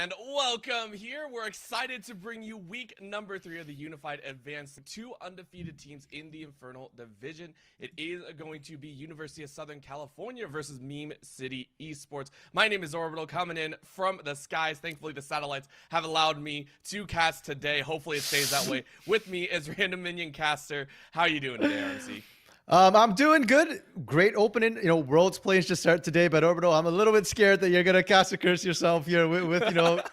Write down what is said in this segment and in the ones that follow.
And welcome here. We're excited to bring you week number 3 of the Unified Advanced. 2 undefeated teams in the Infernal Division. It is going to be University of Southern California versus Meme City Esports. My name is Orbital, coming in from the skies. Thankfully, the satellites have allowed me to cast today. Hopefully, it stays that way. With me is Random Minion Caster. How are you doing today, RMC? I'm doing good. Great opening. Worlds plays just start today, but Orbital, I'm a little bit scared that you're gonna cast a curse yourself here with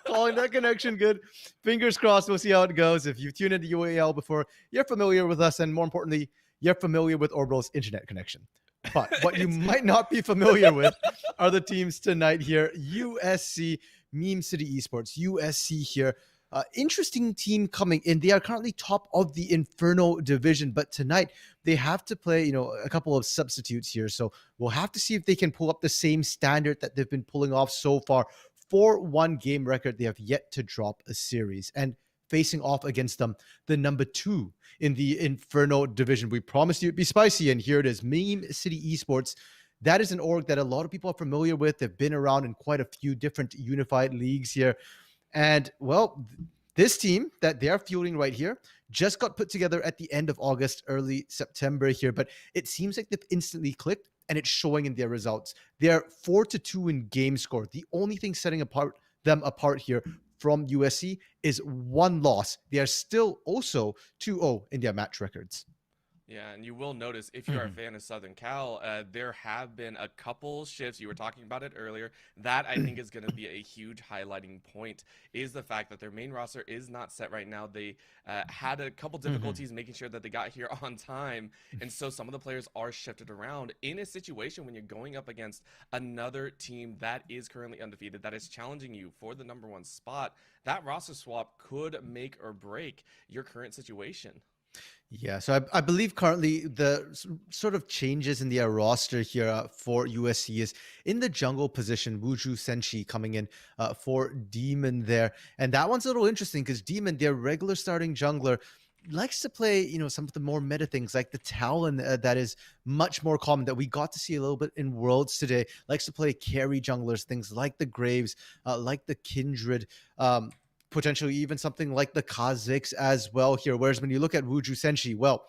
calling that connection good. Fingers crossed. We'll see how it goes. If you've tuned into UAL before, you're familiar with us, and more importantly, you're familiar with Orbital's internet connection. But what you might not be familiar with are the teams tonight here. USC, Meme City Esports, USC here. Interesting team coming in. They are currently top of the Inferno division, but tonight they have to play, a couple of substitutes here. So we'll have to see if they can pull up the same standard that they've been pulling off so far. 4-1 game record. They have yet to drop a series. And facing off against them, the number 2 in the Inferno division. We promised you it'd be spicy, and here it is. Meme City Esports. That is an org that a lot of people are familiar with. They've been around in quite a few different unified leagues here. And, well, this team that they are fielding right here just got put together at the end of August, early September here. But it seems like they've instantly clicked, and it's showing in their results. They're 4-2 in game score. The only thing setting them apart here from USC is 1 loss. They are still also 2-0 in their match records. Yeah, and you will notice, if you're a fan of Southern Cal, there have been a couple shifts. You were talking about it earlier. That, I think, is going to be a huge highlighting point, is the fact that their main roster is not set right now. They had a couple difficulties making sure that they got here on time, and so some of the players are shifted around in a situation when you're going up against another team that is currently undefeated, that is challenging you for the number 1 spot. That roster swap could make or break your current situation. Yeah, so I believe currently the sort of changes in their roster here for USC is in the jungle position, Wuju Senshi coming in for Demon there. And that one's a little interesting because Demon, their regular starting jungler, likes to play, some of the more meta things like the Talon that is much more common that we got to see a little bit in Worlds today. Likes to play carry junglers, things like the Graves, like the Kindred, potentially even something like the Kazakhs as well here. Whereas when you look at Wuju Senshi, well,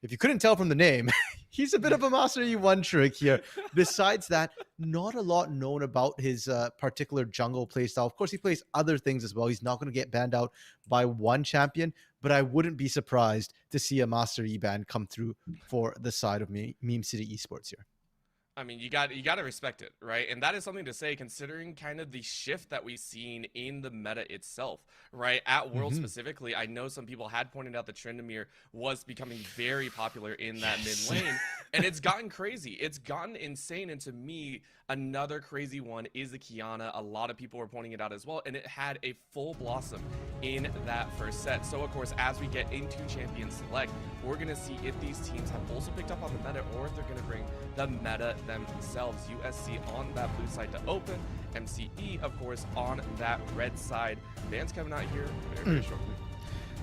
if you couldn't tell from the name, he's a bit of a Master Yi1 trick here. Besides that, not a lot known about his particular jungle playstyle. Of course, he plays other things as well. He's not going to get banned out by one champion, but I wouldn't be surprised to see a Master Yi ban come through for the side of Meme City Esports here. I mean, you got to respect it, right? And that is something to say considering kind of the shift that we've seen in the meta itself, right? At World specifically, I know some people had pointed out that Tryndamere was becoming very popular in that mid lane, and it's gotten crazy. It's gotten insane, and to me, another crazy one is the Kiana. A lot of people were pointing it out as well, and it had a full blossom in that first set. So, of course, as we get into Champion Select, we're going to see if these teams have also picked up on the meta or if they're going to bring the meta themselves. USC on that blue side to open, MCE, of course, on that red side. Van's coming out here very shortly.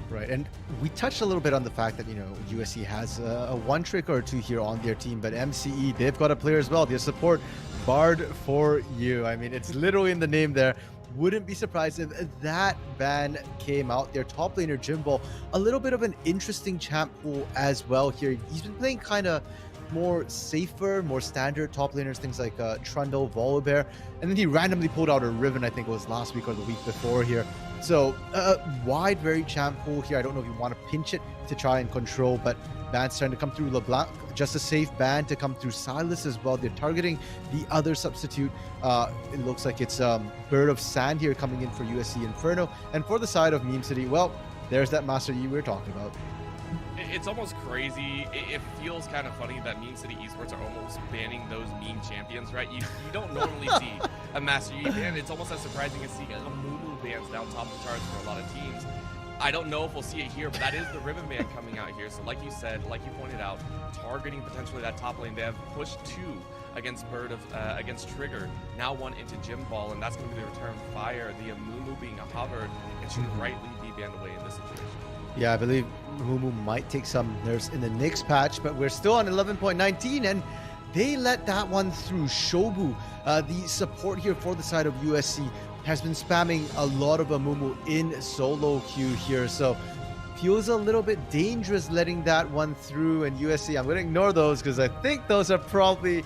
Right, and we touched a little bit on the fact that, USC has a one trick or two here on their team, but MCE, they've got a player as well. Their support, Bard for you. I mean, it's literally in the name there. Wouldn't be surprised if that ban came out. Their top laner, Jimbo, a little bit of an interesting champ pool as well here. He's been playing kind of more safer, more standard top laners, things like Trundle, Volibear, and then he randomly pulled out a Riven, I think it was last week or the week before here. So wide, very champ pool here. I don't know if you want to pinch it to try and control, but bans trying to come through LeBlanc, just a safe ban to come through Silas as well. They're targeting the other substitute. It looks like it's Bird of Sand here coming in for USC Inferno. And for the side of Meme City, well, there's that Master Yi we were talking about. It's almost crazy. It feels kind of funny that Meme City Esports are almost banning those meme champions, right? You don't normally see a Master Yi ban. It's almost as surprising as seeing a Mumu bans down top of the charts for a lot of teams. I don't know if we'll see it here, but that is the Ribbon ban coming out here. So like you said, like you pointed out, targeting potentially that top lane. They have pushed 2 against against Trigger, now 1 into Jim Ball, and that's going to be the return fire. The Mumu being a hovered, and should rightly be banned away in this situation. Yeah, I believe Mumu might take some nerfs in the next patch, but we're still on 11.19, and they let that one through. Shobu, the support here for the side of USC, has been spamming a lot of Mumu in solo queue here, so feels a little bit dangerous letting that one through. And USC, I'm going to ignore those because I think those are probably,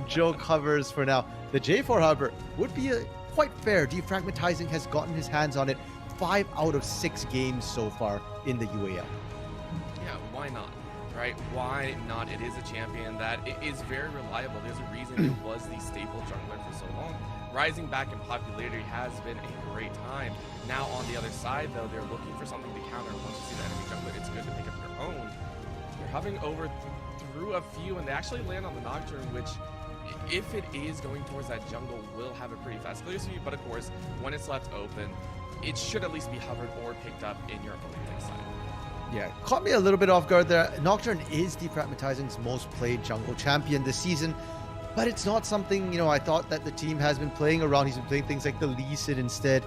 joke hovers for now. The J4, however, would be quite fair. Defragmentizing has gotten his hands on it 5 out of 6 games so far in the UAL. Yeah, why not? Right? Why not? It is a champion that is very reliable. There's a reason it was the staple jungler for so long. Rising back in popularity has been a great time. Now on the other side, though, they're looking for something to counter. Once you see the enemy jungler, it's good to pick up your own. They're hovering over through a few, and they actually land on the Nocturne, which, if it is going towards that jungle, will have a pretty fast clear speed. But of course, when it's left open, it should at least be hovered or picked up in your own side. Yeah, caught me a little bit off guard there. Nocturne is Defragmentizing's most played jungle champion this season, but it's not something, I thought that the team has been playing around. He's been playing things like the Lee Sin instead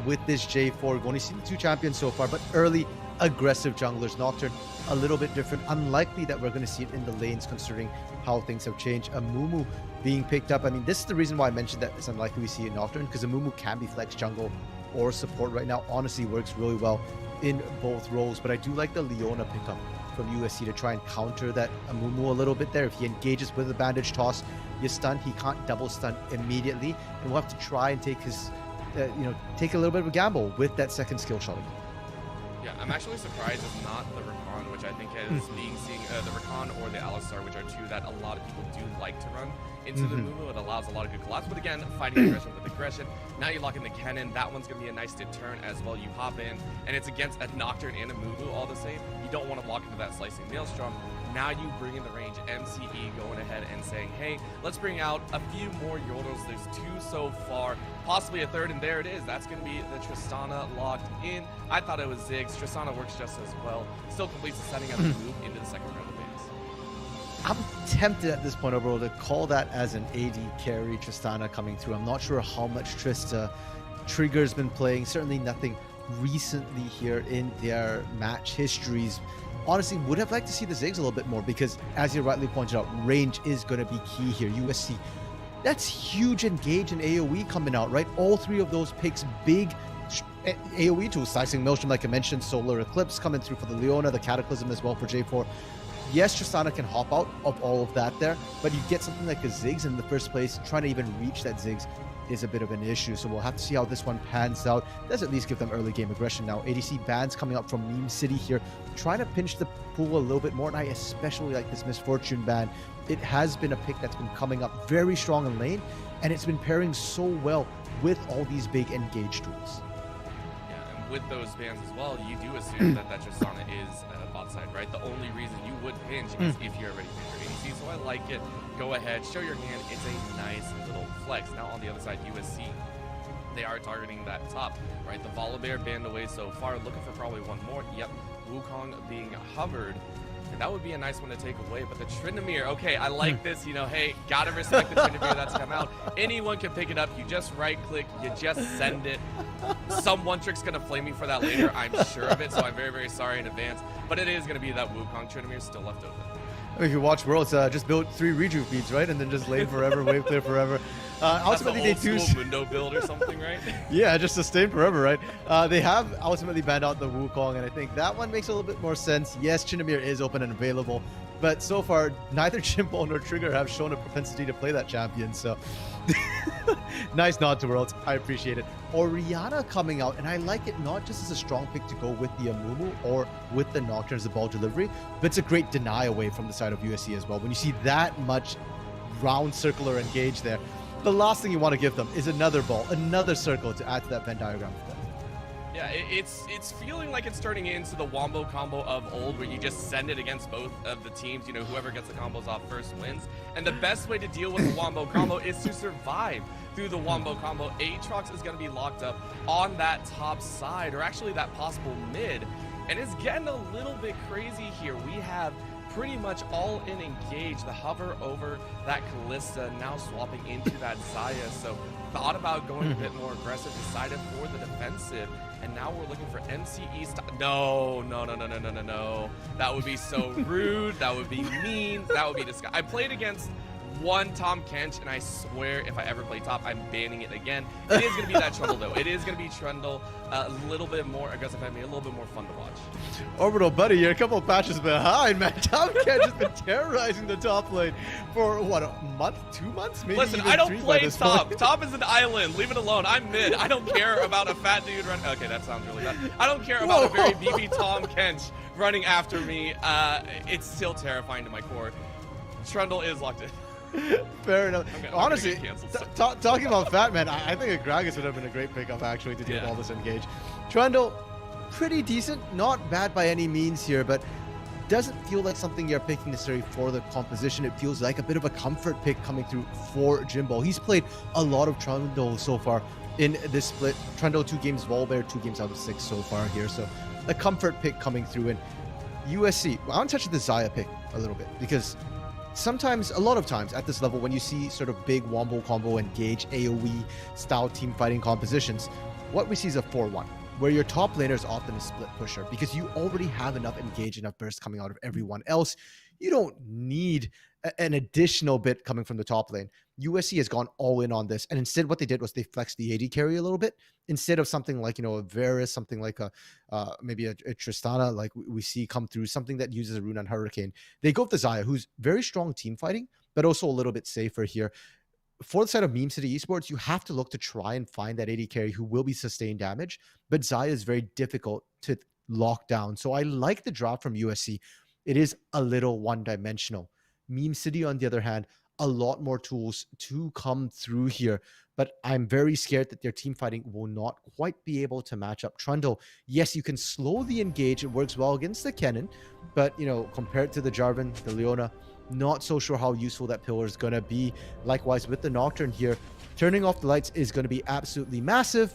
with this J4. We've only seen 2 champions so far, but early aggressive junglers. Nocturne, a little bit different. Unlikely that we're going to see it in the lanes considering how things have changed. A Mumu being picked up. I mean, this is the reason why I mentioned that it's unlikely we see it in Nocturne, because a Mumu can be flex jungle or support right now. Honestly, works really well in both roles, but I do like the Leona pickup from USC to try and counter that Amumu a little bit there. If he engages with the bandage toss, you're stunned. He can't double stun immediately, and we'll have to try and take his, take a little bit of a gamble with that second skill shot. Yeah, I'm actually surprised it's not the Rakan, which I think is seeing the Rakan or the Alistar, which are 2 that a lot of people do like to run into the Mumu. It allows a lot of good collapse, but again, fighting aggression with aggression. Now you lock in the Kennen. That one's going to be a nice deterrent as well. You hop in, and it's against a Nocturne and a Mumu all the same. You don't want to lock into that Slicing Maelstrom. Now you bring in the range. MCE going ahead and saying, hey, let's bring out a few more Yordles. There's 2 so far, possibly a third, and there it is. That's going to be the Tristana locked in. I thought it was Ziggs. Tristana works just as well. Still completes the setting up the move into the second round of bans. I'm tempted at this point overall to call that as an AD carry, Tristana coming through. I'm not sure how much Trista Trigger's been playing. Certainly nothing recently here in their match histories. Honestly, would have liked to see the Ziggs a little bit more because, as you rightly pointed out, range is going to be key here. USC, that's huge engage and AoE coming out, right? All 3 of those picks, big AoE tools, Slicing Maelstrom, like I mentioned, Solar Eclipse coming through for the Leona, the Cataclysm as well for J4. Yes, Tristana can hop out of all of that there, but you get something like a Ziggs in the first place. Trying to even reach that Ziggs is a bit of an issue, so we'll have to see how this one pans out. Does at least give them early game aggression now. ADC bans coming up from Meme City here, trying to pinch the pool a little bit more, and I especially like this Misfortune ban. It has been a pick that's been coming up very strong in lane, and it's been pairing so well with all these big engage tools. Yeah, and with those bans as well, you do assume that Tristana is bot side, right? The only reason you would pinch is if you're already pinned for ADC, so I like it. Go ahead, show your hand. It's a nice little flex. Now on the other side, USC, they are targeting that top, right? The Volibear banned away so far, looking for probably one more. Yep, Wukong being hovered, and that would be a nice one to take away. But the Tryndamere, okay, I like this, hey, gotta respect the Tryndamere that's come out. Anyone can pick it up. You just right click, you just send it. Some one trick's gonna flame me for that later, I'm sure of it, so I'm very, very sorry in advance. But it is gonna be that Wukong. Tryndamere still left open. I mean, if you watch Worlds, just build 3 rejuve feeds, right? And then just lane forever, wave clear forever. Ultimately, they do. Mundo build or something, right? Yeah, just sustain forever, right? They have ultimately banned out the Wukong, and I think that one makes a little bit more sense. Yes, Tryndamere is open and available, but so far, neither Jimbo nor Trigger have shown a propensity to play that champion, so nice nod to Worlds. I appreciate it. Orianna coming out, and I like it not just as a strong pick to go with the Amumu or with the Nocturne as the ball delivery, but it's a great deny away from the side of USC as well. When you see that much round circular engage there, the last thing you want to give them is another ball, another circle to add to that Venn diagram for them. Yeah, it's feeling like it's turning into the wombo combo of old, where you just send it against both of the teams. You know, whoever gets the combos off first wins. And the best way to deal with the wombo combo is to survive through the wombo combo. Aatrox is going to be locked up on that top side, or actually that possible mid. And it's getting a little bit crazy here. We have pretty much all in engage. The hover over that Kalista, now swapping into that Xayah. So thought about going a bit more aggressive, decided for the defensive, and now we're looking for MCE style. No. That would be so rude. That would be mean. That would be disgusting. I played against one Tom Kench, and I swear if I ever play top, I'm banning it again. It is going to be that Trundle, though. It is going to be Trundle, a little bit more aggressive enemy, a little bit more fun to watch. Orbital, buddy, you're a couple of patches behind, man. Tom Kench has been terrorizing the top lane for, what, a month, 2 months? Maybe listen, even I don't 3 play by this top. point. Top is an island. Leave it alone. I'm mid. I don't care about a fat dude running. Okay, that sounds really bad. I don't care about a very beefy Tom Kench running after me. It's still terrifying to my core. Trundle is locked in. Fair enough. Honestly, canceled, talking about fat, man, I think a Gragas would have been a great pickup, actually, to deal with all this engage. Trundle, pretty decent. Not bad by any means here, but doesn't feel like something you're picking necessarily for the composition. It feels like a bit of a comfort pick coming through for Jimbo. He's played a lot of Trundle so far in this split. Trundle 2 games, Volbear 2 games out of 6 so far here. So a comfort pick coming through in USC. I want to touch the Xayah pick a little bit, because sometimes, a lot of times at this level, when you see sort of big wombo combo engage AoE style team fighting compositions, what we see is a 4-1, where your top laner is often a split pusher, because you already have enough engage, enough burst coming out of everyone else. You don't need an additional bit coming from the top lane. USC has gone all in on this, and instead what they did was they flexed the AD carry a little bit. Instead of something like, you know, a Varus, something like a maybe a Tristana, like we see come through, something that uses a rune on Hurricane, they go with the Xayah, who's very strong team fighting, but also a little bit safer here. For the side of Meme City Esports, you have to look to try and find that AD carry who will be sustained damage, but Xayah is very difficult to lock down. So I like the drop from USC. It is a little one-dimensional. Meme City, on the other hand, a lot more tools to come through here, but I'm very scared that their team fighting will not quite be able to match up Trundle. Yes, you can slow the engage. It works well against the Kennen, but, you know, compared to the Jarvan, the Leona, not so sure how useful that pillar is going to be. Likewise with the Nocturne here, turning off the lights is going to be absolutely massive,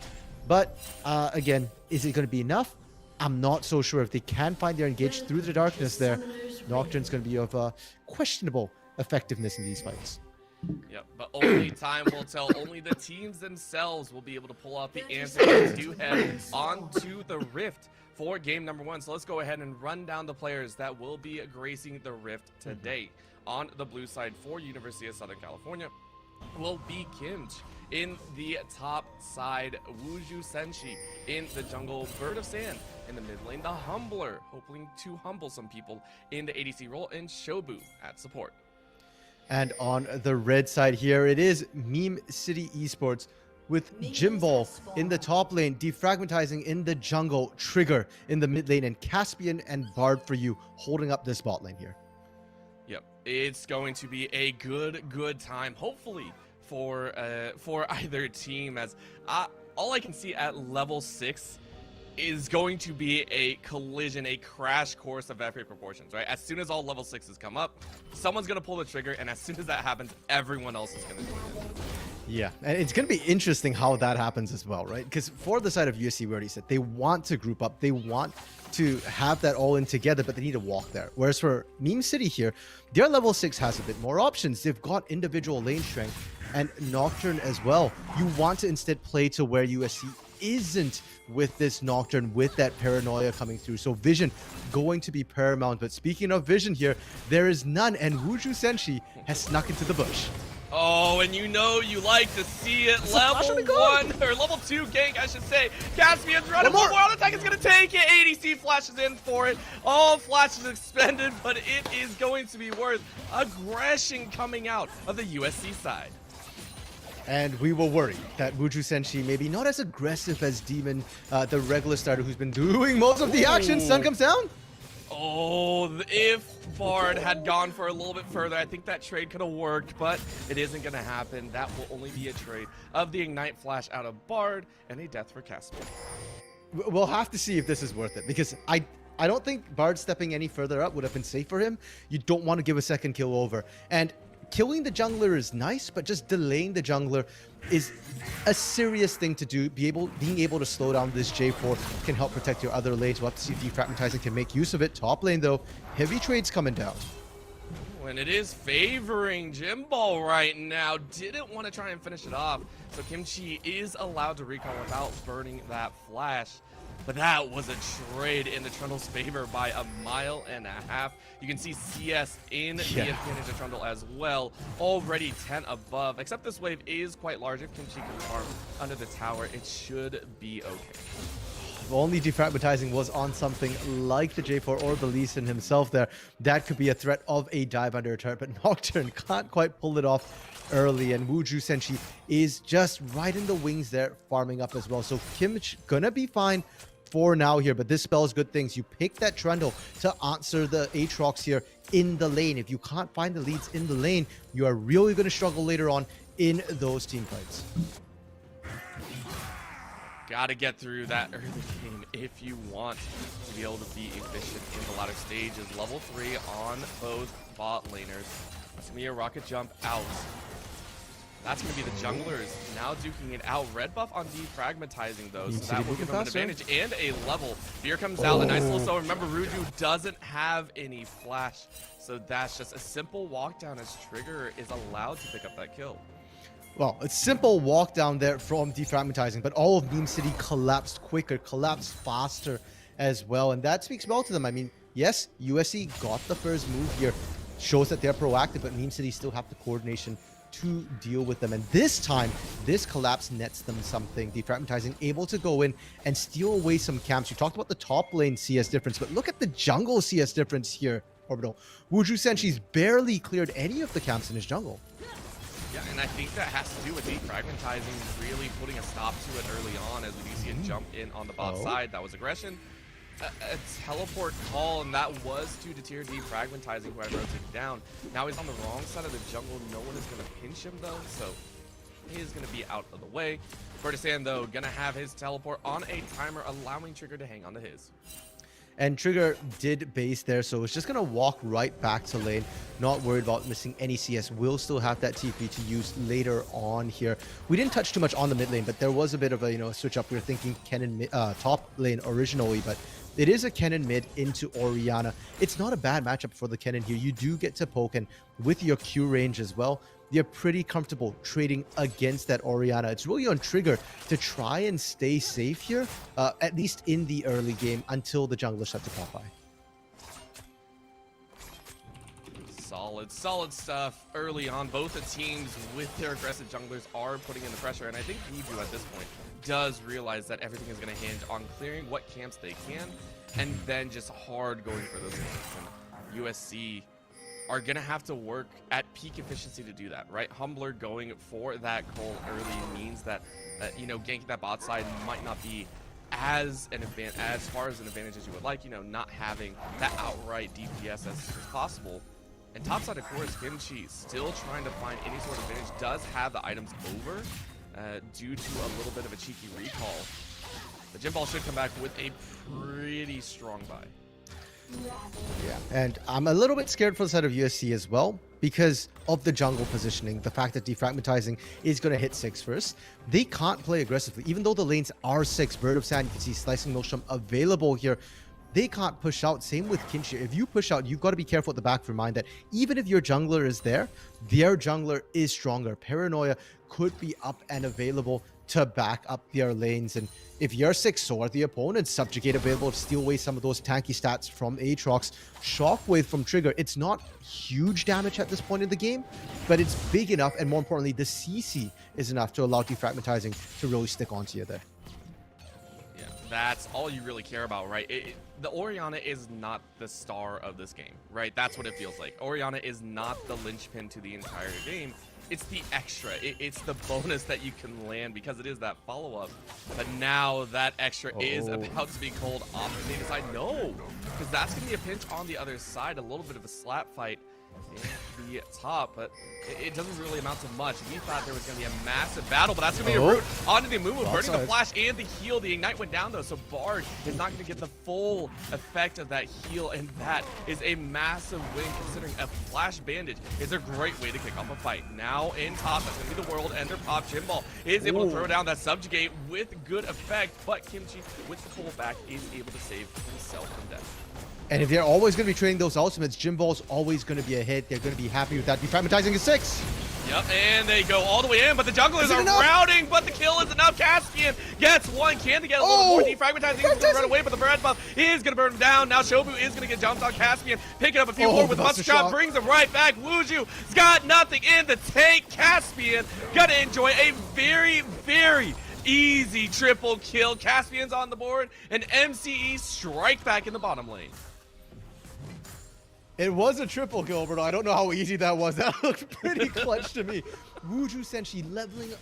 but again, is it going to be enough? I'm not so sure. If they can find their engage through the darkness there, Nocturne's going to be of questionable effectiveness in these fights. Yep, but only time will tell. Only the teams themselves will be able to pull out the answer to head onto the Rift for game number 1. So let's go ahead and run down the players that will be gracing the Rift today. On the blue side for University of Southern California will be Kimch. In the top side, Wuju Senshi. In the jungle, Bird of Sand. In the mid lane, the Humbler, hoping to humble some people in the ADC role, and Shobu at support. And on the red side here, it is Meme City Esports with Jimbo in the top lane, defragmentizing in the jungle, Trigger in the mid lane, and Caspian and Bard for you holding up this bot lane here. Yep, it's going to be a good time, hopefully, for either team, as all I can see at level 6 is going to be a collision, a crash course of epic proportions, right? As soon as all level 6s come up, someone's going to pull the trigger, and as soon as that happens, everyone else is going to join in. Yeah, and it's going to be interesting how that happens as well, right? Because for the side of USC, we already said they want to group up, they want to have that all in together, but they need to walk there. Whereas for Meme City here, their level 6 has a bit more options. They've got individual lane strength and Nocturne as well. You want to instead play to where USC isn't with this Nocturne, with that Paranoia coming through. So vision going to be paramount. But speaking of vision here, there is none, and Wuju Senshi has snuck into the bush. Oh, and you know you like to see it. Level 1, or level 2 gank, I should say. Caspian's running. One more on attack is going to take it. ADC flashes in for it. All flashes expended, but it is going to be worth aggression coming out of the USC side. And we were worried that Wuju Senshi maybe not as aggressive as Demon, the regular starter who's been doing most of the action. Sun comes down. Oh, if Bard had gone for a little bit further, I think that trade could have worked, but it isn't going to happen. That will only be a trade of the Ignite Flash out of Bard and a death for Caspian. We'll have to see if this is worth it, because I don't think Bard stepping any further up would have been safe for him. You don't want to give a second kill over. And killing the jungler is nice, but just delaying the jungler is a serious thing to do. Being able to slow down this J4 can help protect your other lanes. We'll have to see if Defragmentizing can make use of it. Top lane, though, heavy trades coming down. And it is favoring Jimball right now. Didn't want to try and finish it off. So Kimchi is allowed to recall without burning that flash. But that was a trade in the Trundle's favor by 1.5 miles. You can see CS in the advantage of Trundle as well. Already 10 above. Except this wave is quite large. If Kimchi can farm under the tower, it should be okay. If only Defragmentizing was on something like the J4 or the Lee Sin himself there, that could be a threat of a dive under a turret. But Nocturne can't quite pull it off early, and Wuju Senshi is just right in the wings there, farming up as well. So Kimchi gonna be fine for now here, but this spells good things. You pick that Trundle to answer the Aatrox here in the lane. If you can't find the leads in the lane, you are really going to struggle later on in those team fights. Gotta get through that early game if you want to be able to be efficient in the latter stages. Level 3 on both bot laners. That's gonna be a rocket jump out. That's going to be the junglers now duking it out. Red buff on Defragmentizing, though, so that will give them an advantage and a level. Fear comes out, a nice little slow. Remember, Ruju doesn't have any flash, so that's just a simple walk down as Trigger is allowed to pick up that kill. Well, it's simple walk down there from Defragmentizing, but all of Meme City collapsed quicker, collapsed faster as well, and that speaks well to them. I mean, yes, USC got the first move here, shows that they're proactive, but Meme City still have the coordination to deal with them. And this time, this collapse nets them something. Defragmentizing able to go in and steal away some camps. You talked about the top lane CS difference, but look at the jungle CS difference here, Orbital. Wuju Senshi's barely cleared any of the camps in his jungle. Yeah, and I think that has to do with Defragmentizing really putting a stop to it early on, as we do see a jump in on the bot side. That was aggression. A teleport call, and that was to deter Defragmentizing, who had rotated down. Now he's on the wrong side of the jungle. No one is going to pinch him, though, so he is going to be out of the way. Bertisan, though, going to have his teleport on a timer, allowing Trigger to hang on to his. And Trigger did base there, so it's just going to walk right back to lane. Not worried about missing any CS. Will still have that TP to use later on here. We didn't touch too much on the mid lane, but there was a bit of a switch up. We were thinking Kennen top lane originally, but it is a Kennen mid into Orianna. It's not a bad matchup for the Kennen here. You do get to poke, and with your Q range as well, you're pretty comfortable trading against that Orianna. It's really on Trigger to try and stay safe here, at least in the early game, until the jungler start to pop by. Solid stuff early on. Both the teams with their aggressive junglers are putting in the pressure, and I think Wuju at this point does realize that everything is going to hinge on clearing what camps they can, and then just hard going for those camps. And USC are going to have to work at peak efficiency to do that, right? Humbler going for that Cole early means that, ganking that bot side might not be as far as an advantage as you would like, not having that outright DPS as possible. And topside, of course, Kimchi still trying to find any sort of advantage, does have the items over due to a little bit of a cheeky recall. The Jimball should come back with a pretty strong buy. Yeah, and I'm a little bit scared for the side of USC as well because of the jungle positioning. The fact that Defragmentizing is going to hit 6 first. They can't play aggressively, even though the lanes are 6. Bird of Sand, you can see Slicing Maelstrom available here. They can't push out. Same with Kinshir. If you push out, you've got to be careful at the back of your mind that even if your jungler is there, their jungler is stronger. Paranoia could be up and available. to back up their lanes. And if you're 6 or the opponent's Subjugate available to steal away some of those tanky stats from Aatrox, Shockwave from Trigger, it's not huge damage at this point in the game, but it's big enough, and more importantly, the CC is enough to allow defragmentizing to really stick onto you there. Yeah, that's all you really care about, right? The Orianna is not the star of this game, right? That's what it feels like. Orianna is not the linchpin to the entire game. It's the extra. It's the bonus that you can land because it is that follow-up. But now that extra is about to be called off the data side. No, because that's going to be a pinch on the other side. A little bit of a slap fight in the top, but it doesn't really amount to much. We thought there was going to be a massive battle, but that's going to be a root onto the Mumu, burning the flash and the heal. The Ignite went down, though, so Bard is not going to get the full effect of that heal, and that is a massive win, considering a flash bandage is a great way to kick off a fight. Now in top, that's going to be the World Ender pop. Jimball is able to throw down that Subjugate with good effect, but Kimchi, with the pullback, is able to save himself from death. And if they're always going to be trading those ultimates, Jimball's always going to be a hit. They're going to be happy with that. Defragmentizing is 6. Yep, and they go all the way in, but the junglers are routing, but the kill is enough. Caspian gets one. Can they get a little more defragmentizing? He's going to run away, but the Barrage buff is going to burn him down. Now Shobu is going to get jumped on Caspian, picking up a few more with the Buster Shot, brings him right back. Wuju's got nothing in the tank. Caspian going to enjoy a very, very easy triple kill. Caspian's on the board, and MCE strike back in the bottom lane. It was a triple kill, Alberto. I don't know how easy that was. That looked pretty clutch to me. Wuju Senshi leveling up,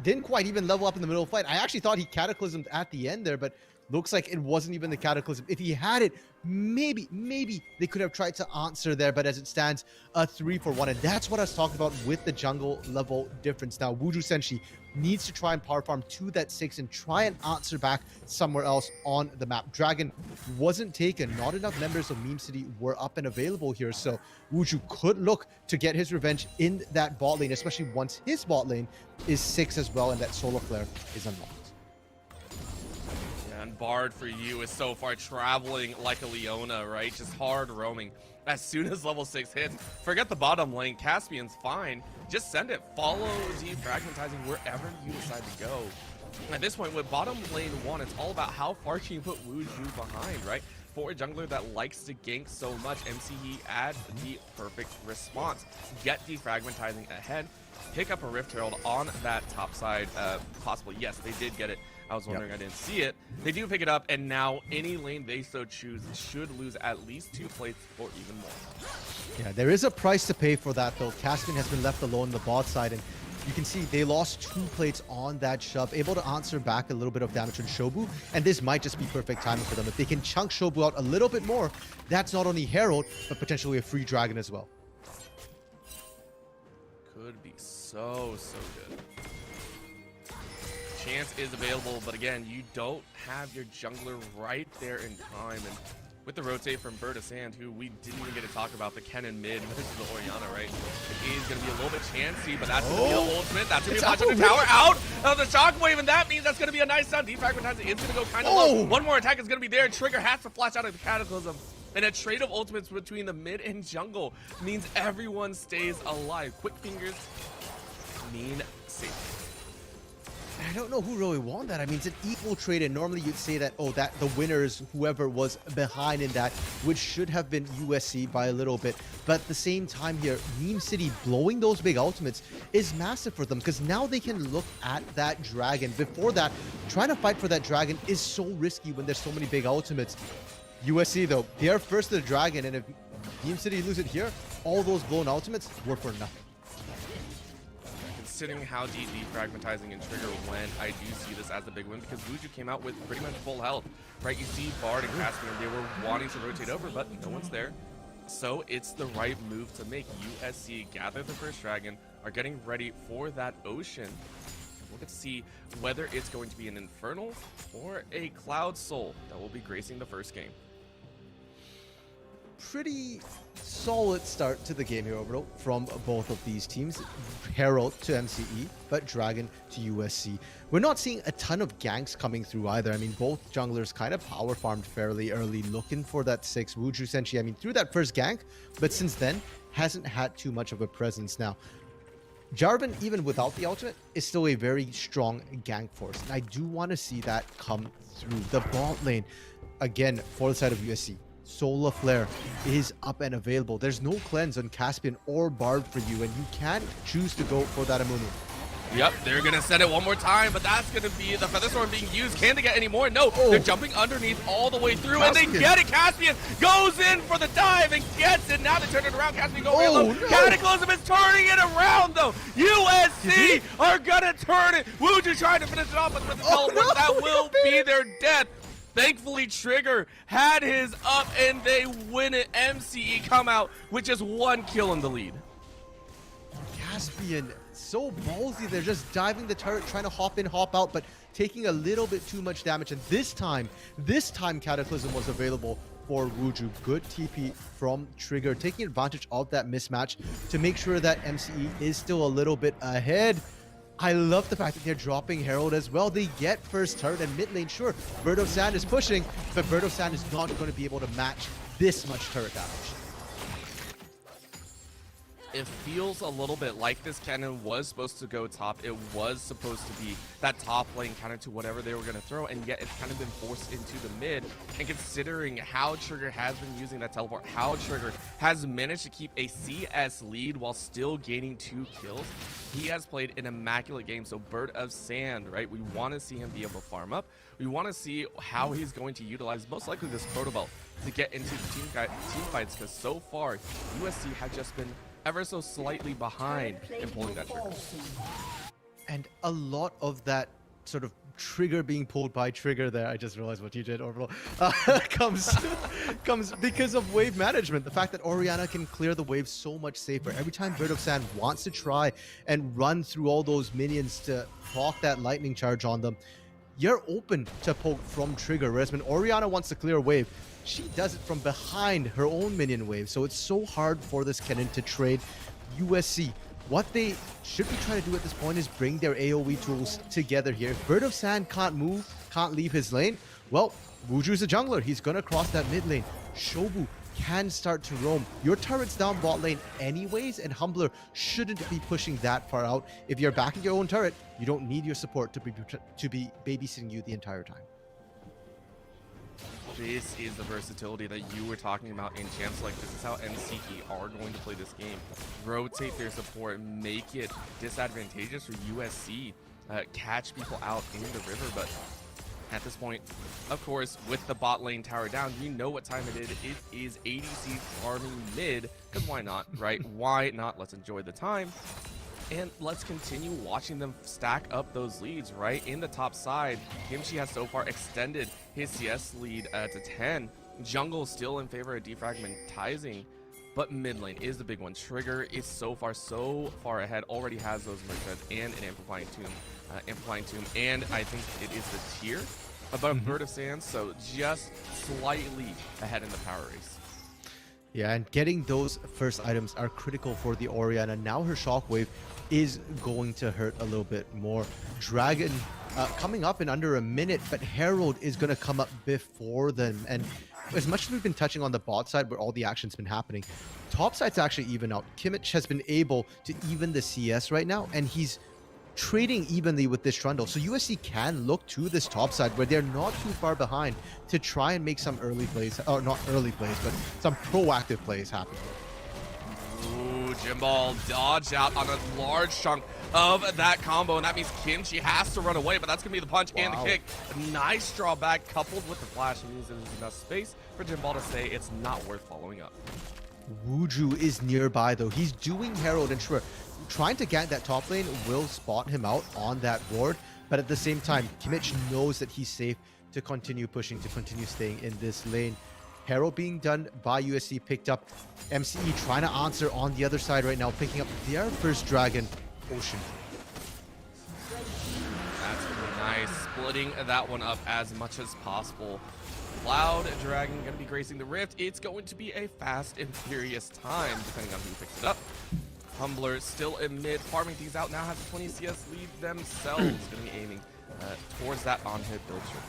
didn't quite even level up in the middle of the fight. I actually thought he cataclysmed at the end there, but looks like it wasn't even the cataclysm. If he had it, maybe they could have tried to answer there, but as it stands, a 3-for-1. And that's what I was talking about with the jungle level difference. Now, Wuju Senshi needs to try and power farm to that 6 and try and answer back somewhere else on the map. Dragon wasn't taken. Not enough members of Meme City were up and available here, so Wuju could look to get his revenge in that bot lane, especially once his bot lane is 6 as well, and that Solar Flare is unlocked. Yeah, and Bard for you is so far traveling like a Leona, right? Just hard roaming. As soon as level 6 hits, forget the bottom lane. Caspian's fine. Just send it. Follow defragmentizing wherever you decide to go. At this point, with bottom lane 1, it's all about how far can you put Wuju behind, right? For a jungler that likes to gank so much, MCE adds the perfect response. Get defragmentizing ahead. Pick up a Rift Herald on that top side. Possibly, yes, they did get it. I was wondering, I didn't see it. They do pick it up, and now any lane they so choose should lose at least 2 plates or even more. Yeah, there is a price to pay for that, though. Caspian has been left alone on the bot side, and you can see they lost 2 plates on that shove, able to answer back a little bit of damage on Shobu, and this might just be perfect timing for them. If they can chunk Shobu out a little bit more, that's not only Herald, but potentially a free dragon as well. Could be so good. Chance is available, but again, you don't have your jungler right there in time. And with the rotate from Bird of Sand, who we didn't even get to talk about, the Kennen mid, this is the Orianna, right? It is going to be a little bit chancy, but that's going to be an ultimate. That's going to be a flash on the tower out of the Shockwave, and that means that's going to be a nice sound. Defragmentizing is going to go kind of low. One more attack is going to be there. Trigger has to flash out of the Cataclysm. And a trade of ultimates between the mid and jungle means everyone stays alive. Quick fingers mean safety. I don't know who really won that. I mean, it's an equal trade, and normally you'd say that, oh, that the winners, whoever was behind in that, which should have been USC by a little bit. But at the same time here, Meme City blowing those big ultimates is massive for them, because now they can look at that dragon. Before that, trying to fight for that dragon is so risky when there's so many big ultimates. USC, though, they are first to the dragon, and if Meme City lose it here, all those blown ultimates were for nothing. Considering how deep defragmentizing and Trigger went, I do see this as a big win because Wuju came out with pretty much full health, right? You see Bard and Caspian, they were wanting to rotate over, but no one's there. So it's the right move to make. USC gather the first dragon, are getting ready for that ocean. We'll get to see whether it's going to be an Infernal or a Cloud Soul that will be gracing the first game. Pretty solid start to the game here, Orbital, from both of these teams. Herald to MCE, but Dragon to USC. We're not seeing a ton of ganks coming through either. I mean, both junglers kind of power farmed fairly early, looking for that 6. Wuju Senshi, I mean, through that first gank, but since then, hasn't had too much of a presence. Now, Jarvan, even without the ultimate, is still a very strong gank force. And I do want to see that come through. The bot lane, again, for the side of USC, Solar Flare is up and available. There's no cleanse on Caspian or Bard for you, and you can't choose to go for that Amumu. Yep, they're going to set it one more time, but that's going to be the Featherstorm being used. Can they get any more? No, they're jumping underneath all the way through, Caspian. and they get it. Caspian goes in for the dive and gets it. Now they turn it around. Caspian go real low. No. Cataclysm is turning it around, though. USC are going to turn it. Wuju trying to finish it off, but with the teleport, that will be their death. Thankfully, Trigger had his up, and they win it. MCE come out with just 1 kill in the lead. Caspian, so ballsy. They're just diving the turret, trying to hop in, hop out, but taking a little bit too much damage. And this time Cataclysm was available for Wuju. Good TP from Trigger, taking advantage of that mismatch to make sure that MCE is still a little bit ahead. I love the fact that they're dropping Herald as well. They get first turret and mid lane. Sure, Bird of Sand is pushing, but Bird of Sand is not going to be able to match this much turret damage. It feels a little bit like this cannon was supposed to go top. It was supposed to be that top lane counter to whatever they were going to throw, and yet it's kind of been forced into the mid. And considering how Trigger has been using that teleport, how Trigger has managed to keep a CS lead while still gaining 2 kills, he has played an immaculate game. So Bird of Sand, right? We want to see him be able to farm up. We want to see how he's going to utilize most likely this Proto Belt to get into team fights, because so far USC has just been ever so slightly behind in pulling that trigger. And a lot of that sort of trigger being pulled by Trigger there, I just realized what you did, Orbital, comes because of wave management. The fact that Orianna can clear the wave so much safer. Every time Bird of Sand wants to try and run through all those minions to proc that lightning charge on them, you're open to poke from Trigger. Whereas when Orianna wants to clear a wave, she does it from behind her own minion wave. So it's so hard for this cannon to trade. USC, what they should be trying to do at this point is bring their AoE tools together here. If Bird of Sand can't move, can't leave his lane, well, Wuju's a jungler. He's going to cross that mid lane. Shobu can start to roam. Your turret's down bot lane anyways, and Humbler shouldn't be pushing that far out. If you're backing your own turret, you don't need your support to be babysitting you the entire time. This is the versatility that you were talking about in champs. Like, this is how MCE are going to play this game. Rotate their support, make it disadvantageous for USC, catch people out in the river. But at this point, of course, with the bot lane tower down, you know what time it is. It is ADC farming mid, because why not, right? Why not? Let's enjoy the time. And let's continue watching them stack up those leads, right? In the top side, Kimchi has so far extended his CS lead to 10. Jungle still in favor of defragmentizing, but mid lane is the big one. Trigger is so far ahead, already has those merchants and an amplifying tomb, and I think it is the tier above Bird of Sand, so just slightly ahead in the power race. Yeah, and getting those first items are critical for the Orianna. Now her shockwave is going to hurt a little bit more. Dragon coming up in under a minute, but Herald is going to come up before them. And as much as we've been touching on the bot side where all the action's been happening, top side's actually even out. Kimmich has been able to even the CS right now, and he's trading evenly with this Trundle. So USC can look to this top side where they're not too far behind to try and make some early plays, or not early plays, but some proactive plays happen. Ooh, Jimbal dodged out on a large chunk of that combo, and that means Kimchi has to run away, but that's going to be the punch and the kick. A nice drawback coupled with the flash means there's enough space for Jimbal to say it's not worth following up. Wuju is nearby though. He's doing Herald, and sure, trying to gank that top lane will spot him out on that ward, but at the same time, Kimmich knows that he's safe to continue pushing, to continue staying in this lane. Herald being done by USC, picked up. MCE trying to answer on the other side right now, picking up their first dragon, Ocean. That's really nice, splitting that one up as much as possible. Cloud Dragon going to be gracing the Rift. It's going to be a fast and furious time, depending on who picks it up. Humbler still in mid, farming things out, now has 20 CS lead themselves. Going to be aiming towards that on-hit build trigger.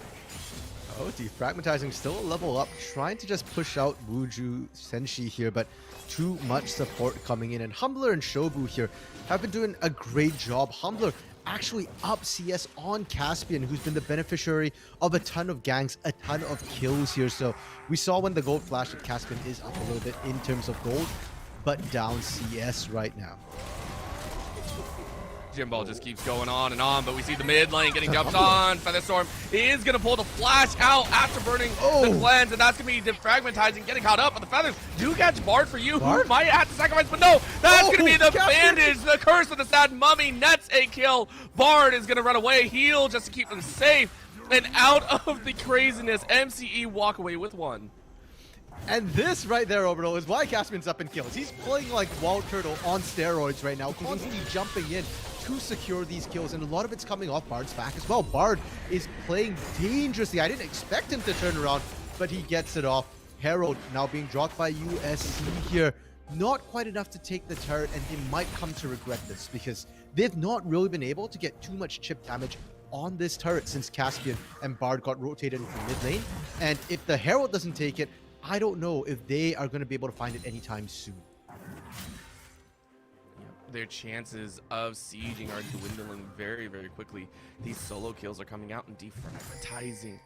Oh, defragmentizing still a level up, trying to just push out Wuju Senshi here, but too much support coming in. And Humbler and Shobu here have been doing a great job. Humbler actually up CS on Caspian, who's been the beneficiary of a ton of ganks, a ton of kills here. So we saw when the gold flash that Caspian is up a little bit in terms of gold, but down CS right now. Jimball just keeps going on and on, but we see the mid lane getting jumped on. Featherstorm is going to pull the flash out after burning the cleanse, and that's going to be defragmentizing, getting caught up. But the Feathers do catch Bard for you, who might have to sacrifice, but no, that's going to be the bandage. The curse of the sad mummy nets a kill. Bard is going to run away, heal just to keep them safe. And out of the craziness, MCE walk away with one. And this right there, Orbital, is why Caspian's up in kills. He's playing like Wild Turtle on steroids right now, constantly jumping in to secure these kills, and a lot of it's coming off Bard's back as well. Bard is playing dangerously. I didn't expect him to turn around, but he gets it off. Herald now being dropped by USC here. Not quite enough to take the turret, and they might come to regret this because they've not really been able to get too much chip damage on this turret since Caspian and Bard got rotated into mid lane. And if the Herald doesn't take it, I don't know if they are going to be able to find it anytime soon. Their chances of sieging are dwindling very, very quickly. These solo kills are coming out and defragmentizing,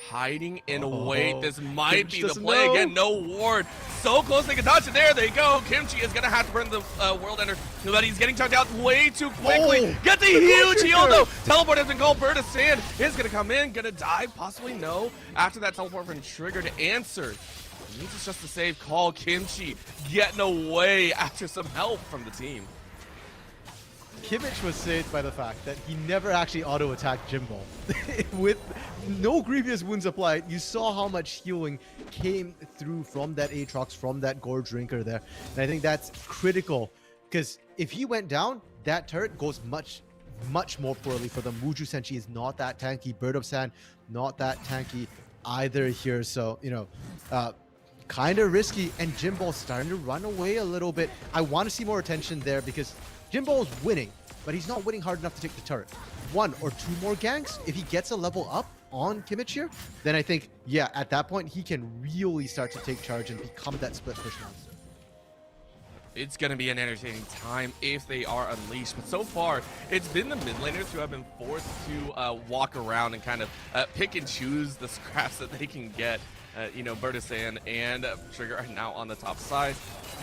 hiding in wait. This might be the play again. No ward. So close they can touch it. There they go. Kimchi is going to have to burn the World Ender, but he's getting chucked out way too quickly. Get the huge heal though. Teleport has been called. Bird of Sand is going to come in. Going to die. Possibly no. After that teleport from Trigger to answer. He needs just to save call. Kimchi getting away after some help from the team. Kimmich was saved by the fact that he never actually auto-attacked Jimball. With no grievous wounds applied, you saw how much healing came through from that Aatrox, from that Gorge Drinker there. And I think that's critical, because if he went down, that turret goes much more poorly for them. Wuju Senshi is not that tanky. Bird of Sand, not that tanky either here. So, you know, kind of risky. And Jimball starting to run away a little bit. I want to see more attention there because Jimball is winning, but he's not winning hard enough to take the turret. One or two more ganks, if he gets a level up on Kimmich here, then I think, yeah, at that point, he can really start to take charge and become that split push monster. It's going to be an entertaining time if they are unleashed. But so far, it's been the mid laners who have been forced to walk around and kind of pick and choose the scraps that they can get. You know, Bird of Sand and Trigger are now on the top side.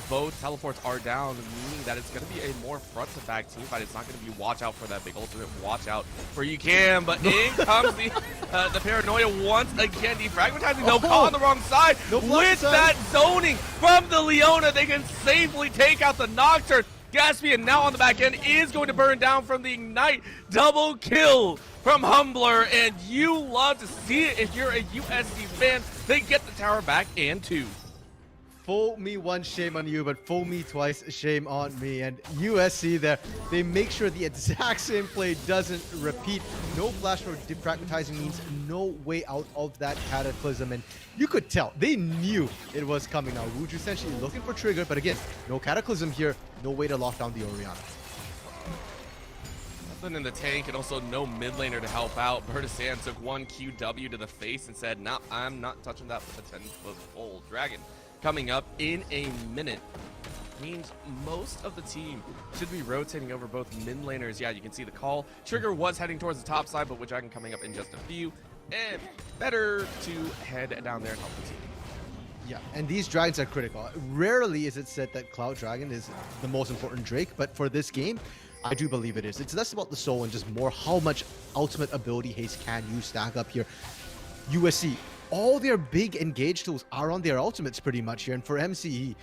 Both teleports are down, meaning that it's going to be a more front-to-back team fight. It's not going to be watch out for that big ultimate, watch out for you can, but in comes the Paranoia once again, defragmentizing, no call on the wrong side. With that zoning from the Leona, they can safely take out the Nocturne. Caspian now on the back end is going to burn down from the Ignite. Double kill from Humbler, and you love to see it if you're a USC fan. They get the tower back and two. Fool me once, shame on you, but fool me twice, shame on me. And USC there, they make sure the exact same play doesn't repeat. No flash for defragmentizing means no way out of that Cataclysm. And you could tell, they knew it was coming now. Wuju essentially looking for Trigger, but again, no Cataclysm here, no way to lock down the Orianna. Nothing in the tank, and also no mid laner to help out. Bird of Sand took one QW to the face and said, nah, I'm not touching that with a 10-foot pole. Dragon coming up in a minute means most of the team should be rotating over both mid laners. Yeah, you can see the call. Trigger was heading towards the top side, but with Dragon coming up in just a few, and better to head down there and help the team. Yeah, and these dragons are critical. Rarely is it said that Cloud Dragon is the most important Drake, but for this game, I do believe it is. It's less about the soul and just more how much ultimate ability haste can you stack up here. USC, all their big engage tools are on their ultimates pretty much here, and for MCE,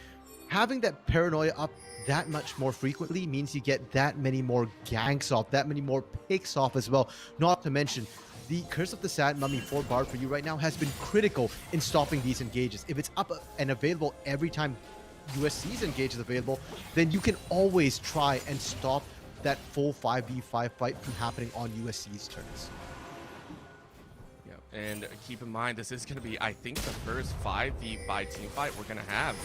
having that Paranoia up that much more frequently means you get that many more ganks off, that many more picks off as well. Not to mention, the Curse of the Sad Mummy for Bard for you right now has been critical in stopping these engages. If it's up and available every time USC's engage is available, then you can always try and stop that full 5v5 fight from happening on USC's turns. Yeah, And keep in mind, this is going to be, I think, the first 5v5 team fight we're going to have.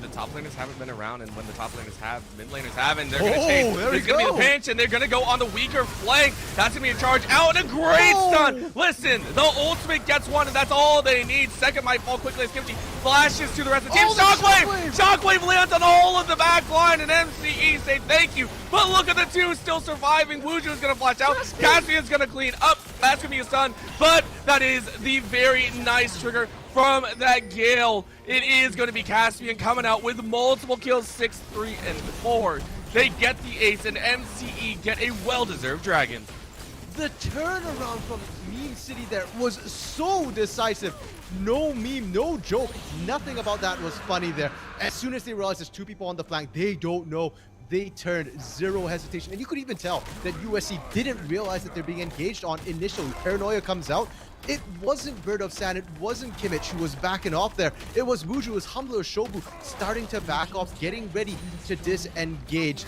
The top laners haven't been around, and when the top laners have, mid laners haven't. They're going to take, it's going to be the pinch, and they're going to go on the weaker flank. That's going to be a charge out, and a great stun. Listen, the ultimate gets one, and that's all they need. Second might fall quickly as Kimchi flashes to the rest of the team. Shockwave! Shockwave lands on all of the back line, and MCE say thank you. But look at the two still surviving. Wuju is going to flash out. Cassian's going to clean up. That's going to be a stun, but that is the very nice trigger from that Gale. It is going to be Caspian coming out with multiple kills, 6, 3, and 4. They get the ace, and MCE get a well-deserved dragon. The turnaround from Meme City there was so decisive. No meme, no joke. Nothing about that was funny there. As soon as they realized there's two people on the flank, they don't know. They turned, zero hesitation. And you could even tell that USC didn't realize that they're being engaged on initially. Paranoia comes out. It wasn't Bird of Sand, it wasn't Kimmich who was backing off there. It was Wuju, it was Humbler, Shobu starting to back off, getting ready to disengage.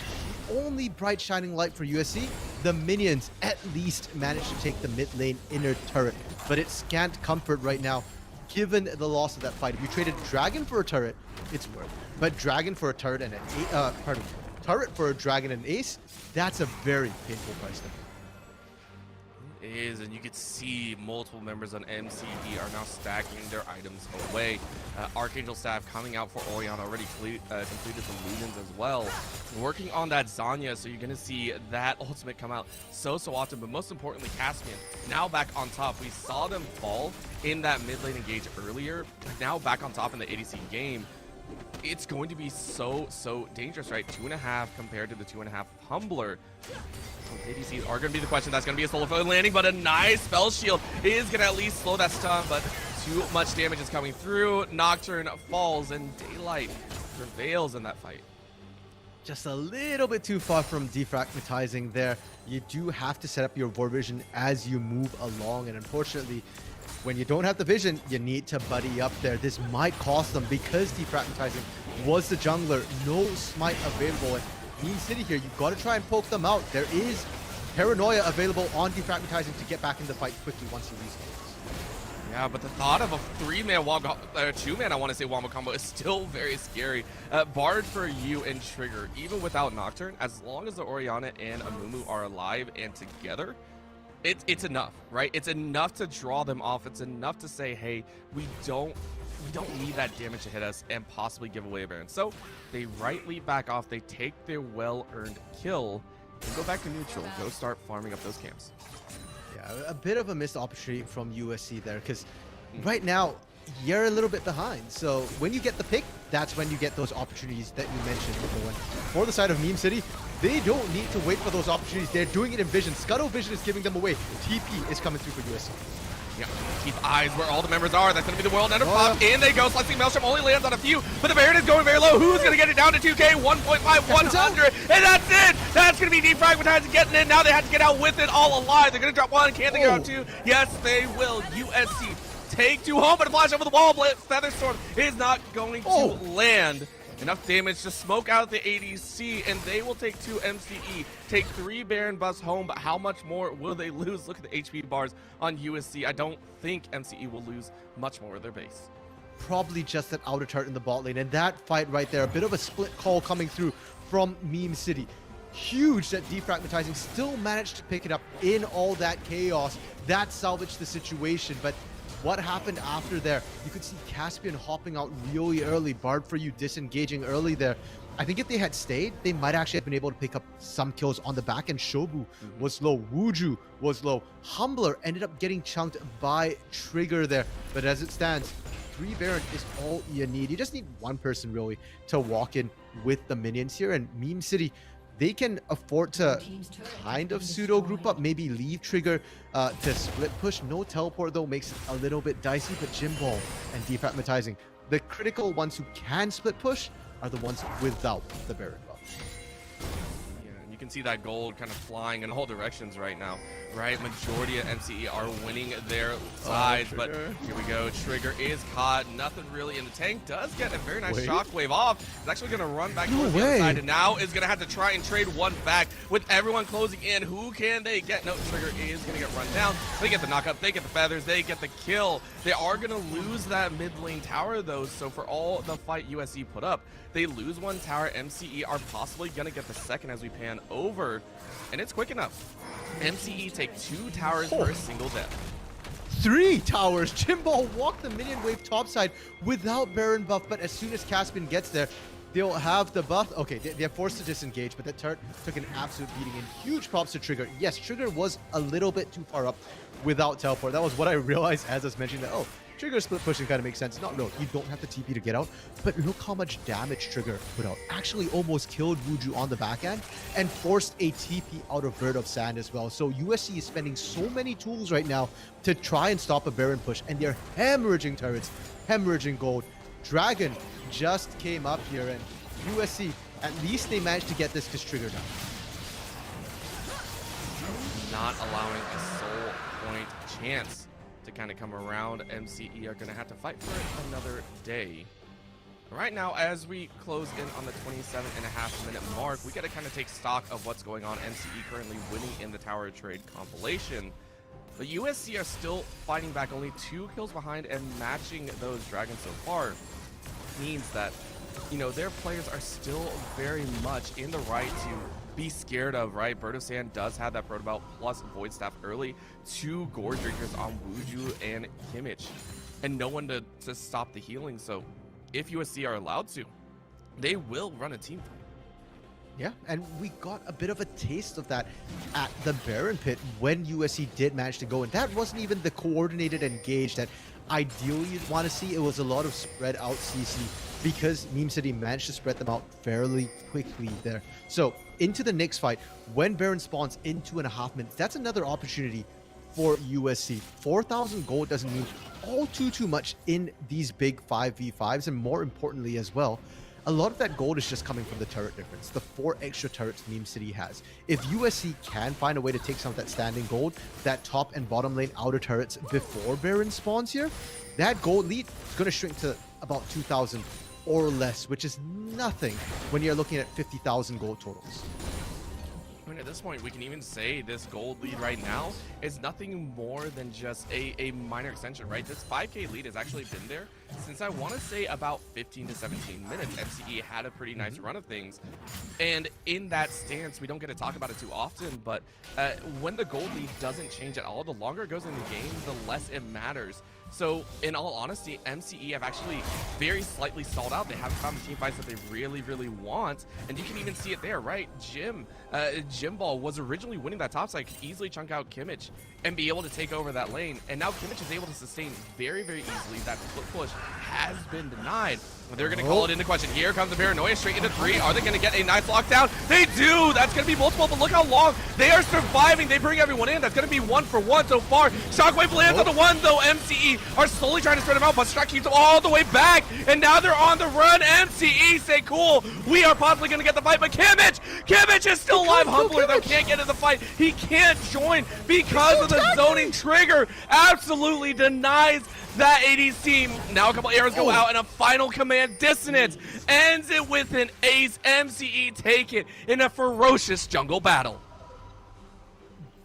The only bright shining light for USC, the minions at least managed to take the mid lane inner turret. But it's scant comfort right now, given the loss of that fight. If you traded Dragon for a turret, it's worth it. But Dragon for a turret and an turret for a Dragon and Ace, that's a very painful price tag. It is, and you can see multiple members on MCE are now stacking their items away. Archangel staff coming out for Orion already completed some Ludens as well. Working on that Zanya, so you're going to see that ultimate come out so often, but most importantly, Caspian now back on top. We saw them fall in that mid lane engage earlier, now back on top in the ADC game. It's going to be so dangerous, right? 2.5 compared to the 2.5 Humbler. ADCs are going to be the question. That's going to be a solo field landing, but a nice spell shield is going to at least slow that stun, but too much damage is coming through. Nocturne falls, and Daylight prevails in that fight. Just a little bit too far from defragmentizing there. You do have to set up your Vor Vision as you move along, and unfortunately, when you don't have the vision, you need to buddy up there. This might cost them because defragmentizing was the jungler. No smite available. And Meme City here, you've got to try and poke them out. There is Paranoia available on defragmentizing to get back in the fight quickly once you lose things. Yeah, but the thought of a 3-man wombo, 2-man, I want to say wombo combo is still very scary. Bard for you and Trigger, even without Nocturne, as long as the Orianna and Amumu are alive and together, it's enough, right? It's enough to draw them off. It's enough to say, hey, we don't need that damage to hit us and possibly give away a Baron. So they rightly back off. They take their well-earned kill and go back to neutral. Go start farming up those camps. Yeah, a bit of a missed opportunity from USC there, because right now you're a little bit behind. So when you get the pick, that's when you get those opportunities that you mentioned before. For the side of Meme City, they don't need to wait for those opportunities. They're doing it in Vision. Scuttle Vision is giving them away. TP is coming through for USC. Yeah, keep eyes where all the members are. That's going to be the World Ender pop. In they go. Celesting Maelstrom only lands on a few, but the Baron is going very low. Who's going to get it down to 2K? 1.5, 100, and that's it. That's going to be defragmentized and getting in. Now they have to get out with it all alive. They're going to drop one. Can they get out two? Yes, they will. USC take two home, but a flash over the wall. Featherstorm is not going to land. Enough damage to smoke out the ADC, and they will take 2 MCE, take 3 Baron buffs home, but how much more will they lose? Look at the HP bars on USC. I don't think MCE will lose much more of their base. Probably just an outer turret in the bot lane, and that fight right there, a bit of a split call coming through from Meme City. Huge that defragmentizing still managed to pick it up in all that chaos. That salvaged the situation, but what happened after there? You could see Caspian hopping out really early, Bard for you disengaging early there. I think if they had stayed, they might actually have been able to pick up some kills on the back end. Shobu was low, Wuju was low. Humbler ended up getting chunked by Trigger there. But as it stands, 3 Baron is all you need. You just need one person really to walk in with the minions here. And Meme City, they can afford to kind of pseudo group up, maybe leave Trigger to split push. No teleport though makes it a little bit dicey, but Jim Ball and defragmentizing, the critical ones who can split push are the ones without the Baron buff. Yeah, and you can see that gold kind of flying in all directions right now, right? Majority of MCE are winning their sides, but here we go. Trigger is caught. Nothing really in the tank. Does get a very nice shockwave off. It's actually going to run back towards the other side, and now is going to have to try and trade one back with everyone closing in. Who can they get? No, Trigger is going to get run down. They get the knockup. They get the feathers. They get the kill. They are going to lose that mid lane tower, though, so for all the fight USC put up, they lose one tower. MCE are possibly going to get the second as we pan over, and it's quick enough. MCE take 2 towers for a single death. 3 towers. Jimball walked the minion wave topside without Baron buff, but as soon as Caspian gets there, they'll have the buff. Okay, they're forced to disengage, but that turret took an absolute beating, and huge props to Trigger. Yes, Trigger was a little bit too far up without teleport. That was what I realized as I was mentioning that, oh, Trigger split pushing kind of makes sense. Not, no, you don't have to TP to get out, but look how much damage Trigger put out. Actually almost killed Wuju on the back end and forced a TP out of Bird of Sand as well. So USC is spending so many tools right now to try and stop a Baron push, and they're hemorrhaging turrets, hemorrhaging gold. Dragon just came up here, and USC, at least they managed to get this because Trigger down. Not allowing a soul point chance to kind of come around. MCE are going to have to fight for it another day. Right now, as we close in on the 27.5-minute mark, we got to kind of take stock of what's going on. MCE currently winning in the tower trade compilation, but USC are still fighting back, only 2 kills behind and matching those dragons so far. Means that, you know, their players are still very much in the right to be scared of, right? Bird of Sand does have that Protobelt plus Void Staff early, 2 Gore Drinkers on Wuju and Kimmich, and no one to stop the healing. So if USC are allowed to, they will run a team fight. Yeah, and we got a bit of a taste of that at the Baron pit when USC did manage to go, and that wasn't even the coordinated engage that ideally you'd want to see. It was a lot of spread out CC because Meme City managed to spread them out fairly quickly there. So into the next fight, when Baron spawns in 2.5 minutes, that's another opportunity for USC. 4,000 gold doesn't mean all too much in these big 5v5s, and more importantly as well, a lot of that gold is just coming from the turret difference, the 4 extra turrets Meme City has. If USC can find a way to take some of that standing gold, that top and bottom lane outer turrets before Baron spawns here, that gold lead is going to shrink to about 2,000 or less, which is nothing when you're looking at 50,000 gold totals. I mean, at this point, we can even say this gold lead right now is nothing more than just a minor extension, right? This 5K lead has actually been there since I want to say about 15 to 17 minutes. MCE had a pretty nice run of things, and in that stance, we don't get to talk about it too often, but when the gold lead doesn't change at all, the longer it goes in the game, the less it matters. So, in all honesty, MCE have actually very slightly stalled out. They haven't found the team fights that they really want, and you can even see it there, right? Jimball was originally winning that top side, could easily chunk out Kimmich and be able to take over that lane, and now Kimmich is able to sustain very easily. That split push has been denied. They're going to call it into question. Here comes the Paranoia straight into 3. Are they going to get a nice lockdown? They do! That's going to be multiple, but look how long they are surviving. They bring everyone in. That's going to be 1 for 1 so far. Shockwave lands on the 1, though. MCE are slowly trying to spread them out, but Struck keeps them all the way back, and now they're on the run. MCE say, cool, we are possibly going to get the fight, but Kimmich is still alive. Humbler, though, can't get in the fight. He can't join because of the zoning trigger. Absolutely denies that ADC. Now a couple arrows go out, and a final command dissonance ends it with an ace. MCE take it in a ferocious jungle battle.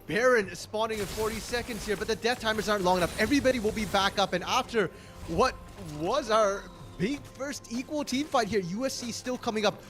Baron spawning in 40 seconds here, but the death timers aren't long enough. Everybody will be back up, and after what was our big first equal team fight here, USC still coming up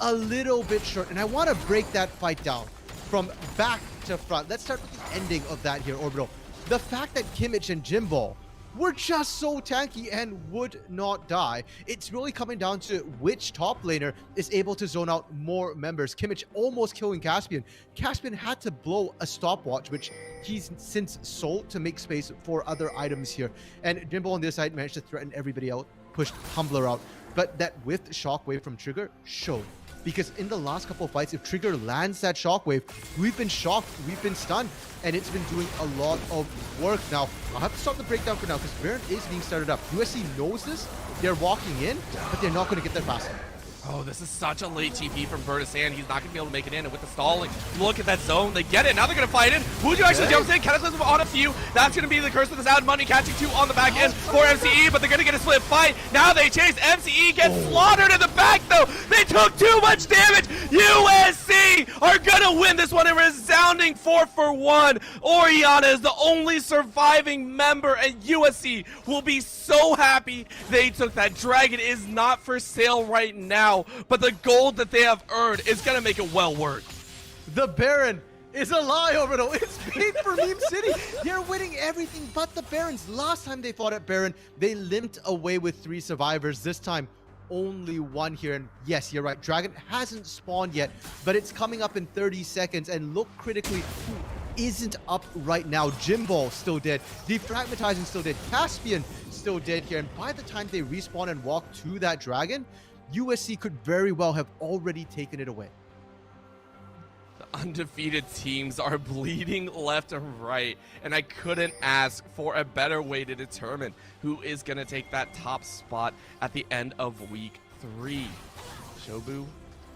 a little bit short, and I want to break that fight down from back to front. Let's start with the ending of that here, Orbital. The fact that Kimmich and Jimball were just so tanky and would not die. It's really coming down to which top laner is able to zone out more members. Kimmich almost killing Caspian. Caspian had to blow a stopwatch, which he's since sold to make space for other items here. And Jimball on this side managed to threaten everybody out, pushed Humbler out. But that with Shockwave from Trigger showed. Because in the last couple of fights, if Trigger lands that Shockwave, we've been shocked, we've been stunned, and it's been doing a lot of work. Now, I'll have to stop the breakdown for now because Baron is being started up. USC knows this, they're walking in, but they're not going to get there fast enough. Oh, this is such a late TP from Bertisand. He's not going to be able to make it in. And with the stalling, look at that zone. They get it. Now they're going to fight it. Buju actually jumps in. Cataclysm on a few. That's going to be the curse of the sound. Money catching 2 on the back end for MCE, but they're going to get a split fight. Now they chase. MCE gets slaughtered in the back, though. They took too much damage. USC are going to win this one. A resounding 4-for-1. Oriana is the only surviving member, and USC will be so happy they took that. Dragon is not for sale right now, but the gold that they have earned is going to make it well worth. The Baron is a lie, Orbital. It's paid for Meme City. They're winning everything but the Barons. Last time they fought at Baron, they limped away with 3 survivors. This time, only 1 here. And yes, you're right. Dragon hasn't spawned yet, but it's coming up in 30 seconds. And look critically who isn't up right now. Jimball still dead. Defragmatizing still dead. Caspian still dead here. And by the time they respawn and walk to that Dragon, USC could very well have already taken it away. The undefeated teams are bleeding left and right, and I couldn't ask for a better way to determine who is going to take that top spot at the end of week 3. Shobu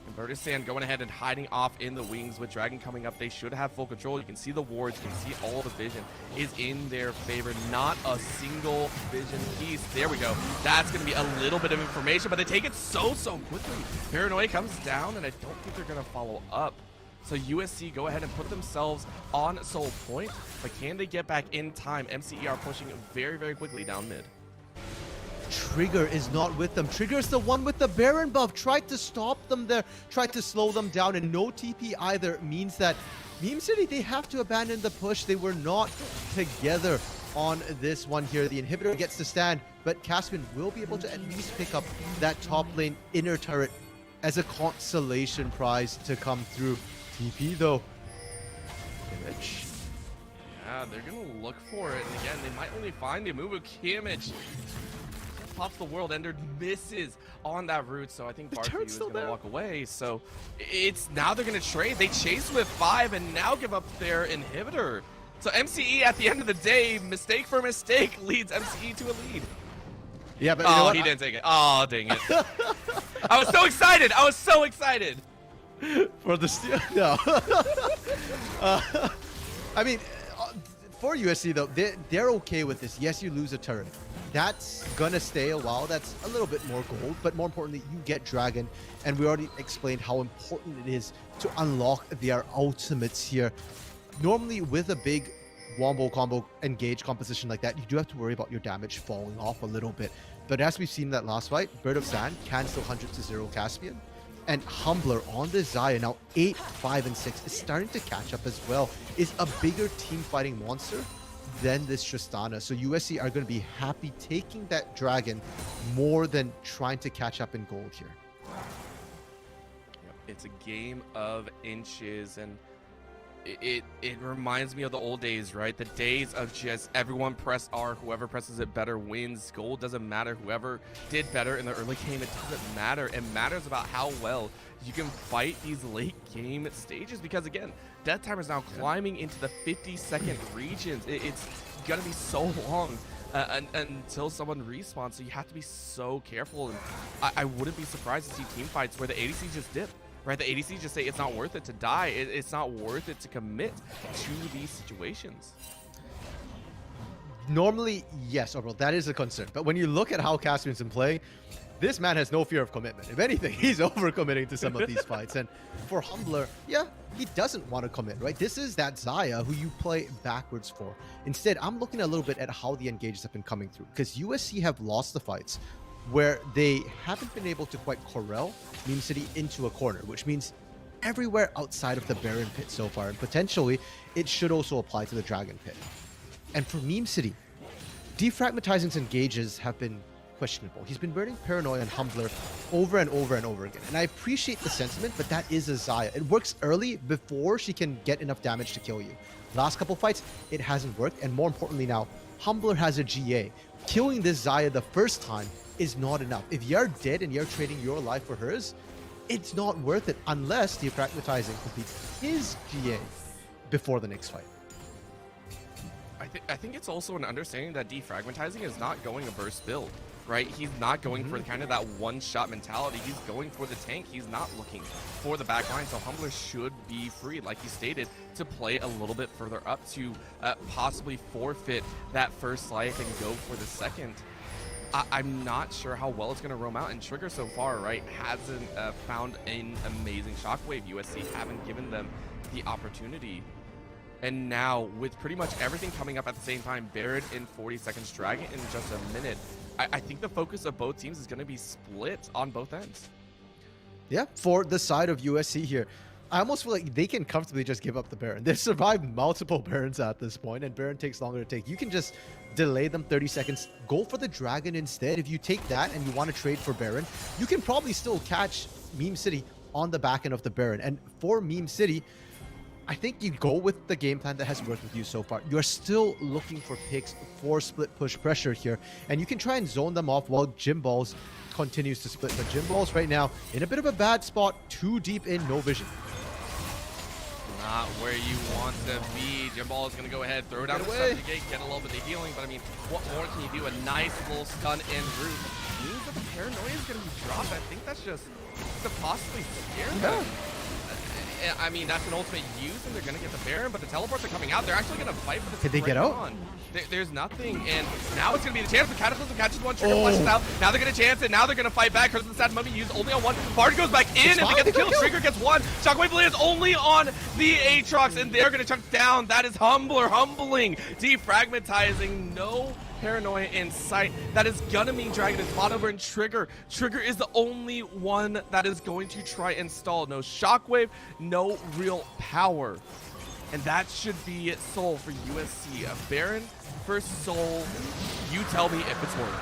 and Bertisand going ahead and hiding off in the wings. With Dragon coming up, they should have full control. You can see the wards, you can see all the vision is in their favor. Not a single vision piece. There we go. That's going to be a little bit of information, but they take it so quickly. Paranoia comes down, and I don't think they're going to follow up. So USC go ahead and put themselves on Soul Point, but can they get back in time? MCE are pushing very quickly down mid. Trigger is not with them. Trigger is the one with the Baron buff. Tried to stop them there, tried to slow them down, and no TP either means that Meme City, they have to abandon the push. They were not together on this one here. The inhibitor gets to stand, but Caspian will be able to at least pick up that top lane inner turret as a consolation prize to come through. TP though. Image. Yeah, they're gonna look for it, and again, they might only find the move of Kimmich. Pops the World Ender, misses on that route, so I think Bartholomew is gonna walk away. So it's now they're gonna trade. They chase with 5 and now give up their inhibitor. So MCE at the end of the day, mistake for mistake, leads MCE to a lead. Yeah, but oh, he didn't take it. Oh, dang it. I was so excited. I was so excited. For the steal, no. I mean, for USC though, they're okay with this. Yes, you lose a turret. That's gonna stay a while. That's a little bit more gold, but more importantly, you get Dragon, and we already explained how important it is to unlock their ultimates here. Normally, with a big wombo combo engage composition like that, you do have to worry about your damage falling off a little bit. But as we've seen in that last fight, Bird of Sand can still 100-0 Caspian. And Humbler on this Xayah, now 8, 5, and 6, is starting to catch up as well. Is a bigger team fighting monster than this Tristana. So USC are going to be happy taking that Dragon more than trying to catch up in gold here. It's a game of inches, and it reminds me of the old days, right? The days of just everyone press R, whoever presses it better wins. Gold doesn't matter. Whoever did better in the early game, it doesn't matter. It matters about how well you can fight these late game stages, because again, death timer is now climbing into the 50-second regions. It's gonna be so long until someone respawns, so you have to be so careful. And I wouldn't be surprised to see team fights where the ADC just dip. Right, the ADC just say it's not worth it to die. It's not worth it to commit to these situations. Normally, yes, overall, that is a concern. But when you look at how Caspian's been playing, this man has no fear of commitment. If anything, he's overcommitting to some of these fights. And for Humbler, yeah, he doesn't want to commit, right? This is that Xayah who you play backwards for. Instead, I'm looking a little bit at how the engages have been coming through, because USC have lost the fights where they haven't been able to quite corral Meme City into a corner, which means everywhere outside of the Baron pit so far, and potentially it should also apply to the Dragon pit. And for Meme City, Defragmatizing's engages have been questionable. He's been burning Paranoia and Humbler over and over and over again. And I appreciate the sentiment, but that is a Xayah. It works early before she can get enough damage to kill you. Last couple fights, it hasn't worked, and more importantly now, Humbler has a GA. Killing this Xayah the first time is not enough. If you're dead and you're trading your life for hers, it's not worth it unless Defragmatizing completes his GA before the next fight. I I think it's also an understanding that defragmentizing is not going a burst build, right? He's not going for kind of that one-shot mentality. He's going for the tank. He's not looking for the back line. So Humbler should be free, like he stated, to play a little bit further up to possibly forfeit that first Sliak and go for the second. I'm not sure how well it's going to roam out, and Trigger so far, right, hasn't found an amazing shockwave. USC haven't given them the opportunity. And now, with pretty much everything coming up at the same time, Baron in 40 seconds, Dragon in just a minute, I think the focus of both teams is going to be split on both ends. Yeah, for the side of USC here, I almost feel like they can comfortably just give up the Baron. They've survived multiple Barons at this point, and Baron takes longer to take. You can just delay them 30 seconds, go for the Dragon instead. If you take that and you want to trade for Baron, you can probably still catch Meme City on the back end of the Baron. And for Meme City, I think you go with the game plan that has worked with you so far. You're still looking for picks for split push pressure here, and you can try and zone them off while Jim Balls continues to split. But Jim Balls right now in a bit of a bad spot, too deep in, no vision. Not where you want to be. Jim Ball is going to go ahead, throw down the stun gate, get a little bit of healing, but I mean, what more can you do? A nice little stun and root means that the paranoia is going to be dropped. I think that's just to possibly scare them. I mean, that's an ultimate use, and they're going to get the Baron, but the teleports are coming out. They're actually going to fight for this. Can they get out? There's nothing, and now it's going to be the chance. The Cataclysm catches one, Trigger flushes out. Now they're going to chance it. Now they're going to fight back. Curse of the Sad Mummy used only on one. Bard goes back in, and they get the kill. Trigger gets one. Shockwave lands only on the Aatrox, and they're going to chunk down. That is humbling. Defragmentizing. No paranoia in sight. That is gonna mean Dragon is fought over, and Trigger is the only one that is going to try and stall. No shockwave, no real power, and that should be Soul for USC. A Baron for Soul. You tell me if it's worth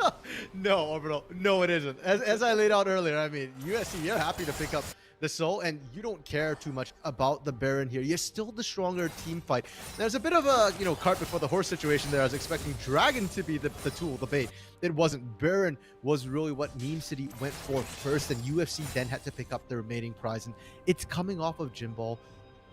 it. No, Orbital. No, it isn't. As I laid out earlier, I mean, USC, you're happy to pick up the Soul, and you don't care too much about the Baron here. You're still the stronger team fight. There's a bit of a, cart before the horse situation there. I was expecting Dragon to be the tool, the bait. It wasn't. Baron was really what Meme City went for first, and UFC then had to pick up the remaining prize, and it's coming off of Jim Ball.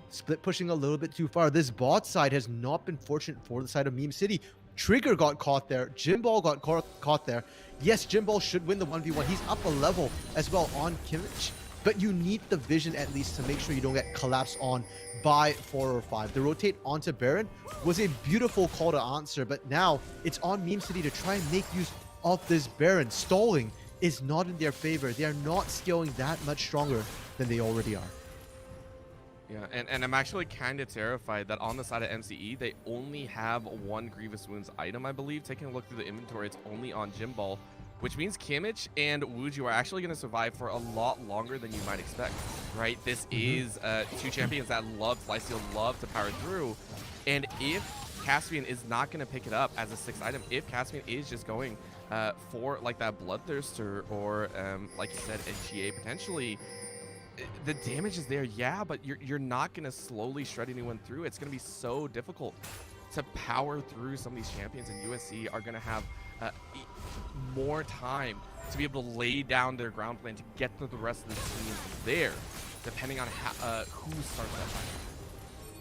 Split pushing a little bit too far. This bot side has not been fortunate for the side of Meme City. Trigger got caught there. Jim Ball got caught there. Yes, Jim Ball should win the 1v1. He's up a level as well on Kimmich. But you need the vision at least to make sure you don't get collapsed on by 4 or 5. The rotate onto Baron was a beautiful call to answer, but now it's on Meme City to try and make use of this Baron. Stalling is not in their favor. They are not scaling that much stronger than they already are. Yeah, and I'm actually kind of terrified that on the side of MCE, they only have one Grievous Wounds item, I believe. Taking a look through the inventory, it's only on Jim Ball, which means Kimmich and Wuju are actually going to survive for a lot longer than you might expect, right? This is two champions that Lifesteal love to power through, and if Caspian is not going to pick it up as a 6th item, if Caspian is just going for like that Bloodthirster or like you said, a GA potentially, the damage is there, yeah, but you're not going to slowly shred anyone through. It's going to be so difficult to power through some of these champions, and USC are going to have more time to be able to lay down their ground plan to get to the rest of the team there, depending on who starts that fight.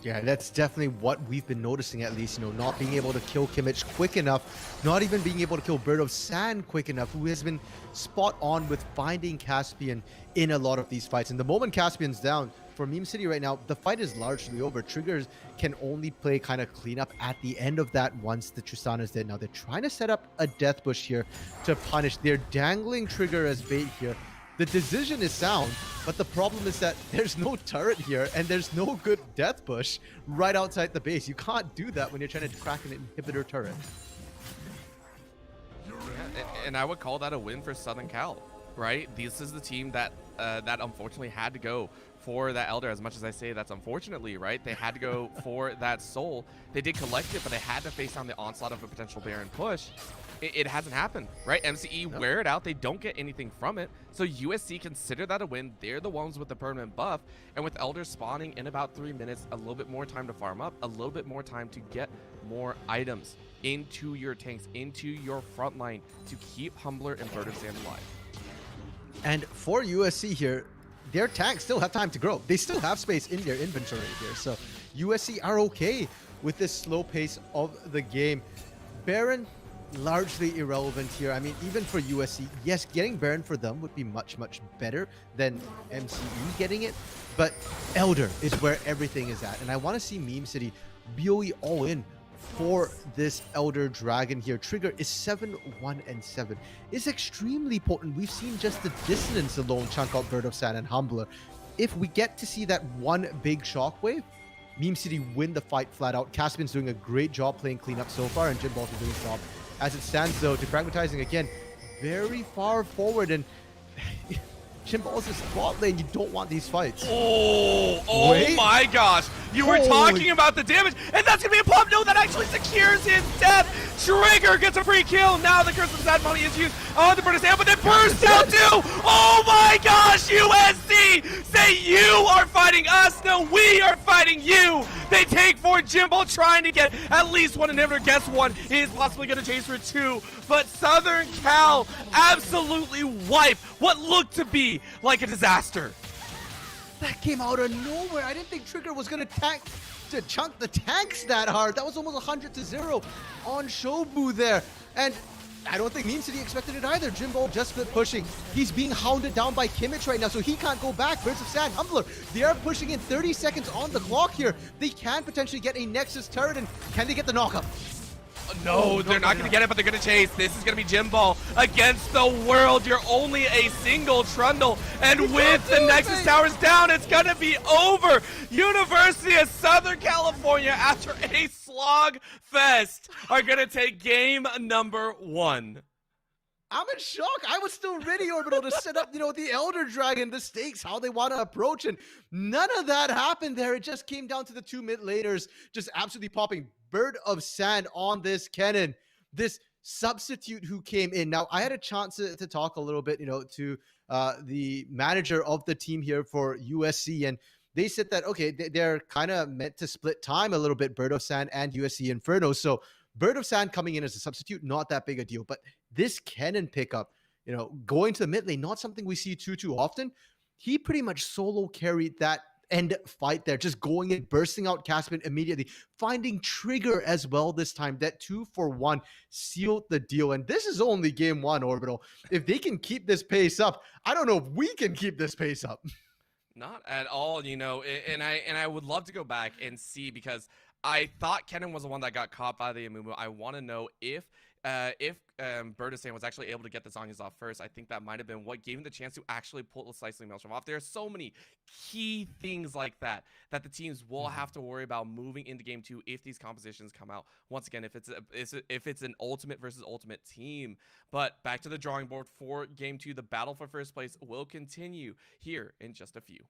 Yeah, that's definitely what we've been noticing, at least, not being able to kill Kimmich quick enough, not even being able to kill Bird of Sand quick enough, who has been spot on with finding Caspian in a lot of these fights. And the moment Caspian's down, for Meme City right now, the fight is largely over. Triggers can only play kind of cleanup at the end of that once the Tristana is dead. Now they're trying to set up a death bush here to punish. They're dangling Trigger as bait here. The decision is sound, but the problem is that there's no turret here and there's no good death bush right outside the base. You can't do that when you're trying to crack an inhibitor turret. Yeah, and I would call that a win for Southern Cal, right? This is the team that that unfortunately had to go for that Elder. As much as I say that's unfortunately, right? They had to go for that Soul. They did collect it, but they had to face down the onslaught of a potential Baron push. It hasn't happened, right? MCE wear it out. They don't get anything from it. So USC consider that a win. They're the ones with the permanent buff. And with Elder spawning in about 3 minutes, a little bit more time to farm up, a little bit more time to get more items into your tanks, into your front line to keep Humbler and Bird of Sand alive. And for USC here, their tanks still have time to grow. They still have space in their inventory here. So USC are okay with this slow pace of the game. Baron, largely irrelevant here. I mean, even for USC, yes, getting Baron for them would be much, much better than MCE getting it. But Elder is where everything is at. And I want to see Meme City really all in for this Elder Dragon here. Trigger is 7-1-7. It's extremely potent. We've seen just the dissonance alone chunk out Bird of Sand and Humbler. If we get to see that one big shockwave, Meme City win the fight flat out. Caspian's doing a great job playing cleanup so far, and Jim Ball's doing his job. As it stands, though, defragmentizing again, very far forward, and Jim Ball's a spot lane. You don't want these fights. Oh Wait. my gosh. You were talking about the damage, and that's going to be a pop. No, that actually secures his death. Trigger gets a free kill. Now the Curse of Sad Money is used on the Burst down, but then burst out too. Oh my gosh, USC! Say you are fighting us. No, we are fighting you. They take for Jimbo, trying to get at least one inhibitor. Guess one is possibly going to chase for two. But Southern Cal absolutely wipe what looked to be like a disaster. That came out of nowhere. I didn't think Trigger was going to chunk the tanks that hard. That was almost 100-0 on Shobu there. And I don't think Meme City expected it either. Jimbo just split pushing. He's being hounded down by Kimmich right now, so he can't go back. Birds of Sand, Humbler, they are pushing in 30 seconds on the clock here. They can potentially get a Nexus turret, and can they get the knockup? No, they're not going to get it, but they're going to chase. This is going to be Jimbo against the world. You're only a single Trundle, and with the Nexus Towers down, it's going to be over. University of Southern California, after a slog fest, are going to take game number 1. I'm in shock. I was still ready, Orbital, to set up, the Elder Dragon, the stakes, how they want to approach, and none of that happened there. It just came down to the 2 mid laners just absolutely popping. Bird of Sand on this Kennen, this substitute who came in. Now, I had a chance to talk a little bit, to the manager of the team here for USC, and they said that, okay, they're kind of meant to split time a little bit, Bird of Sand and USC Inferno. So Bird of Sand coming in as a substitute, not that big a deal. But this Kennen pickup, going to the mid lane, not something we see too often. He pretty much solo carried that end fight there, just going in, bursting out Caspian immediately, finding Trigger as well this time. That 2-for-1 sealed the deal. And this is only game 1, Orbital. If they can keep this pace up, I don't know if we can keep this pace up. Not at all, and I would love to go back and see, because I thought Kennen was the one that got caught by the Amumu. I want to know if Bird of Sand was actually able to get the Zhonya's off first. I think that might have been what gave him the chance to actually pull the Slicing Maelstrom off. There are so many key things like that the teams will have to worry about moving into game 2 if these compositions come out. Once again, if it's an ultimate versus ultimate team. But back to the drawing board for game 2. The battle for first place will continue here in just a few.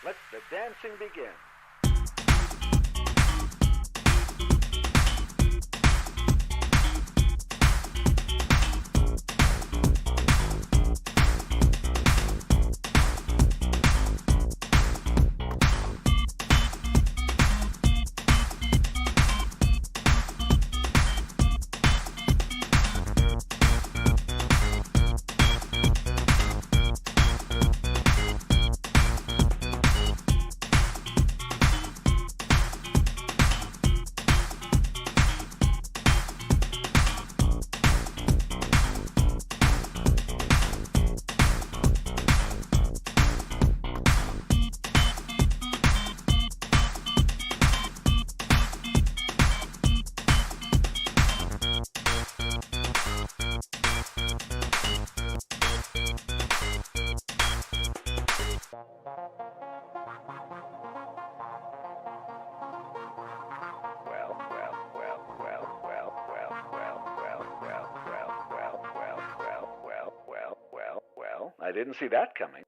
Let the dancing begin. Well, I didn't see that coming.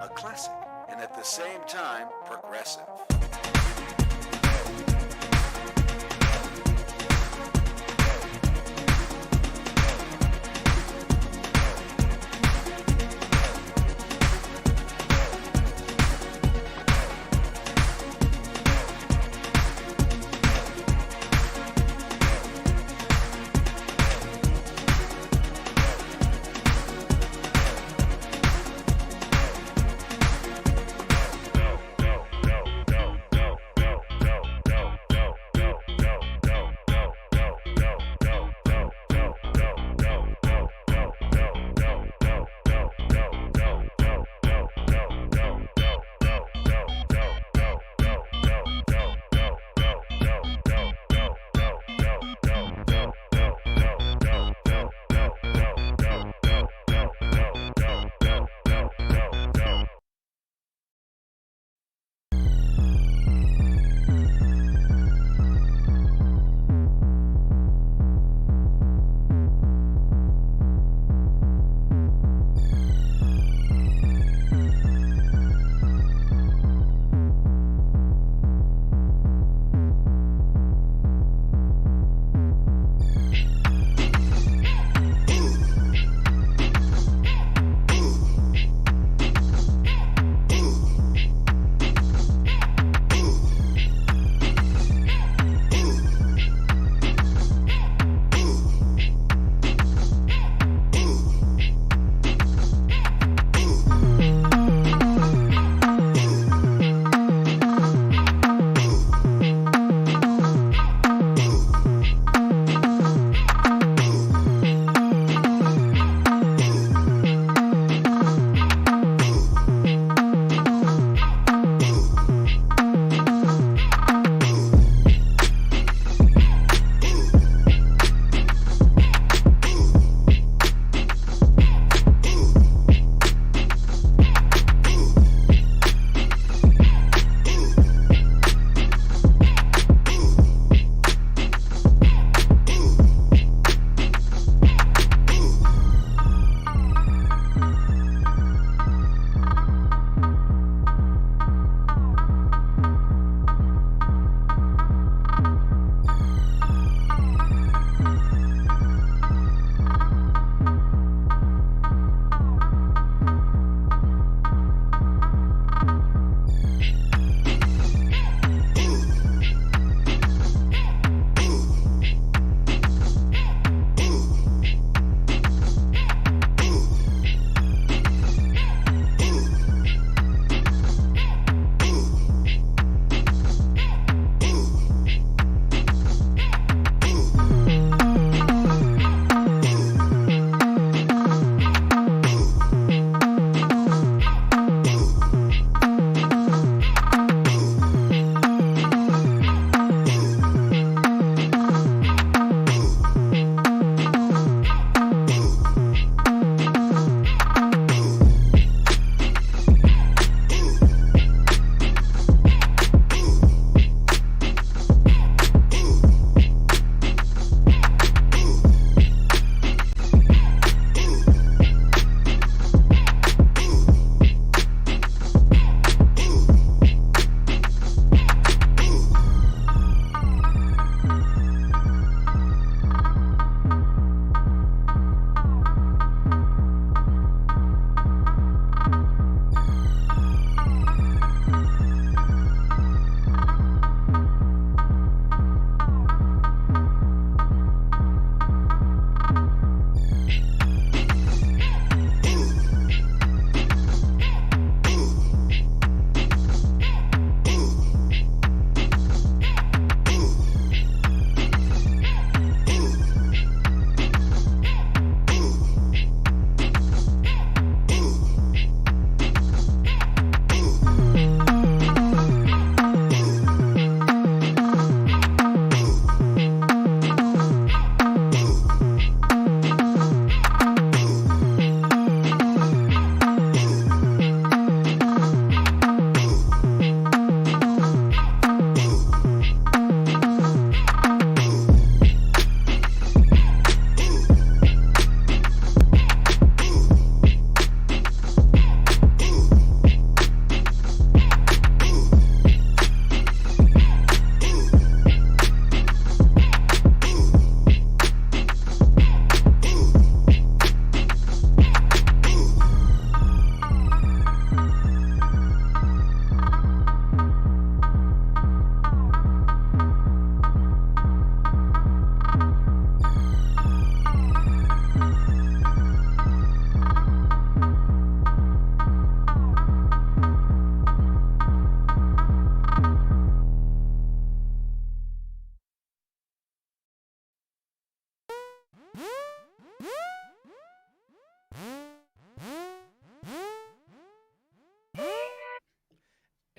A classic, and at the same time, progressive.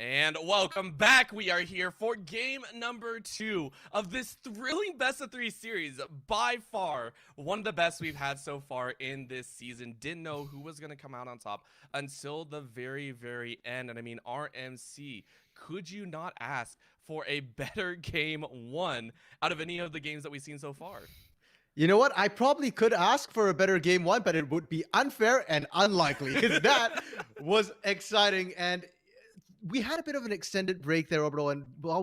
And welcome back. We are here for game number 2 of this thrilling best of 3 series. By far, one of the best we've had so far in this season. Didn't know who was going to come out on top until the very, very end. And I mean, RMC, could you not ask for a better game 1 out of any of the games that we've seen so far? You know what? I probably could ask for a better game 1, but it would be unfair and unlikely because that was exciting. And we had a bit of an extended break there, Orbital, and while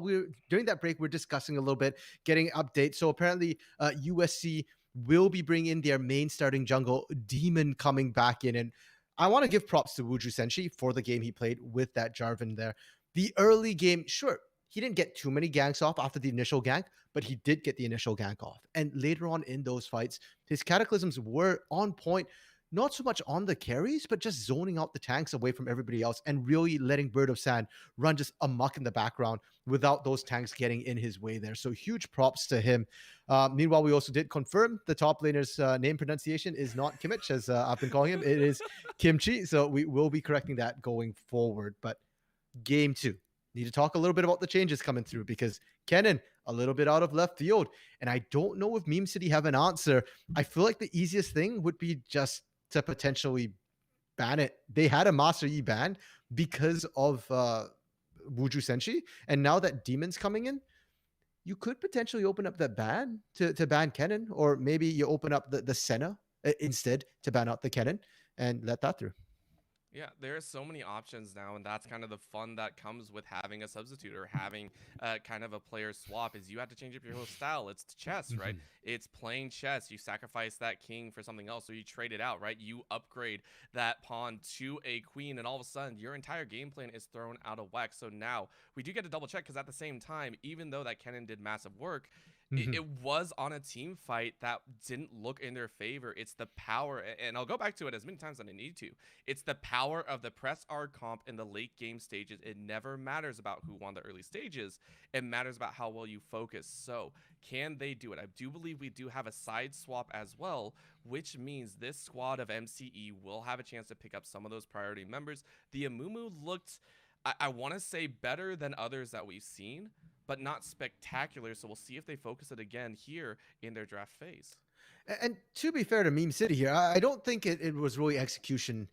during that break, we're discussing a little bit, getting updates. So apparently, USC will be bringing in their main starting jungle, Demon, coming back in, and I want to give props to Wuju Senshi for the game he played with that Jarvan there. The early game, sure, he didn't get too many ganks off after the initial gank, but he did get the initial gank off, and later on in those fights, his cataclysms were on point. Not so much on the carries, but just zoning out the tanks away from everybody else and really letting Bird of Sand run just amok in the background without those tanks getting in his way there. So huge props to him. Meanwhile, we also did confirm the top laner's name pronunciation is not Kimmich, as I've been calling him. It is Kimchi. So we will be correcting that going forward. But game 2. Need to talk a little bit about the changes coming through because Kennen, a little bit out of left field. And I don't know if Meme City have an answer. I feel like the easiest thing would be just to potentially ban it. They had a Master Yi ban because of Wuju Senshi, and now that Demon's coming in, you could potentially open up that ban to ban Kennen, or maybe you open up the Senna instead to ban out the Kennen and let that through. Yeah, there are so many options now, and that's kind of the fun that comes with having a substitute or having kind of a player swap is you have to change up your whole style. It's chess, right? It's playing chess. You sacrifice that king for something else, or you trade it out, right? You upgrade that pawn to a queen, and all of a sudden, your entire game plan is thrown out of whack. So now, we do get to double check, because at the same time, even though that Kennen did massive work, it was on a team fight that didn't look in their favor. It's the power, and I'll go back to it as many times as I need to. It's the power of the press R comp in the late game stages. It never matters about who won the early stages. It matters about how well you focus. So can they do it? I do believe we do have a side swap as well, which means this squad of MCE will have a chance to pick up some of those priority members. The Amumu looked, I want to say, better than others that we've seen, but not spectacular. So we'll see if they focus it again here in their draft phase. And to be fair to Meme City here, I don't think it was really execution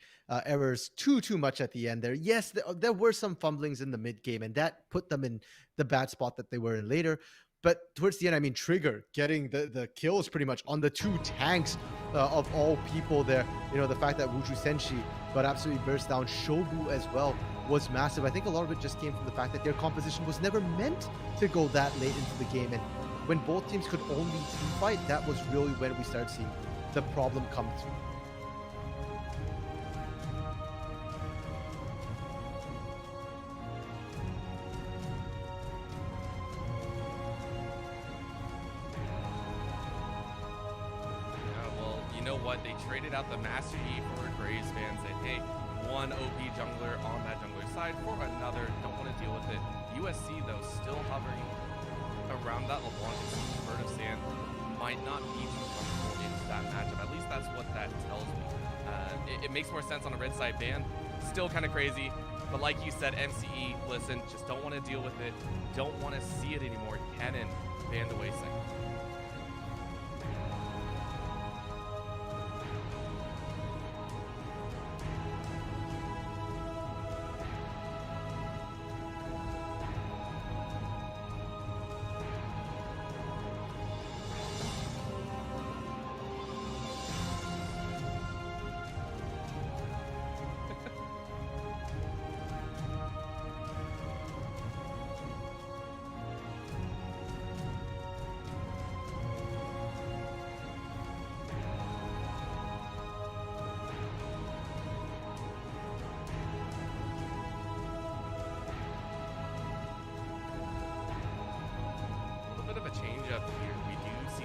errors too much at the end there. Yes, there were some fumblings in the mid game, and that put them in the bad spot that they were in later. But towards the end, I mean, Trigger getting the kills pretty much on the 2 tanks of all people there. You know, the fact that Wuju Senshi got absolutely burst down. Shobu as well was massive. I think a lot of it just came from the fact that their composition was never meant to go that late into the game. And when both teams could only team fight, that was really when we started seeing the problem come through. What they traded out the Master Yi for a Graves fan, said, hey, one OP jungler on that jungler side for another, don't want to deal with it. USC though still hovering around that LeBlanc. Bird of Sand might not be too comfortable into that matchup. At least that's what that tells me. It makes more sense on a red side ban. Still kind of crazy, but like you said, MCE, listen, just don't want to deal with it, don't want to see it anymore. Kennen banned away second.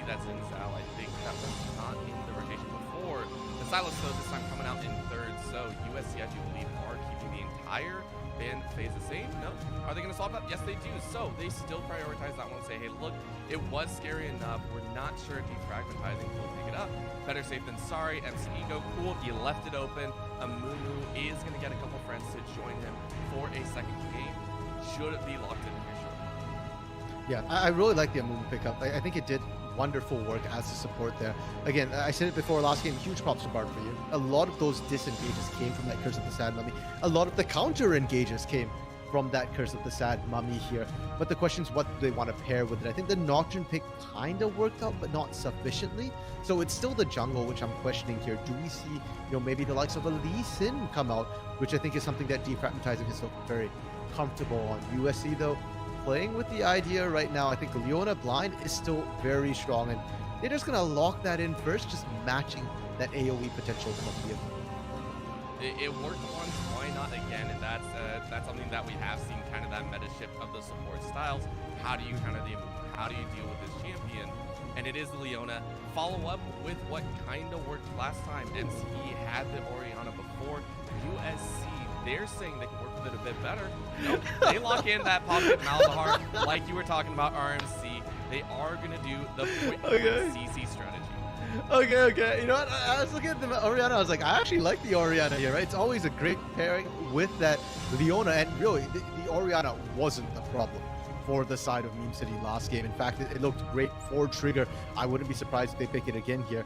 That's in Zal. I think that was not in the rotation before. The Silas, though, this time coming out in third. So USC, I do believe, are keeping the entire ban phase the same. No? Are they going to solve that? Yes, they do. So they still prioritize that one and say, hey, look, it was scary enough. We're not sure if defragmentizing will pick it up. Better safe than sorry. MCE go cool. He left it open. Amumu is going to get a couple friends to join him for a second game. should be locked in here shortly. Yeah, I really like the Amumu pickup. I think it did wonderful work as a support there. Again, I said it before last game, huge props to Bard for you. A lot of those disengages came from that Curse of the Sad Mummy. A lot of the counter engages came from that Curse of the Sad Mummy here. But the question is, what do they want to pair with it? I think the Nocturne pick kind of worked out, but not sufficiently. So it's still the jungle, which I'm questioning here. Do we see, maybe the likes of a Lee Sin come out, which I think is something that Defragmentizing has looked very comfortable on. USC, though, playing with the idea right now. I think Leona blind is still very strong, and they're just going to lock that in first, just matching that AoE potential from the It worked once, why not again? And that's something that we have seen, kind of that meta shift of the support styles. How do you kind of how do you deal with this champion? And it is Leona. Follow up with what kind of worked last time. NCE had the Orianna before. USC, they're saying they can work with it a bit better. Nope, they lock in that pocket Malzahar, like you were talking about RMC. They are going to do the CC strategy. Okay. You know what? I was looking at the Orianna. I was like, I actually like the Orianna here, right? It's always a great pairing with that Leona. And really, the Orianna wasn't the problem for the side of Meme City last game. In fact, it looked great for Trigger. I wouldn't be surprised if they pick it again here.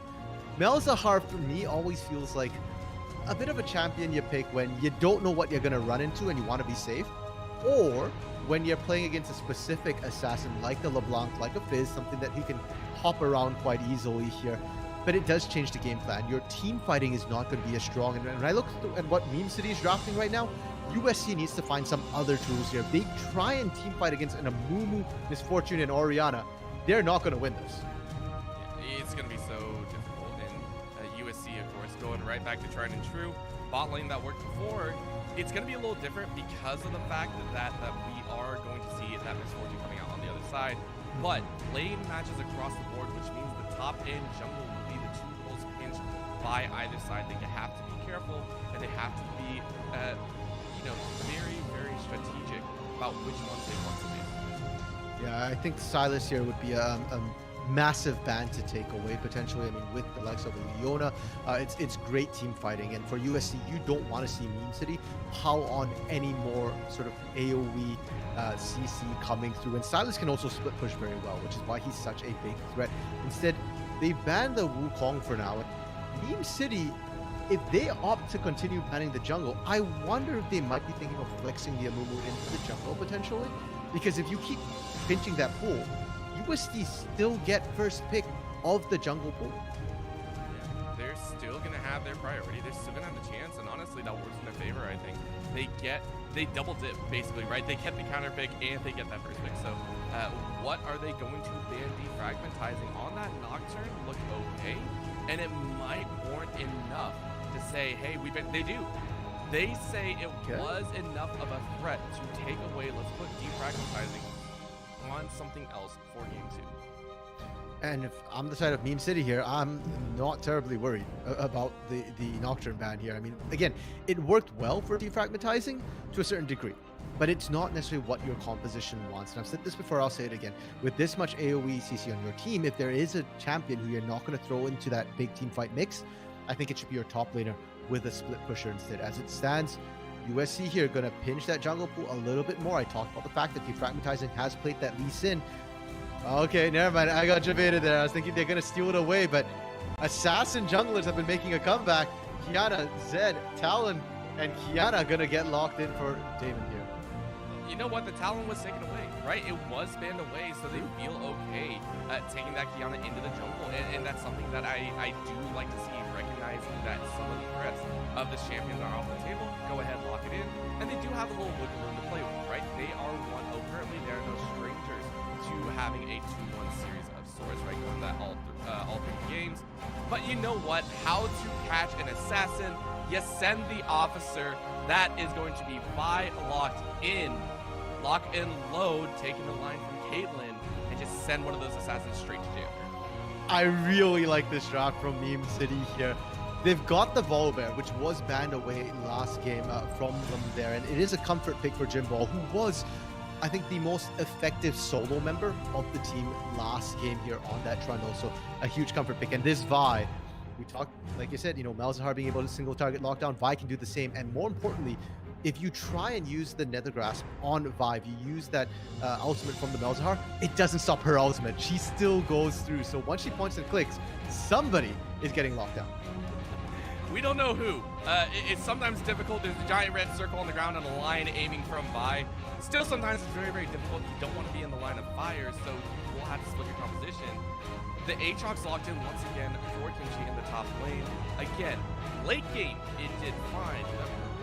Malzahar, for me, always feels like a bit of a champion you pick when you don't know what you're going to run into and you want to be safe. Or when you're playing against a specific assassin like the LeBlanc, like a Fizz, something that he can hop around quite easily here. But it does change the game plan. Your team fighting is not going to be as strong. And when I look at what Meme City is drafting right now, USC needs to find some other tools here. If they try and team fight against an Amumu, Misfortune, and Orianna, they're not going to win this. It's going to be so difficult. And USC, of course, going right back to tried and true. Bot lane that worked before, it's going to be a little different because of the fact that we are going to see that Misfortune coming out on the other side. But lane matches across the board, which means the top and jungle will be the two most pinched by either side. They have to be careful, and they have to be, very, very strategic about which ones they want to do. Yeah, I think Silas here would be a massive ban to take away potentially. I mean, with the likes of Leona, it's great team fighting, and for USC, you don't want to see Meme City power on any more sort of AoE CC coming through. And Silas can also split push very well, which is why he's such a big threat. Instead, they banned the Wukong for now. And Meme City, if they opt to continue banning the jungle, I wonder if they might be thinking of flexing the Amumu into the jungle potentially. Because if you keep pinching that pool, USD still get first pick of the jungle pool. Yeah, they're still going to have their priority. They're still going to have the chance. And honestly, that works in their favor, I think. They double dip, basically, right? They get the counter pick and they get that first pick. So what are they going to ban Defragmentizing on that Nocturne? Look okay. And it might warrant enough to say, hey, they do. They say it was enough of a threat to take away, let's put Defragmentizing on something else for game 2. And if I'm the side of Meme City here, I'm not terribly worried about the Nocturne ban here. I mean, again, it worked well for Defragmentizing to a certain degree, but it's not necessarily what your composition wants. And I've said this before, I'll say it again. With this much AoE CC on your team, if there is a champion who you're not going to throw into that big team fight mix, I think it should be your top laner with a split pusher instead. As it stands, USC here going to pinch that jungle pool a little bit more. I talked about the fact that Defragmentizing has played that Lee Sin. Okay, never mind. I got debated there. I was thinking they're going to steal it away, but Assassin junglers have been making a comeback. Kiana, Zed, Talon, and Kiana going to get locked in for Damon here. You know what? The Talon was taken away, right? It was banned away, so they feel okay taking that Kiana into the jungle. And that's something that I do like to see, recognizing that some of the threats of the champions are off the table. Go ahead, lock it in. And they do have a little wiggle room to play with, right? They are 1-0 currently. They are no strangers to having a 2-1 series of sorts, right? Going that all 3 games. But you know what? How to catch an assassin? You send the officer. That is going to be Vi locked in. Lock and load, taking the line from Caitlyn, and just send one of those assassins straight to jail. I really like this draft from Meme City here. They've got the Volibear, which was banned away last game from them there, and it is a comfort pick for Jimball, who was, I think, the most effective solo member of the team last game here on that Trundle. So a huge comfort pick. And this Vi, we talked, like you said, Malzahar being able to single target lockdown. Vi can do the same, and more importantly, if you try and use the Nether Grasp on Vive, you use that ultimate from the Malzahar, it doesn't stop her ultimate. She still goes through. So once she points and clicks, somebody is getting locked down. We don't know who. It's sometimes difficult. There's a giant red circle on the ground and a line aiming from Vi. Still, sometimes it's very, very difficult. You don't want to be in the line of fire, so you will have to split your composition. The Aatrox locked in once again for Kimchi in the top lane. Again, late game, it did fine. The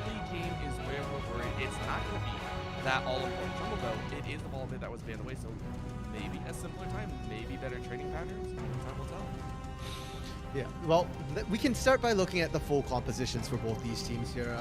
early game is where we're worried. It's not going to be that all-important jungle, though. It is the ball bit that was banned away, so maybe a simpler time, maybe better training patterns. Time will tell. Yeah, well, we can start by looking at the full compositions for both these teams here.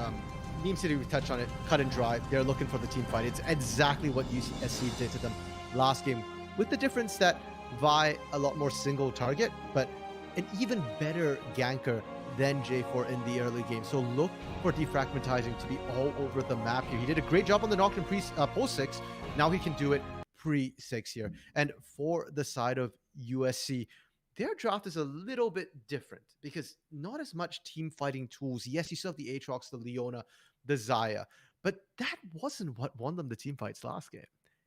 Meme City, we touched on it, cut and dry. They're looking for the team fight. It's exactly what USC did to them last game, with the difference that Vi a lot more single target, but an even better ganker than J4 in the early game. So look for defragmentizing to be all over the map here. He did a great job on the Nocturne post 6. Now he can do it pre-6 here. And for the side of USC, their draft is a little bit different because not as much team fighting tools. Yes, you still have the Aatrox, the Leona, the Xayah, but that wasn't what won them the team fights last game.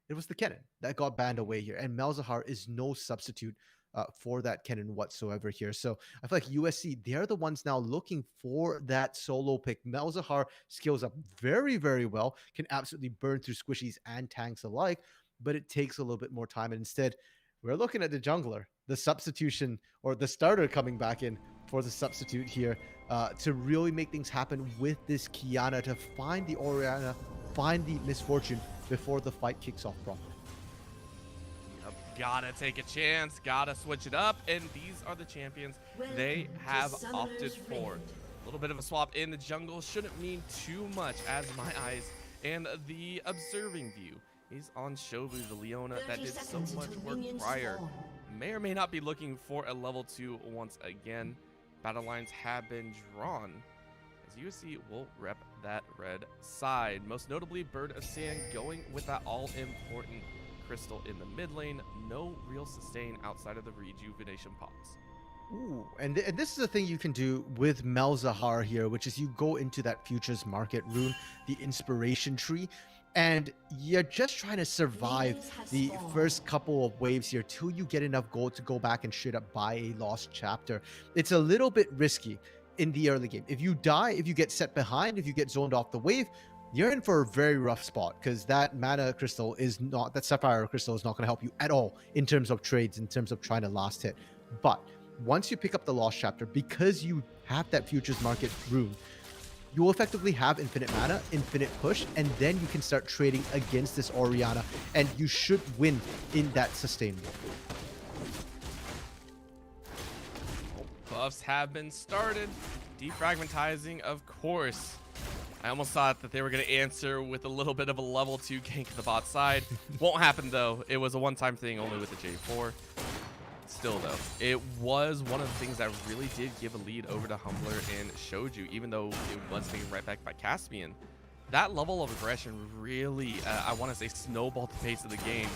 It was the Kennen that got banned away here, and Malzahar is no substitute for that Kennen whatsoever here. So I feel like USC, they're the ones now looking for that solo pick. Malzahar scales up very, very well, can absolutely burn through squishies and tanks alike, but it takes a little bit more time. And instead, we're looking at the jungler, the substitution, or the starter coming back in for the substitute here to really make things happen with this Qiyana, to find the Orianna, find the Misfortune before the fight kicks off properly. Yep, gotta take a chance, gotta switch it up, and these are the champions they have opted for. A little bit of a swap in the jungle shouldn't mean too much, as my eyes and the observing view is on Shovu, the Leona that did so much work prior. May or may not be looking for a level 2 once again. Battle lines have been drawn, as USC will rep that red side. Most notably, Bird of Sand going with that all-important crystal in the mid lane. No real sustain outside of the rejuvenation pots. Ooh, and this is the thing you can do with Malzahar here, which is you go into that futures market rune, the inspiration tree, and you're just trying to survive the first couple of waves here till you get enough gold to go back and straight up buy a lost chapter. It's a little bit risky in the early game. If you die, if you get set behind, if you get zoned off the wave, you're in for a very rough spot, because that mana crystal is not, that sapphire crystal is not going to help you at all in terms of trades, in terms of trying to last hit. But once you pick up the lost chapter, because you have that futures market rune, you will effectively have infinite mana, infinite push, and then you can start trading against this Orianna, and you should win in that sustain mode. Buffs have been started. Defragmentizing, of course. I almost thought that they were going to answer with a little bit of a level 2 gank at the bot side. Won't happen, though. It was a one-time thing only with the J4. Still, though, it was one of the things that really did give a lead over to Humbler and Shoju, even though it was taken right back by Caspian. That level of aggression really, I want to say, snowballed the pace of the game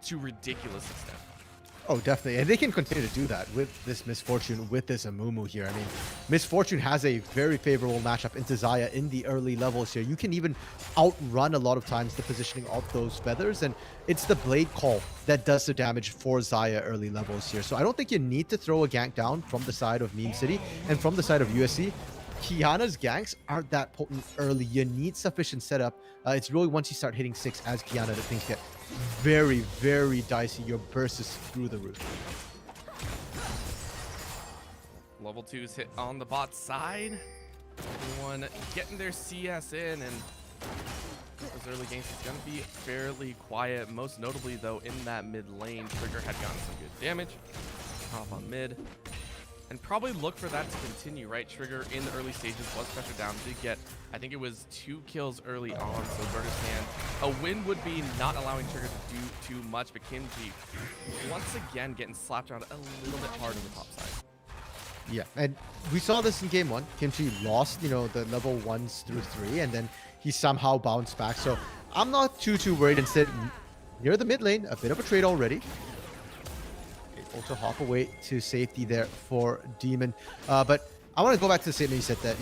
to ridiculous extent. Oh, definitely. And they can continue to do that with this Misfortune, with this Amumu here. I mean, Misfortune has a very favorable matchup into Xayah in the early levels here. You can even outrun a lot of times the positioning of those feathers, and it's the Blade Call that does the damage for Xayah early levels here. So I don't think you need to throw a gank down from the side of Meme City, and from the side of USC. Qiyana's ganks aren't that potent early. You need sufficient setup. It's really once you start hitting 6 as Qiyana that things get very, very dicey. Your burst is through the roof. Level 2's hit on the bot side. Everyone getting their CS in, and those early games is going to be fairly quiet. Most notably, though, in that mid lane, Trigger had gotten some good damage. Hop on mid. And probably look for that to continue, right? Trigger in the early stages was pressured down. Did get, I think it was 2 kills early on. So Vertus hand. A win would be not allowing Trigger to do too much. But Kimchi, once again, getting slapped around a little bit hard on the top side. Yeah, and we saw this in game 1. Kimchi lost, the level 1s through 3, and then he somehow bounced back. So I'm not too worried. Instead, near the mid lane, a bit of a trade already. Also hop away to safety there for Demon. But I want to go back to the statement you said that,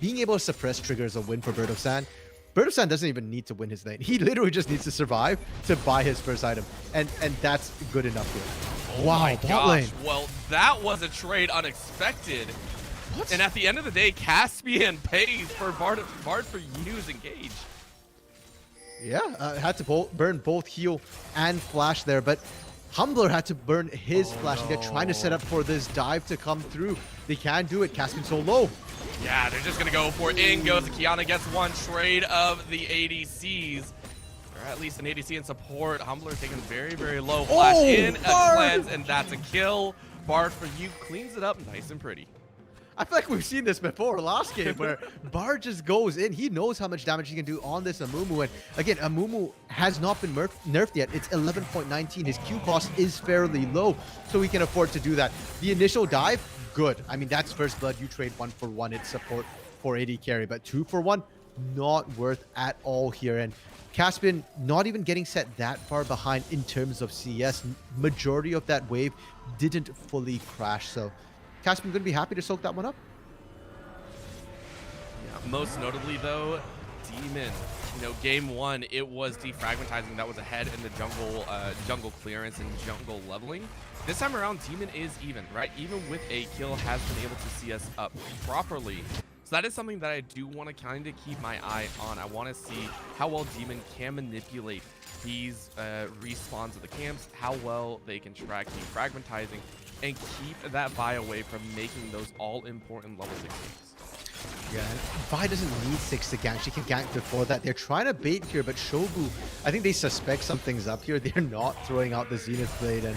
being able to suppress trigger is a win for Bird of Sand. Bird of Sand doesn't even need to win his lane. He literally just needs to survive to buy his first item. And that's good enough here. Oh wow, my bot gosh. lane. Well, that was a trade unexpected. What? And at the end of the day, Caspian pays for Bard for use engage. Yeah, had to burn both heal and flash there, but Humbler had to burn his flash, and they're trying to set up for this dive to come through. They can do it. Caspian so low. Yeah, they're just going to go for it. In goes Kiana, gets one trade of the ADCs. Or at least an ADC in support. Humbler taking very, very low. Flash in, a cleanse, and that's a kill. Bard for you cleans it up nice and pretty. I feel like we've seen this before last game where Bard just goes in. He knows how much damage he can do on this Amumu. And again, Amumu has not been nerfed yet. It's 11.19. His Q cost is fairly low, so he can afford to do that. The initial dive, good. I mean, that's first blood. You trade 1 for 1. It's support for AD carry. But 2 for 1, not worth at all here. And Caspian not even getting set that far behind in terms of CS. Majority of that wave didn't fully crash. So Caspian going to be happy to soak that one up. Yeah, most notably though, Demon. Game 1, it was defragmentizing that was ahead in the jungle clearance and jungle leveling. This time around, Demon is even, right? Even with a kill, has been able to see us up properly. So that is something that I do want to kind of keep my eye on. I want to see how well Demon can manipulate these respawns of the camps, how well they can track defragmentizing, and keep that Vi away from making those all-important level 6 games. Yeah, Vi doesn't need 6 to gank. She can gank before that. They're trying to bait here, but Shobu, I think they suspect something's up here. They're not throwing out the Zenith Blade, and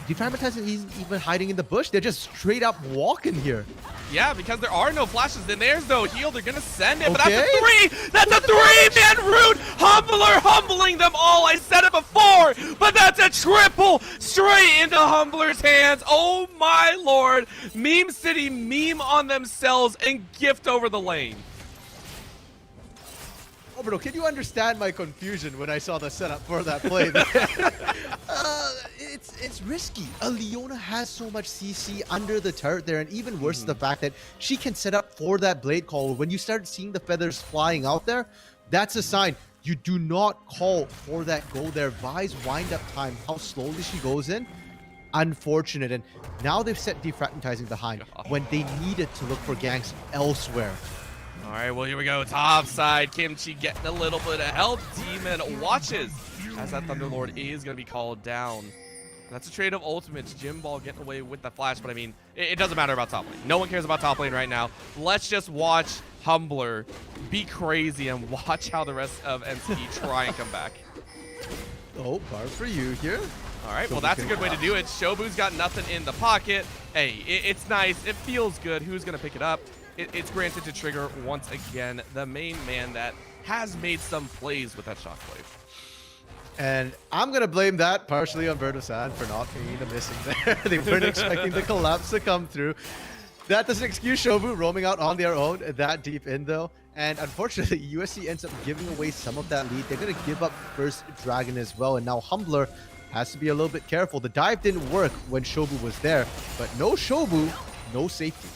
defragmentizing, he's even hiding in the bush. They're just straight up walking here. Yeah, because there are no flashes, and there's no heal. They're gonna send it, but Okay. that's a 3! That's a 3-man root! Humbler humbling them all! I said it before, but that's a triple straight into Humbler's hands! Oh my lord! Meme City meme on themselves and gift over the lane. Oh, bro, can you understand my confusion when I saw the setup for that play? It's risky. Leona has so much CC under the turret there, and even worse, the fact that she can set up for that blade call. When you start seeing the feathers flying out there, that's a sign. You do not call for that goal there. Vi's wind-up time, how slowly she goes in, unfortunate. And now they've set defragmentizing behind when they needed to look for ganks elsewhere. All right, well, here we go. Top side, Kimchi getting a little bit of help. Demon watches as that Thunderlord is going to be called down. That's a trade of ultimates. Jim Ball getting away with the flash, but I mean, it doesn't matter about top lane. No one cares about top lane right now. Let's just watch Humbler be crazy and watch how the rest of NCT try and come back. Oh, bar for you here. All right, well, that's a good way to do it. Shobu's got nothing in the pocket. Hey, it's nice. It feels good. Who's going to pick it up? It's granted to Trigger once again, the main man that has made some plays with that shockwave. And I'm going to blame that partially on Bird of Sand for not being the missing there. They weren't expecting the collapse to come through. That doesn't excuse Shobu roaming out on their own that deep in, though. And unfortunately, USC ends up giving away some of that lead. They're going to give up first Dragon as well. And now Humbler has to be a little bit careful. The dive didn't work when Shobu was there. But no Shobu, no safety.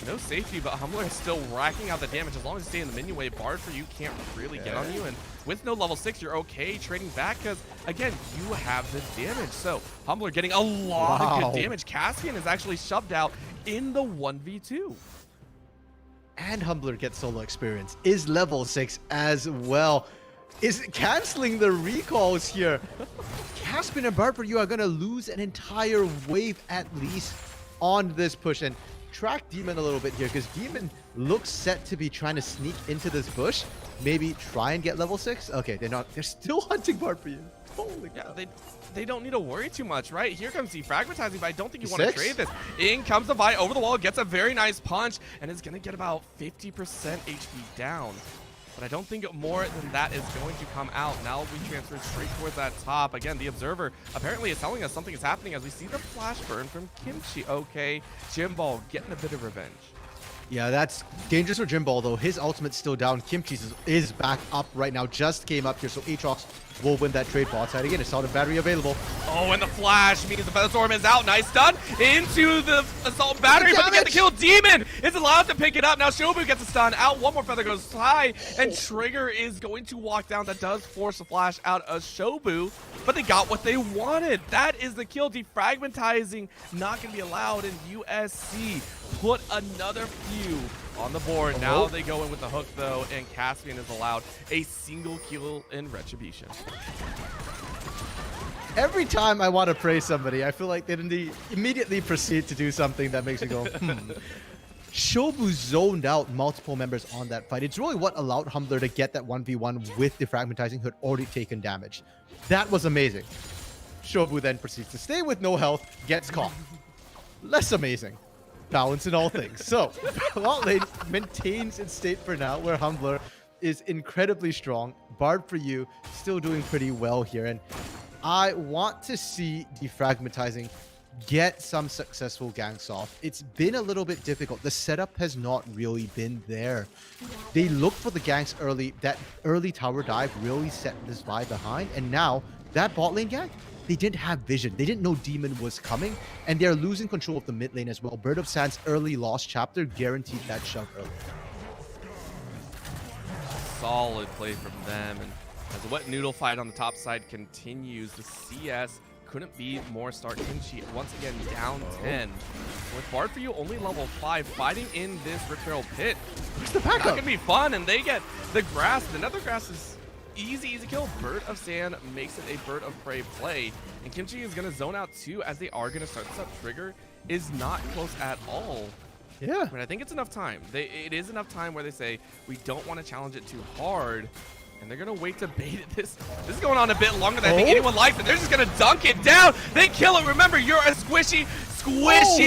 No safety, but Humbler is still racking out the damage. As long as you stay in the minion wave, Bard for you can't really get on you. And with no level 6, you're okay trading back because, again, you have the damage. So Humbler getting a lot of good damage. Caspian is actually shoved out in the 1v2. And Humbler gets solo experience. Is level 6 as well. Is canceling the recalls here. Caspian and Bard for you are going to lose an entire wave at least on this push. And track Demon a little bit here because Demon looks set to be trying to sneak into this bush. Maybe try and get level 6. Okay, they're not. They're still hunting Bard for you. Holy cow. They don't need to worry too much, right? Here comes defragmentizing, but I don't think you want to trade this. In comes the Vi over the wall, gets a very nice punch, and is going to get about 50% HP down. But I don't think more than that is going to come out. Now we transfer straight towards that top. Again, the Observer apparently is telling us something is happening as we see the flash burn from Kimchi. Okay, Jim Ball getting a bit of revenge. Yeah, that's dangerous for Jim Ball, though. His ultimate's still down. Kimchi's is back up right now. Just came up here, so Aatrox will win that trade bot side. Again, Assault and Battery available. Oh, and the flash means the Featherstorm is out. Nice stun into the Assault Battery, but they get the kill. Demon is allowed to pick it up. Now Shobu gets a stun out. One more feather goes high, and Trigger is going to walk down. That does force a flash out of Shobu, but they got what they wanted. That is the kill. Defragmentizing not going to be allowed, and USC put another few on the board. Now they go in with the hook, though, and Caspian is allowed a single kill in Retribution. Every time I want to praise somebody, I feel like they didn't immediately proceed to do something that makes me go, Shobu zoned out multiple members on that fight. It's really what allowed Humbler to get that 1v1 with Defragmentizing, who had already taken damage. That was amazing. Shobu then proceeds to stay with no health, gets caught. Less amazing. Balance in all things. So, bot lane maintains its state for now, where Humbler is incredibly strong. Bard for you, still doing pretty well here. And I want to see Defragmentizing get some successful ganks off. It's been a little bit difficult. The setup has not really been there. They looked for the ganks early. That early tower dive really set this vibe behind. And now, that bot lane gank, they didn't have vision. They didn't know Demon was coming, and they're losing control of the mid lane as well. Bird of Sands' early lost chapter guaranteed that shove early. Solid play from them, and as the wet noodle fight on the top side continues, the CS couldn't be more start. Kimchi once again down 10. With Bard for you only level 5, fighting in this Rip Barrel pit. Where's the backup? That can be fun, and they get the grass. The nether grass is easy kill. Bird of Sand makes it a Bird of Prey play, and Kimchi is going to zone out too, as they are going to start this up. Trigger is not close at all. Yeah. But I think it's enough time. It is enough time where they say, we don't want to challenge it too hard, and they're going to wait to bait it. This is going on a bit longer than I think anyone likes it. They're just going to dunk it down. They kill it. Remember, you're a squishy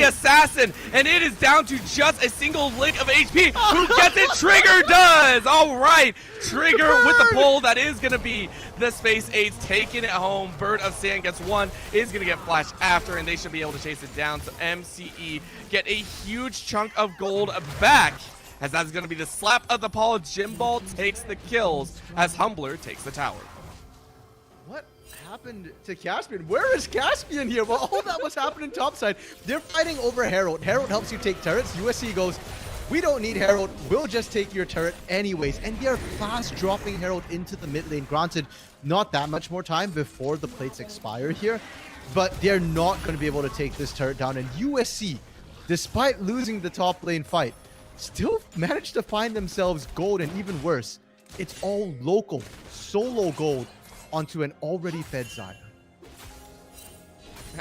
assassin, and it is down to just a single lick of HP. Who gets it? Trigger does. All right, Trigger with the pull. That is going to be the Space Aids taking it home. Bird of Sand gets one, is going to get flashed after, and they should be able to chase it down. So MCE get a huge chunk of gold back, as that's going to be the slap of the paw. Jimball takes the kills as Humbler takes the tower. What happened to Caspian? Where is Caspian here? Well, all that was happening topside. They're fighting over Herald. Herald helps you take turrets. USC goes, we don't need Herald. We'll just take your turret anyways. And they're fast dropping Herald into the mid lane. Granted, not that much more time before the plates expire here, but they're not going to be able to take this turret down. And USC, despite losing the top lane fight, still managed to find themselves gold, and even worse, it's all local, solo gold onto an already fed side.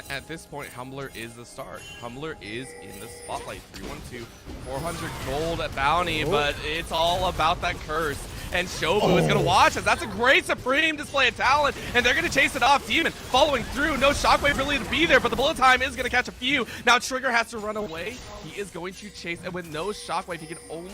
At this point, Humbler is the start. Humbler is in the spotlight. 312, 400 gold at bounty, but it's all about that curse. And Shobu is going to watch us. That's a great Supreme display of talent, and they're going to chase it off. Demon following through. No Shockwave really to be there, but the bullet time is going to catch a few. Now Trigger has to run away. He is going to chase, and with no Shockwave, he can only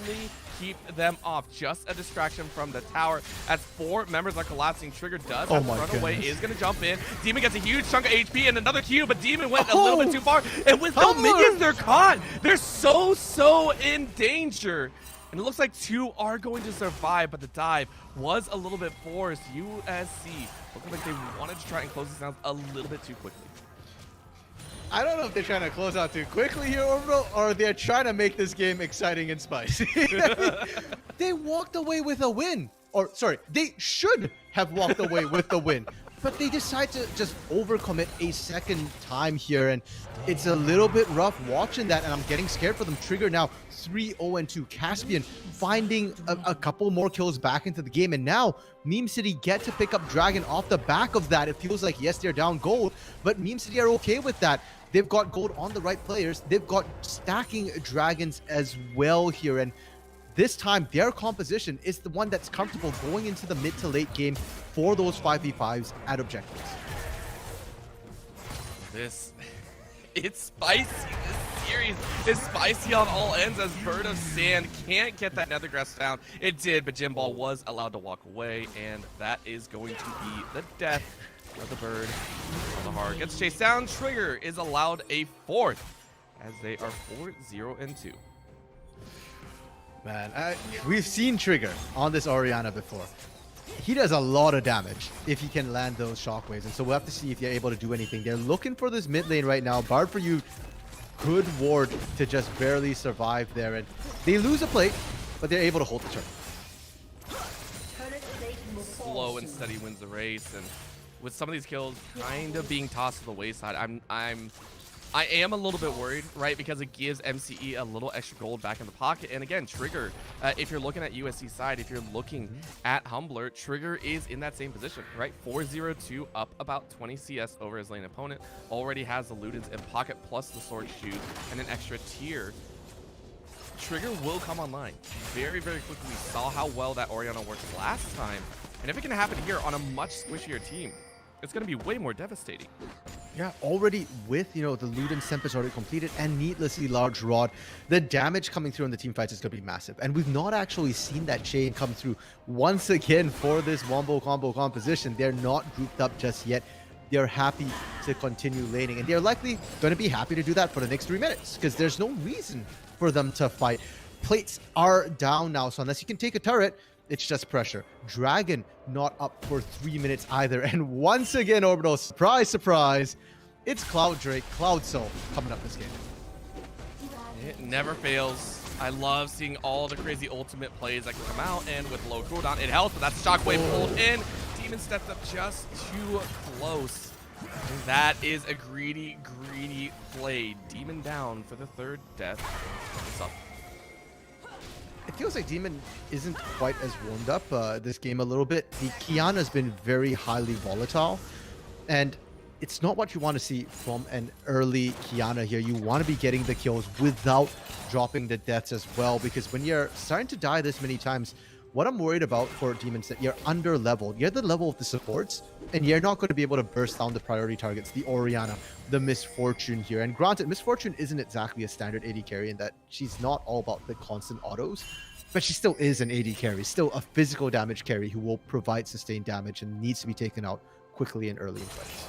keep them off. Just a distraction from the tower as 4 members are collapsing. Trigger does have to run away, is going to jump in. Demon gets a huge chunk of HP and another Q, but Demon went a little bit too far. And with no minions, they're caught. They're so in danger. And it looks like 2 are going to survive, but the dive was a little bit forced. USC looking like they wanted to try and close this down a little bit too quickly. I don't know if they're trying to close out too quickly here, Orbital, or they're trying to make this game exciting and spicy. They walked away with a win. Or, sorry, they should have walked away with the win. But they decide to just overcommit a second time here, and it's a little bit rough watching that, and I'm getting scared for them. Trigger now 3-0-2. Caspian finding a couple more kills back into the game, and now Meme City get to pick up Dragon off the back of that. It feels like, yes, they're down gold, but Meme City are okay with that. They've got gold on the right players. They've got stacking dragons as well here, and this time, their composition is the one that's comfortable going into the mid to late game for those 5v5s at objectives. It's spicy. This series is spicy on all ends as Bird of Sand can't get that nethergrass down. It did, but Jimball was allowed to walk away, and that is going to be the death of the Bird of the Heart. Gets chased down. Trigger is allowed a 4th as they are 4-0-2. Man, we've seen Trigger on this Orianna before. he does a lot of damage if he can land those shockwaves. And so we'll have to see if they're able to do anything. They're looking for this mid lane right now. Bard for you, good ward to just barely survive there. And they lose a plate, but they're able to hold the turn. Slow and steady wins the race, and with some of these kills kind of being tossed to the wayside, I am a little bit worried, right? Because it gives MCE a little extra gold back in the pocket. And again, Trigger, if you're looking at USC side, if you're looking at Humbler, Trigger is in that same position, right? 402 up about 20 CS over his lane opponent. Already has the Ludens in pocket plus the Sword Shoes and an extra tier. Trigger will come online very, very quickly. We saw how well that Orianna worked last time. And if it can happen here on a much squishier team, it's going to be way more devastating. Yeah, already with, the Luden Tempest already completed and needlessly large rod, the damage coming through in the team fights is going to be massive. And we've not actually seen that chain come through once again for this wombo combo composition. They're not grouped up just yet. They're happy to continue laning, and they're likely going to be happy to do that for the next 3 minutes because there's no reason for them to fight. Plates are down now, so unless you can take a turret, it's just pressure. Dragon not up for 3 minutes either. And once again, Orbital, surprise, surprise, it's Cloud Drake, Cloud Soul coming up this game. It never fails. I love seeing all the crazy ultimate plays that can come out, and with low cooldown, it helps, but that's Shockwave pulled in. Demon stepped up just too close. And that is a greedy, greedy play. Demon down for the third death. What's up? It feels like Demon isn't quite as warmed up this game a little bit. The Qiyana's been very highly volatile, and it's not what you want to see from an early Qiyana here. You want to be getting the kills without dropping the deaths as well, because when you're starting to die this many times, what I'm worried about for Demon is that you're under leveled. You're the level of the supports, and you're not going to be able to burst down the priority targets, the Orianna, the Misfortune here. And granted, Misfortune isn't exactly a standard AD carry in that she's not all about the constant autos, but she still is an AD carry, still a physical damage carry who will provide sustained damage and needs to be taken out quickly and early in fights.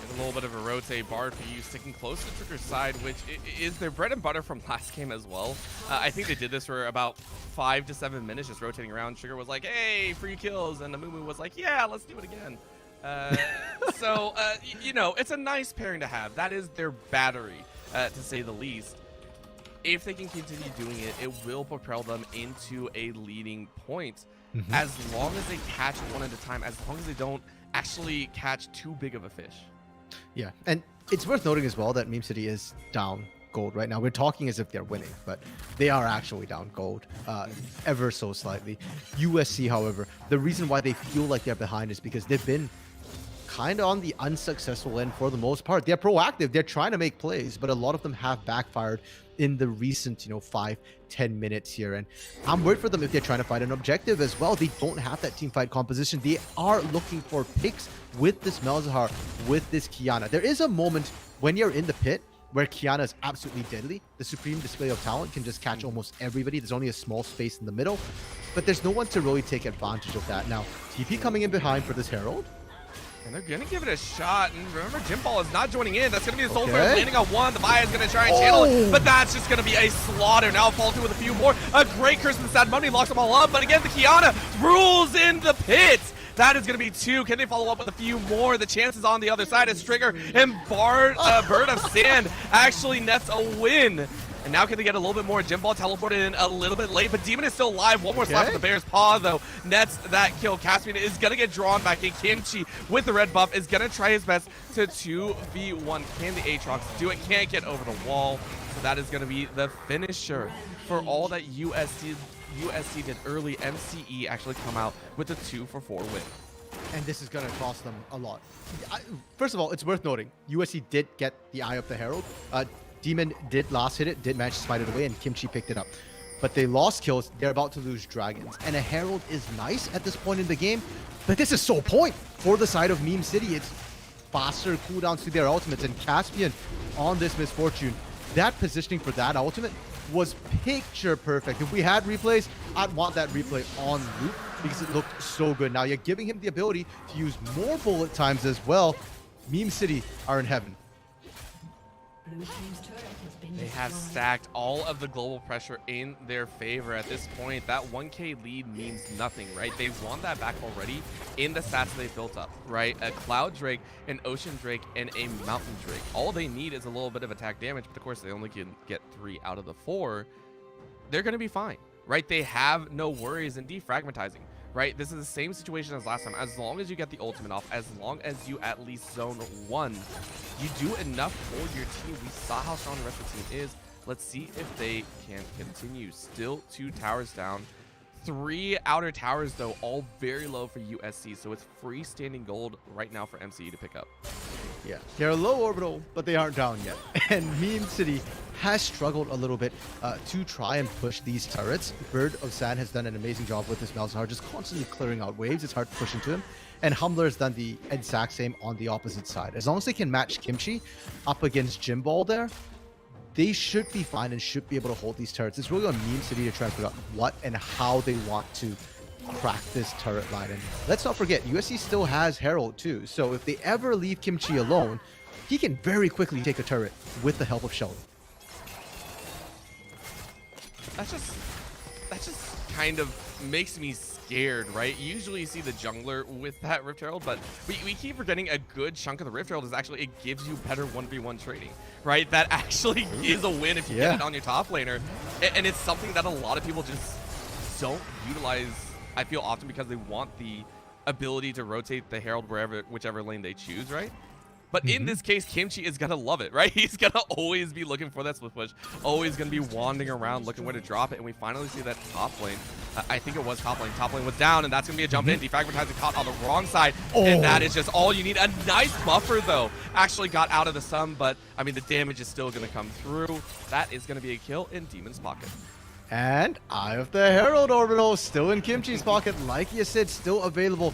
A little bit of a rotate. Bard for you sticking close to Trigger's side, which is their bread and butter from last game as well. I think they did this for about 5 to 7 minutes, just rotating around. Trigger was like, hey, free kills, and Amumu was like, yeah, let's do it again. So, it's a nice pairing to have. That is their battery, to say the least. If they can continue doing it, it will propel them into a leading point. As long as they catch one at a time, as long as they don't actually catch too big of a fish. Yeah, and it's worth noting as well that Meme City is down gold right now. We're talking as if they're winning, but they are actually down gold ever so slightly. USC, however, the reason why they feel like they're behind is because they've been kind of on the unsuccessful end for the most part. They're proactive. They're trying to make plays, but a lot of them have backfired in the recent, 5-10 minutes here. And I'm worried for them if they're trying to fight an objective as well. They don't have that team fight composition. They are looking for picks with this Malzahar, with this Qiyana. There is a moment when you're in the pit where Qiyana is absolutely deadly. The supreme display of talent can just catch almost everybody. There's only a small space in the middle, but there's no one to really take advantage of that. Now, TP coming in behind for this Herald. And they're going to give it a shot. And remember, Jimball is not joining in. That's going to be the Soul Thread landing on one. The Maya is going to try and channel it, but that's just going to be a slaughter. Now fall through with a few more. A great curse from Sad Money locks them all up. But again, the Qiyana rules in the pit. That is going to be 2. Can they follow up with a few more? The chances on the other side is Trigger and Bird of Sand actually nets a win. And now can they get a little bit more? Jimball teleported in a little bit late, but Demon is still alive. One more slap with the Bear's Paw, though. Nets that kill. Caspian is going to get drawn back in. Kimchi with the red buff is going to try his best to 2v1. Can the Aatrox do it? Can't get over the wall. So that is going to be the finisher for all that USC did early. MCE actually come out with a 2-for-4 win. And this is going to cost them a lot. First of all, it's worth noting, USC did get the Eye of the Herald. Demon did last hit it, did manage to smite it away, and Kimchi picked it up. But they lost kills. They're about to lose dragons. And a Herald is nice at this point in the game, but this is so point for the side of Meme City. It's faster cooldowns to their ultimates, and Caspian on this Misfortune. That positioning for that ultimate was picture perfect. If we had replays, I'd want that replay on loop because it looked so good. Now you're giving him the ability to use more bullet times as well. Meme City are in heaven. They have stacked all of the global pressure in their favor at this point. That 1k lead means nothing, right? They won that back already in the stats they built up, right? A Cloud Drake, an Ocean Drake, and a Mountain Drake. All they need is a little bit of attack damage, but of course they only can get 3 out of the 4. They're going to be fine, right? They have no worries in defragmentizing, right? This is the same situation as last time. As long as you get the ultimate off, as long as you at least zone 1, you do enough for your team. We saw how strong the rest of the team is. Let's see if they can continue. Still 2 towers down. 3 outer towers, though, all very low for USC. So it's freestanding gold right now for MCE to pick up. Yeah, they're low orbital, but they aren't down yet. And Meme City has struggled a little bit to try and push these turrets. Bird of Sand has done an amazing job with his Malzahar, just constantly clearing out waves. It's hard to push into him. And Humbler has done the exact same on the opposite side. As long as they can match Kimchi up against Jimball there, they should be fine and should be able to hold these turrets. It's really on Meme City to try and figure out what and how they want to crack this turret line. And let's not forget, USC still has Herald too. So if they ever leave Kimchi alone, he can very quickly take a turret with the help of Sheldon. That just kind of makes me scared, right? Usually you see the jungler with that Rift Herald, but we keep forgetting a good chunk of the Rift Herald is actually it gives you better 1v1 trading, right? That actually is a win if you get it on your top laner. And it's something that a lot of people just don't utilize, I feel, often because they want the ability to rotate the Herald whichever lane they choose, right? But in this case, Kimchi is going to love it, right? He's going to always be looking for that split push, always going to be wandering around looking where to drop it, and we finally see that top lane. I think it was top lane. Top lane was down, and that's going to be a jump in. Defragmentizing caught on the wrong side, and that is just all you need. A nice buffer, though. Actually got out of the sun, but, I mean, the damage is still going to come through. That is going to be a kill in Demon's pocket. And Eye of the Herald Orbital still in Kimchi's pocket. Like you said, still available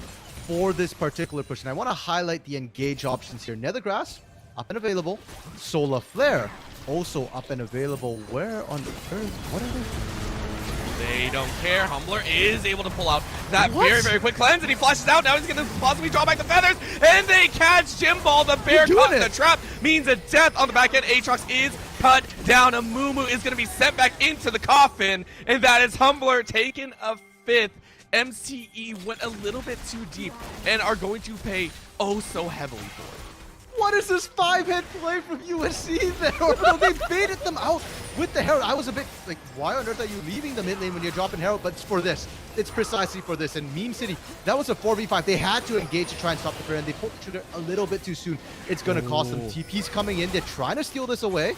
for this particular push. And I want to highlight the engage options here. Nethergrass, up and available. Solar Flare, also up and available. Where on earth? What are they? They don't care. Humbler is able to pull out that very, very quick cleanse, and he flashes out. Now he's going to possibly draw back the feathers, and they catch Jimball. The bear caught in the trap means a death on the back end. Aatrox is cut down. A Mumu is going to be sent back into the coffin, and that is Humbler taking a 5th. MCE went a little bit too deep and are going to pay oh so heavily for it. What is this 5-hit play from USC there? No, they baited them out with the Herald. I was a bit like, why on earth are you leaving the mid lane when you're dropping Herald? But it's for this. It's precisely for this. And Meme City, that was a 4v5. They had to engage to try and stop the bear, and they pulled the trigger a little bit too soon. It's going to cost them. TP's coming in. They're trying to steal this away.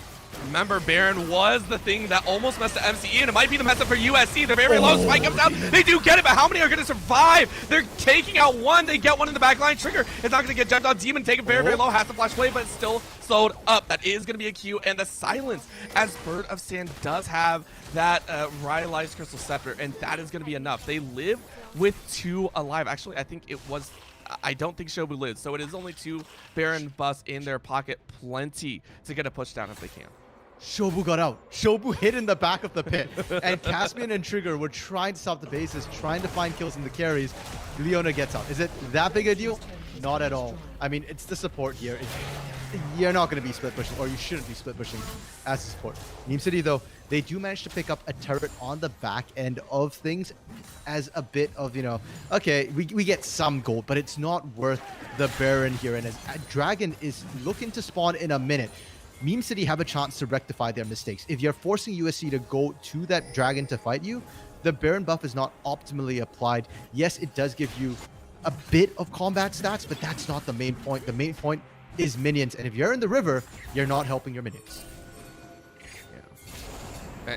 Remember, Baron was the thing that almost messed up MCE, and it might be the mess up for USC. They're very low. Spike comes down. They do get it, but how many are going to survive? They're taking out one. They get one in the back line. Trigger is not going to get jumped on. Demon taken very, very low. Has to flash play, but still slowed up. That is going to be a Q. And the silence, as Bird of Sand does have that Rhyolized Crystal Scepter, and that is going to be enough. They live with 2 alive. Actually, I think it was... I don't think Shobu lives, so it is only 2 Baron buffs in their pocket. Plenty to get a push down if they can. Shobu got out. Shobu hid in the back of the pit. And Caspian and Trigger were trying to stop the bases, trying to find kills in the carries. Leona gets out. Is it that big a deal? Not at all. I mean, it's the support here. You're not going to be split pushing, or you shouldn't be split pushing as a support. Meme City, though, they do manage to pick up a turret on the back end of things as a bit of, you know, okay, we get some gold, but it's not worth the Baron here. And as Dragon is looking to spawn in a minute, Meme City have a chance to rectify their mistakes. If you're forcing USC to go to that Dragon to fight you, the Baron buff is not optimally applied. Yes, it does give you a bit of combat stats, but that's not the main point. The main point is minions, and if you're in the river, you're not helping your minions.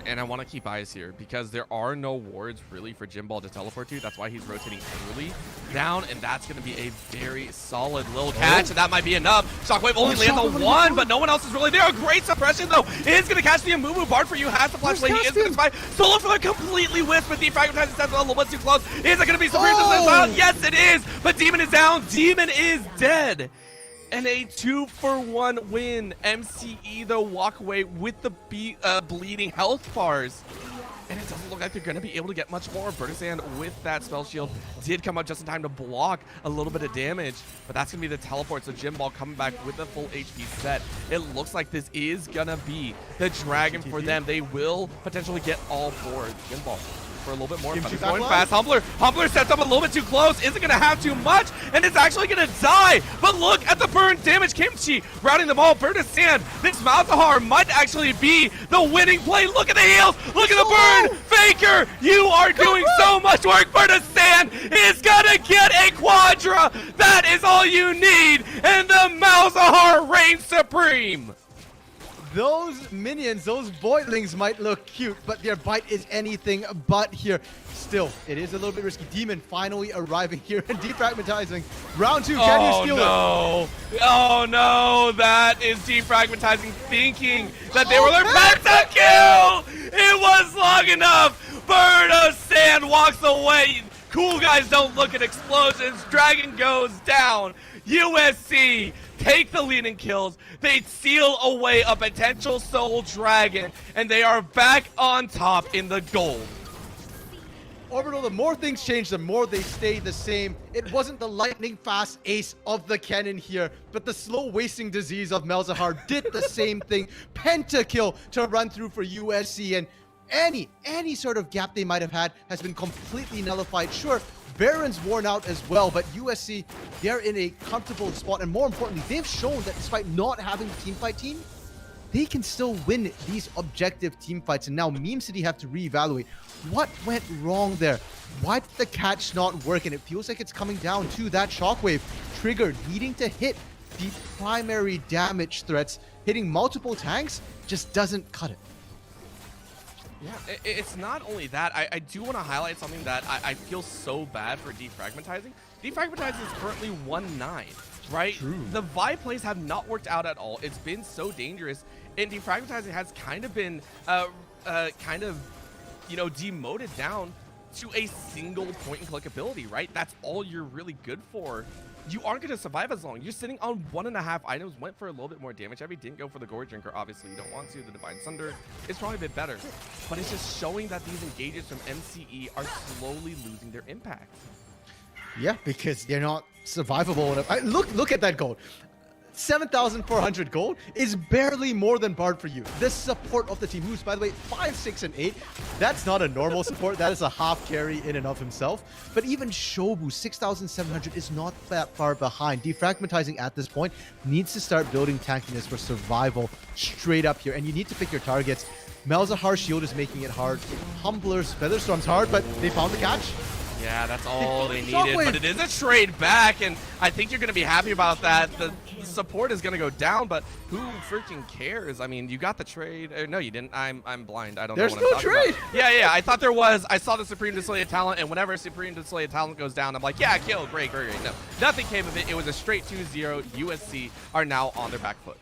And I want to keep eyes here because there are no wards really for Jimball to teleport to. That's why he's rotating early down, and that's going to be a very solid little catch, and that might be enough. Shockwave only lands on 1, but no one else is really there. A great suppression, though, is going to catch the Amumu. Bard for you has to flash away. He is going to spy. Solo for the completely whiffed, but defragmentizing steps a little bit too close. Is it going to be Supreme? Yes, it is, but Demon is down. Demon is dead. And a 2-for-1 win. MCE, though, walk away with the bleeding health bars. and it doesn't look like they're going to be able to get much more. Bertasand with that spell shield did come out just in time to block a little bit of damage, but that's going to be the teleport. So Jim Ball coming back with a full HP set. It looks like this is going to be the dragon for them. They will potentially get all four. Jim Ball for a little bit more. He's going fast. Humbler sets up a little bit too close. Isn't going to have too much, and it's actually going to die. But look at the burn damage. Kimchi routing them all. Bertasand, this Malzahar might actually be the winning play. Look at the heals. Look at the burn. Faker, you are doing so much work. Bertasand is going to get a Quadra. That is all you need, and the Malzahar reigns supreme. Those minions, those voidlings might look cute, but their bite is anything but here. Still, it is a little bit risky. Demon finally arriving here and defragmentizing. Round 2, can you steal it? Oh no, that is defragmentizing, thinking that they were their pentakill! It was long enough! Bertasand walks away. Cool guys don't look at explosions. Dragon goes down. USC take the lead in kills. They seal away a potential soul dragon, and they are back on top in the gold. Orbital, the more things change, the more they stay the same. It wasn't the lightning fast ace of the cannon here, but the slow wasting disease of Malzahar did the same thing. Pentakill to run through for USC, and any sort of gap they might have had has been completely nullified. Sure, Baron's worn out as well, but USC, they're in a comfortable spot, and more importantly, they've shown that despite not having a teamfight team, they can still win these objective team fights. And now Meme City have to reevaluate what went wrong there. Why did the catch not work? And it feels like it's coming down to that shockwave. Trigger needing to hit the primary damage threats. Hitting multiple tanks just doesn't cut it. Yeah, it's not only that. I do want to highlight something that I feel so bad for defragmentizing. Defragmentizing is currently 1-9, right? True. The Vi plays have not worked out at all. It's been so dangerous, and defragmentizing has kind of been, demoted down to a single point and click ability, right? That's all you're really good for. You aren't going to survive as long. You're sitting on 1.5 items, went for a little bit more damage. Heavy didn't go for the Gore Drinker. Obviously, you don't want to. The Divine Sunder is probably a bit better. But it's just showing that these engages from MCE are slowly losing their impact. Yeah, because they're not survivable enough. Look at that gold. 7,400 gold is barely more than Bard for you. The support of the team, who's, by the way, 5, 6, and 8. That's not a normal support. That is a half carry in and of himself. But even Shobu, 6,700, is not that far behind. Defragmentizing at this point needs to start building tankiness for survival straight up here. And you need to pick your targets. Malzahar's shield is making it hard. Humbler's Featherstorm's hard, but they found the catch. Yeah, that's all they needed, but it is a trade back, and I think you're going to be happy about that. The support is going to go down, but who freaking cares? I mean, you got the trade. No, you didn't. I'm blind. I don't know what I'm talking about. There's no trade. Yeah, I thought there was. I saw the Supreme Display of Talent, and whenever Supreme Display of Talent goes down, I'm like, yeah, kill. Great. No, nothing came of it. It was a straight 2-0. USC are now on their back foot.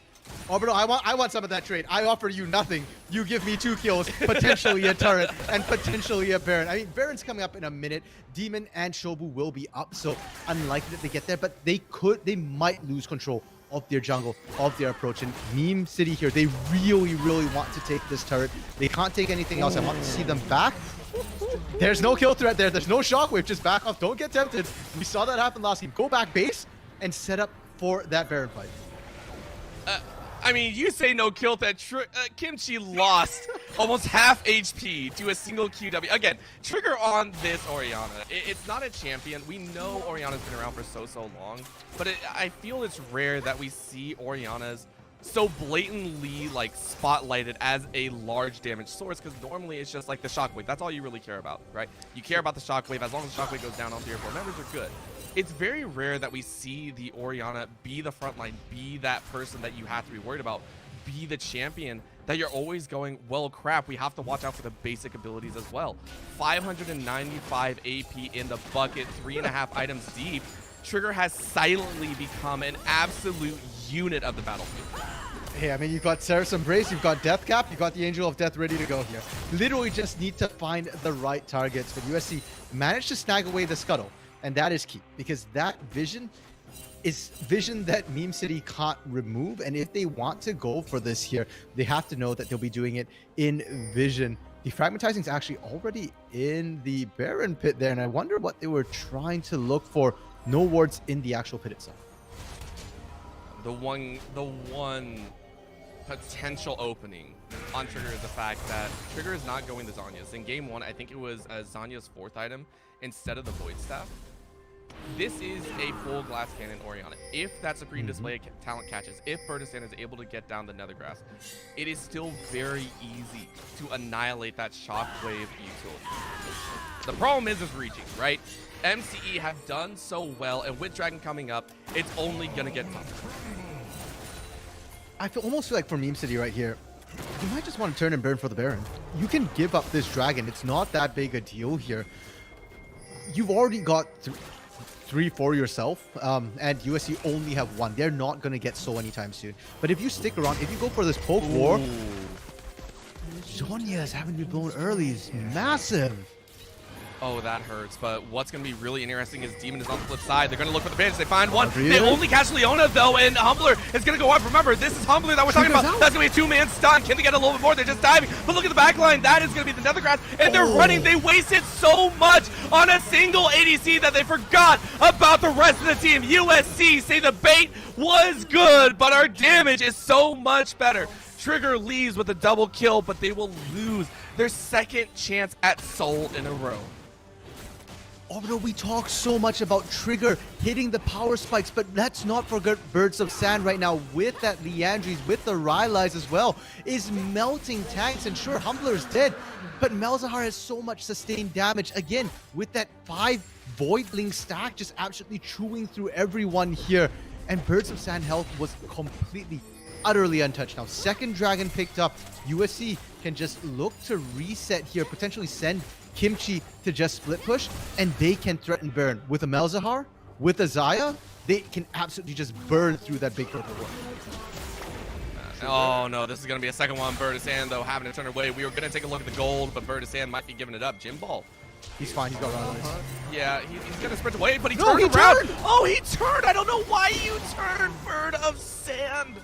Orbital, I want some of that trade. I offer you nothing. You give me 2 kills, potentially a turret, and potentially a Baron. I mean, Baron's coming up in a minute. Demon and Shobu will be up, so unlikely that they get there, but they might lose control of their jungle, of their approach. And Meme City here, they really want to take this turret. They can't take anything else. I want to see them back. There's no kill threat there. There's no shockwave. Just back off. Don't get tempted. We saw that happen last game. Go back base and set up for that Baron fight. I mean, you say no kill that Kimchi lost almost half HP to a single QW. Again, trigger on this Orianna. It's not a champion. We know Orianna's been around for so long, but I feel it's rare that we see Orianna's so blatantly like spotlighted as a large damage source, because normally it's just like the shockwave. That's all you really care about, right? You care about the shockwave. As long as the shockwave goes down on 3 or 4 members, are good. It's very rare that we see the Orianna be the frontline, be that person that you have to be worried about, be the champion that you're always going, well, crap, we have to watch out for the basic abilities as well. 595 AP in the bucket, 3.5 items deep. Trigger has silently become an absolute unit of the battlefield. Hey, I mean, you've got Serap's Embrace, you've got Death Cap, you've got the Angel of Death ready to go here. Literally just need to find the right targets. But USC managed to snag away the Scuttle, and that is key, because that vision is vision that Meme City can't remove. And if they want to go for this here, they have to know that they'll be doing it in vision Defragmentizing is actually already in the Baron pit there, and I wonder what they were trying to look for. No wards in the actual pit itself. The one potential opening on Trigger is the fact that Trigger is not going the Zhonya's. In game 1, I think it was Zhonya's 4th item instead of the Void Staff. This is a full Glass Cannon Orianna. If that Supreme Display talent catches, if Birdisan is able to get down the Nethergrass, it is still very easy to annihilate that Shockwave utility. The problem is reaching, right? MCE have done so well, and with Dragon coming up, it's only gonna get tougher. I almost feel like for Meme City right here, you might just want to turn and burn for the Baron. You can give up this Dragon. It's not that big a deal here. You've already got 3 for yourself, and USC only have 1. They're not going to get so anytime soon. But if you stick around, if you go for this poke war, Zhonya's having to be blown early is massive. Oh, that hurts. But what's going to be really interesting is Demon is on the flip side. They're going to look for the bans. They find one. They only catch Leona, though, and Humbler is going to go up. Remember, this is Humbler that we're talking about. That's going to be a 2-man stun. Can they get a little bit more? They're just diving. But look at the back line. That is going to be the Nethergrass. And they're running. They wasted so much on a single ADC that they forgot about the rest of the team. USC say the bait was good, but our damage is so much better. Trigger leaves with a double kill, but they will lose their 2nd chance at Soul in a row. Although we talk so much about Trigger hitting the power spikes, but let's not forget Birds of Sand right now with that Leandries, with the Rylai's as well, is melting tanks. And sure, Humbler is dead, but Malzahar has so much sustained damage. Again, with that 5 Voidling stack just absolutely chewing through everyone here. And Birds of Sand health was completely, utterly untouched. Now, 2nd Dragon picked up. USC can just look to reset here, potentially send Kimchi to just split push, and they can threaten Baron. With a Malzahar, with a Xayah, they can absolutely just burn through that big purple ward. Oh no, this is going to be a second one. Birdisan, though, having to turn away. We were going to take a look at the gold, but Birdisan might be giving it up. Jim Ball. He's fine, he's got Rylai's. Yeah, he's going to sprint away, but he turned around. Oh, he turned! I don't know why you turned, Bird of Sand.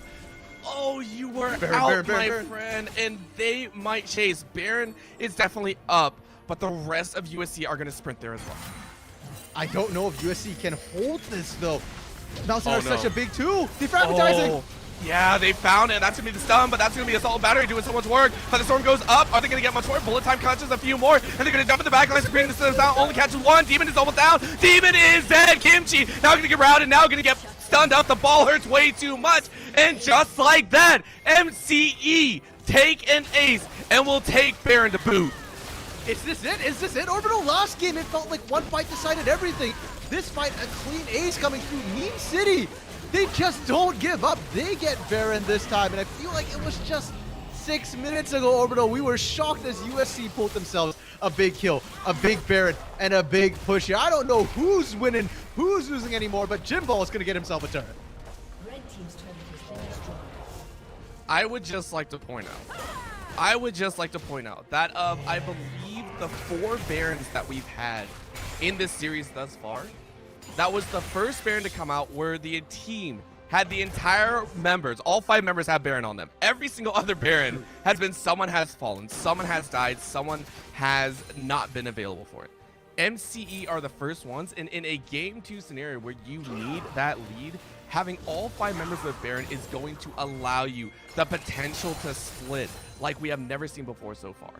Oh, you were out, my friend, and they might chase. Baron is definitely up, but the rest of USC are going to sprint there as well. I don't know if USC can hold this, though. Malzahar is such a big 2. Defragmentizing. Oh, yeah, they found it. That's going to be the stun, but that's going to be Assault Battery doing so much work. But the Storm goes up. Are they going to get much more? Bullet time catches a few more, and they're going to jump in the back line. Screen this down. Only catches 1. Demon is almost down. Demon is dead. Kimchi now going to get routed. Now going to get stunned up. The ball hurts way too much. And just like that, MCE take an ace and will take Baron to boot. Is this it? Is this it? Orbital last game, it felt like one fight decided everything. This fight, a clean ace coming through. Meme City, they just don't give up. They get Baron this time, and I feel like it was just 6 minutes ago, Orbital. We were shocked as USC pulled themselves a big kill, a big Baron, and a big push here. I don't know who's winning, who's losing anymore, but Jim Ball is going to get himself a turret. Red team's turret has been destroyed. I would just like to point out that I believe the 4 Barons that we've had in this series thus far, that was the first Baron to come out where the team had the entire members, all 5 members have Baron on them. Every single other Baron has been someone has fallen, someone has died, someone has not been available for it. MCE are the first ones, and in a game 2 scenario where you need that lead, having all 5 members with Baron is going to allow you the potential to split like we have never seen before so far.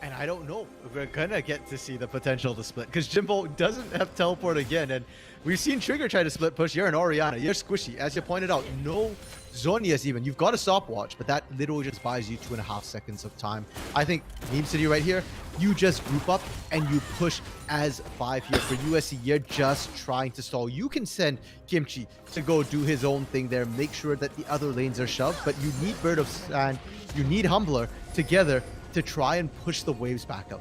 And I don't know if we're gonna get to see the potential to split, because Jimbo doesn't have teleport again, and we've seen Trigger try to split push. You're an Orianna, you're squishy, as you pointed out. No Zhonya's even. You've got a stopwatch, but that literally just buys you 2.5 seconds of time. I think Meme City right here, you just group up and you push as 5 here. For USC, you're just trying to stall. You can send Kimchi to go do his own thing there, make sure that the other lanes are shoved, but you need Bird of Sand, you need Humbler together to try and push the waves back up.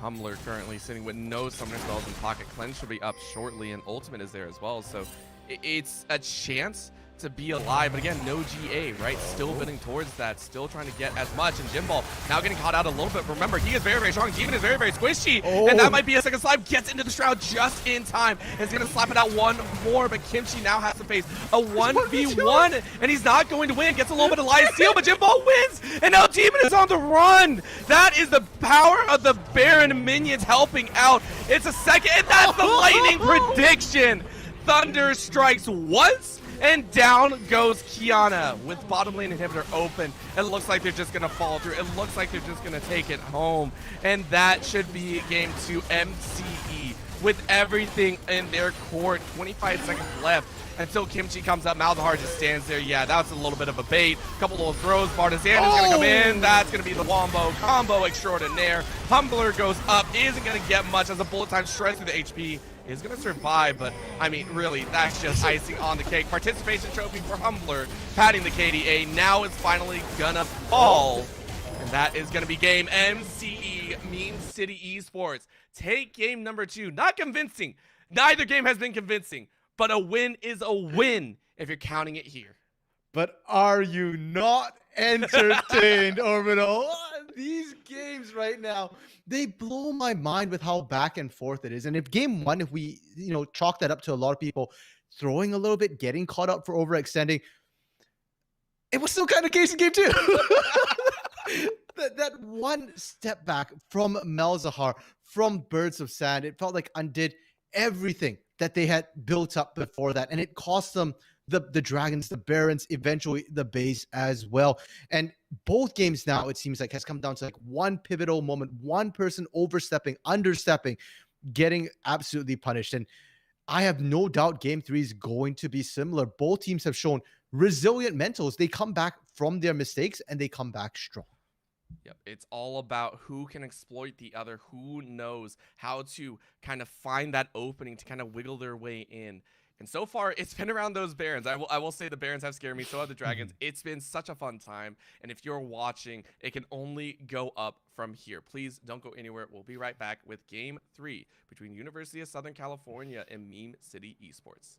Humbler currently sitting with no summoner spells in pocket. Cleanse should be up shortly, and Ultimate is there as well. So it's a chance to be alive. But again, no GA, right? Still bidding towards that, still trying to get as much. And Jimball now getting caught out a little bit. Remember, he is very, very strong. Demon is very, very squishy. And that might be a second slide. Gets into the Shroud just in time. Is going to slap it out one more, but Kimchi now has to face a 1v1, and he's not going to win. Gets a little bit of life steal, but Jimball wins, and now Demon is on the run. That is the power of the Baron minions helping out. It's a second, and that's the lightning prediction. Thunder strikes once, and down goes Kiana with bottom lane inhibitor open. It looks like they're just going to follow through. It looks like they're just going to take it home, and that should be game 2 MCE with everything in their court. 25 seconds left until Kimchi comes up. Malzahar just stands there. Yeah, that was a little bit of a bait. Couple little throws. Bartizan is going to come in. That's going to be the wombo combo extraordinaire. Humbler goes up. Isn't going to get much as a bullet time straight through the HP. Is going to survive, but I mean, really, that's just icing on the cake. Participation trophy for Humbler, patting the KDA. Now it's finally gonna fall, and that is going to be game MCE, Meme City Esports. Take game number 2. Not convincing. Neither game has been convincing, but a win is a win if you're counting it here. But are you not entertained, Orbital? These games right now, they blow my mind with how back and forth it is. And if game 1, if we, chalk that up to a lot of people throwing a little bit, getting caught up for overextending, it was still kind of case in game 2. that one step back from Malzahar, from Birds of Sand, it felt like undid everything that they had built up before that. And it cost them the Dragons, the Barons, eventually the base as well. And both games now, it seems like, has come down to like one pivotal moment, one person overstepping, understepping, getting absolutely punished. And I have no doubt game 3 is going to be similar. Both teams have shown resilient mentals. They come back from their mistakes and they come back strong. Yep, it's all about who can exploit the other, who knows how to kind of find that opening to kind of wiggle their way in. And so far, it's been around those Barons. I will say the Barons have scared me, so have the Dragons. It's been such a fun time. And if you're watching, it can only go up from here. Please don't go anywhere. We'll be right back with Game 3 between University of Southern California and Meme City Esports.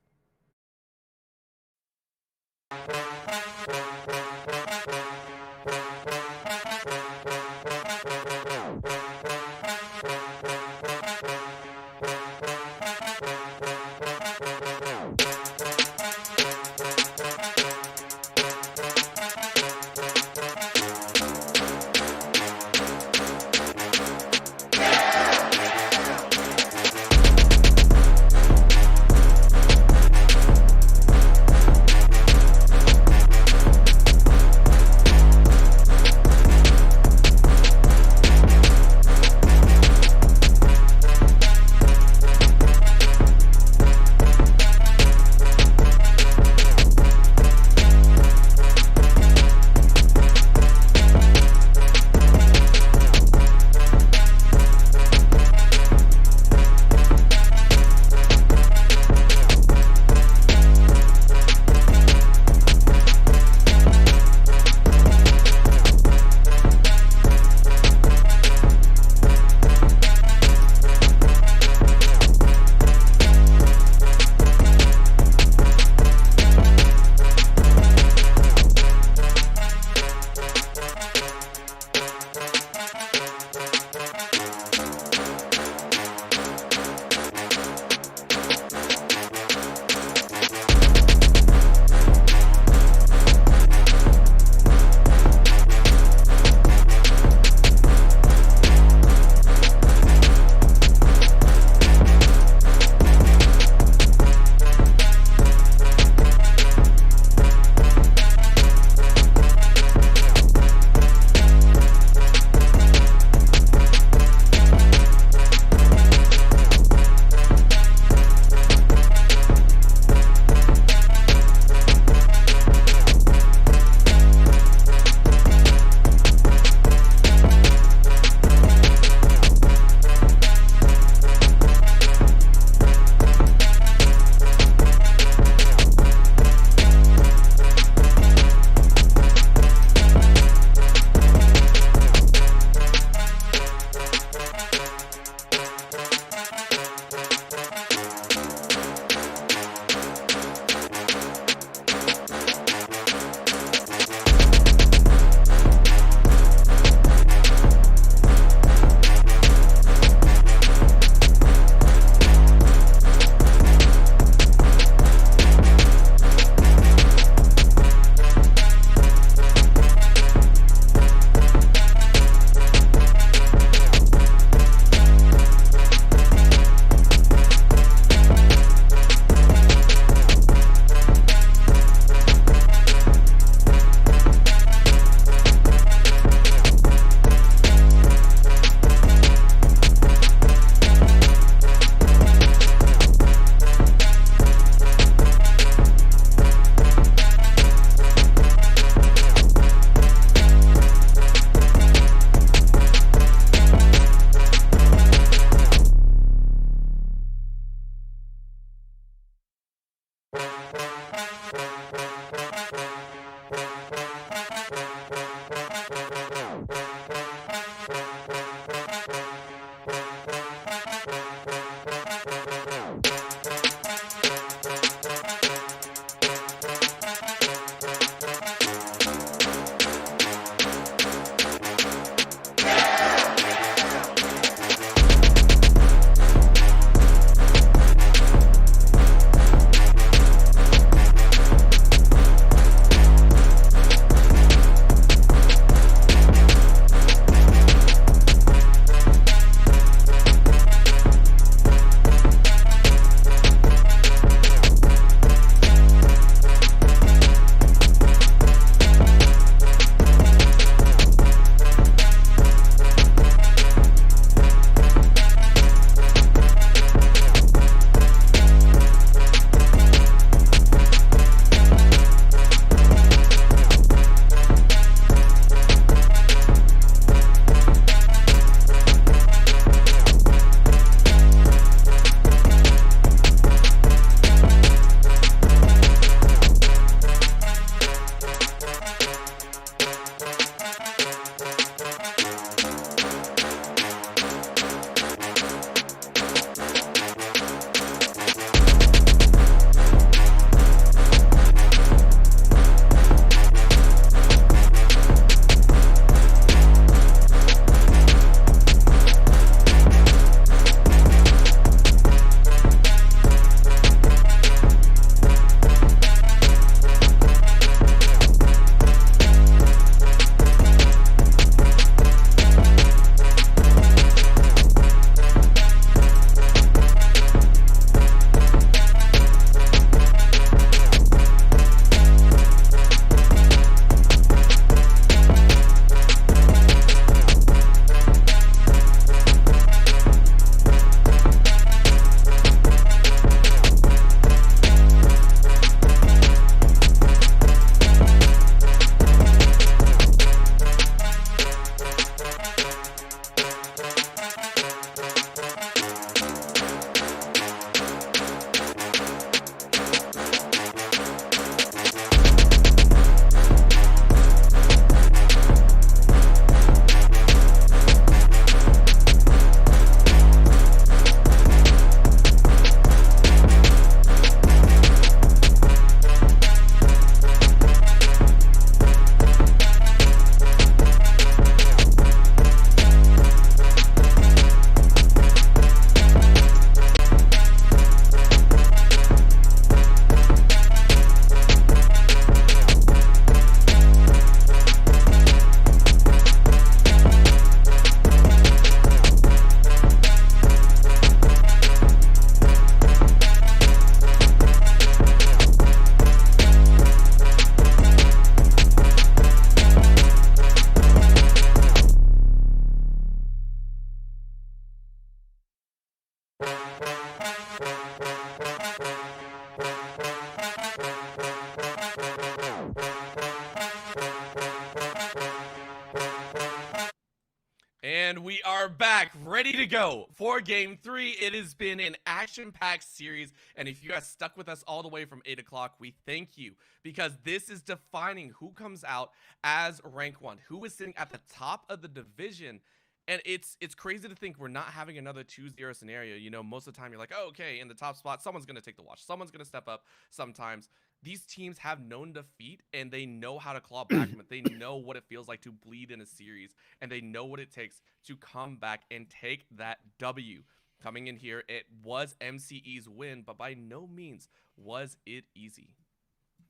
We are back, ready to go for Game 3. It has been an action-packed series, and if you guys stuck with us all the way from 8 o'clock, we thank you, because this is defining who comes out as Rank 1, who is sitting at the top of the division. And it's crazy to think we're not having another 2-0 scenario. You know, most of the time you're like, oh, okay, in the top spot, someone's going to take the watch. Someone's going to step up sometimes. These teams have known defeat, and they know how to claw back from it. They know what it feels like to bleed in a series, and they know what it takes to come back and take that W. Coming in here, it was MCE's win, but by no means was it easy.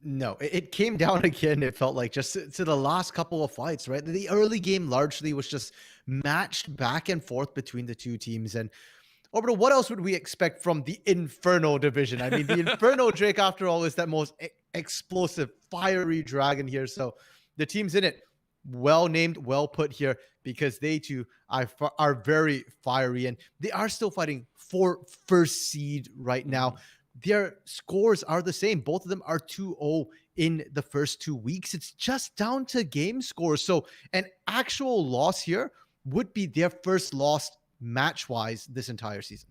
No, it came down again. It felt like just to the last couple of fights, right? The early game largely was just matched back and forth between the two teams. And Orbital, what else would we expect from the Inferno division? I mean, the Inferno Drake, after all, is that most explosive, fiery dragon here. So the teams in it, well named, well put here, because they too are very fiery, and they are still fighting for first seed right now. Their scores are the same. Both of them are 2-0 in the first 2 weeks. It's just down to game scores. So an actual loss here would be their first loss match-wise this entire season.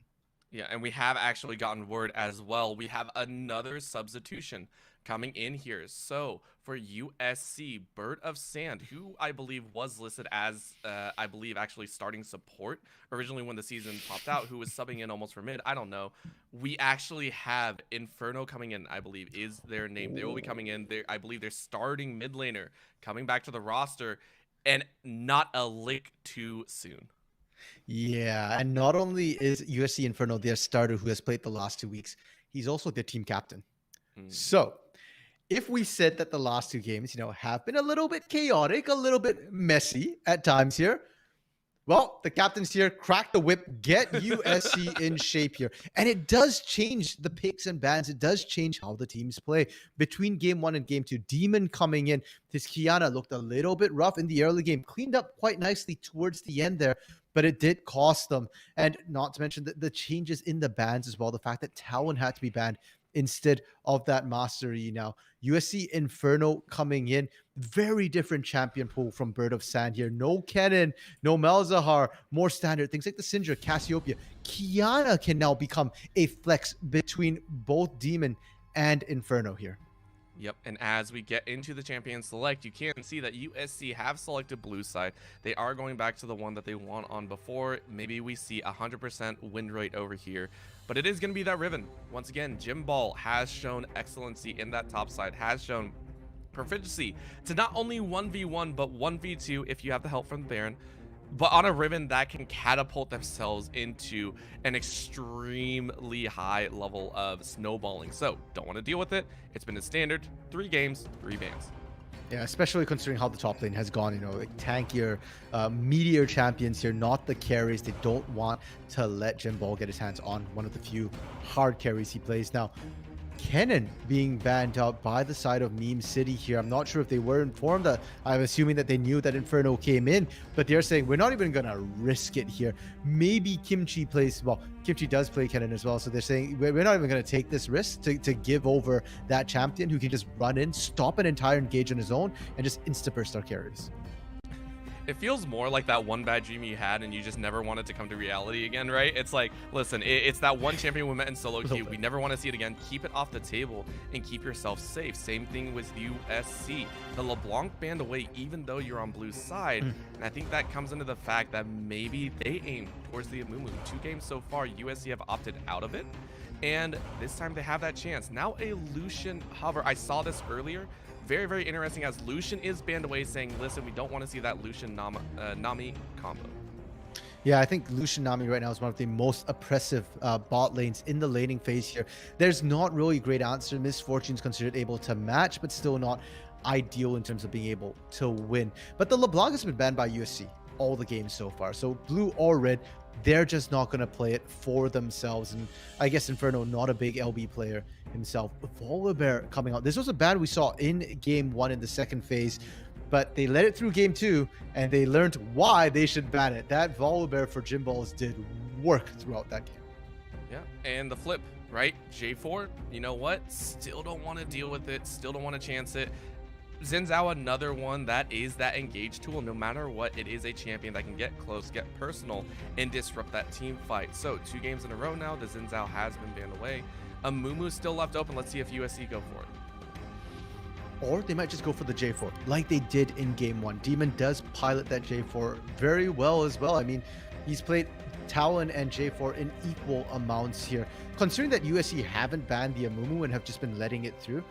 Yeah, and we have actually gotten word as well. We have another substitution coming in here. So for USC, Bird of Sand, who I believe was listed as, I believe, actually starting support originally when the season popped out, who was subbing in almost for mid. I don't know. We actually have Inferno coming in, I believe, is their name. They will be coming in. I believe they're starting mid laner, coming back to the roster, and not a lick too soon. Yeah, and not only is USC Inferno their starter who has played the last 2 weeks, he's also their team captain. So if we said that the last 2 games, have been a little bit chaotic, a little bit messy at times here, well, the captains here crack the whip, get USC in shape here. And it does change the picks and bans. It does change how the teams play. Between game 1 and game 2, Demon coming in, his Kiana looked a little bit rough in the early game, cleaned up quite nicely towards the end there, but it did cost them. And not to mention the changes in the bans as well, the fact that Talon had to be banned instead of that Mastery. Now USC Inferno coming in, very different champion pool from Bird of Sand here. No Kennen, no Malzahar, more standard things like the Syndra, Cassiopeia. Kiana can now become a flex between both Demon and Inferno here. Yep, and as we get into the champion select, you can see that USC have selected blue side. They are going back to the one that they won on before. Maybe we see 100% win rate over here, but it is going to be that Riven. Once again, Jim Ball has shown excellency in that top side, has shown proficiency to not only 1v1, but 1v2 if you have the help from the Baron. But on a Riven that can catapult themselves into an extremely high level of snowballing. So don't want to deal with it. It's been a standard 3 games, 3 bans. Yeah, especially considering how the top lane has gone, like tankier, meteor champions here, not the carries. They don't want to let Jim Ball get his hands on one of the few hard carries he plays. Now, Kennen being banned out by the side of Meme City here. I'm not sure if they were informed. I'm assuming that they knew that Inferno came in, but they're saying we're not even going to risk it here. Maybe Kimchi plays, well, Kimchi does play Kennen as well, so they're saying we're not even going to take this risk to give over that champion who can just run in, stop an entire engage on his own, and just insta-burst our carries. It feels more like that one bad dream you had and you just never wanted to come to reality again, right? It's like, listen, it's that one champion we met in solo queue. We never want to see it again. Keep it off the table and keep yourself safe. Same thing with USC. The LeBlanc banned away even though you're on blue side. And I think that comes into the fact that maybe they aim towards the Amumu. 2 games so far, USC have opted out of it. And this time they have that chance. Now a Lucian hover. I saw this earlier. Very, very interesting as Lucian is banned away, saying, listen, we don't want to see that Lucian Nami combo. Yeah, I think Lucian Nami right now is one of the most oppressive bot lanes in the laning phase here. There's not really a great answer. Misfortune's considered able to match, but still not ideal in terms of being able to win. But the LeBlanc has been banned by USC all the games so far. So blue or red, they're just not going to play it for themselves. And I guess Inferno, not a big LB player himself. Volibear coming out. This was a ban we saw in game 1 in the second phase, but they let it through game 2 and they learned why they should ban it. That Volibear for Jim Balls did work throughout that game. Yeah, and the flip, right? J4, you know what? Still don't want to deal with it. Still don't want to chance it. Xin Zhao, another one that is that engage tool. No matter what, it is a champion that can get close, get personal, and disrupt that team fight. So 2 games in a row now, the Xin Zhao has been banned away. Amumu's still left open. Let's see if USC go for it. Or they might just go for the J4 like they did in game 1. Demon does pilot that J4 very well as well. I mean, he's played Talon and J4 in equal amounts here. Considering that USC haven't banned the Amumu and have just been letting it through,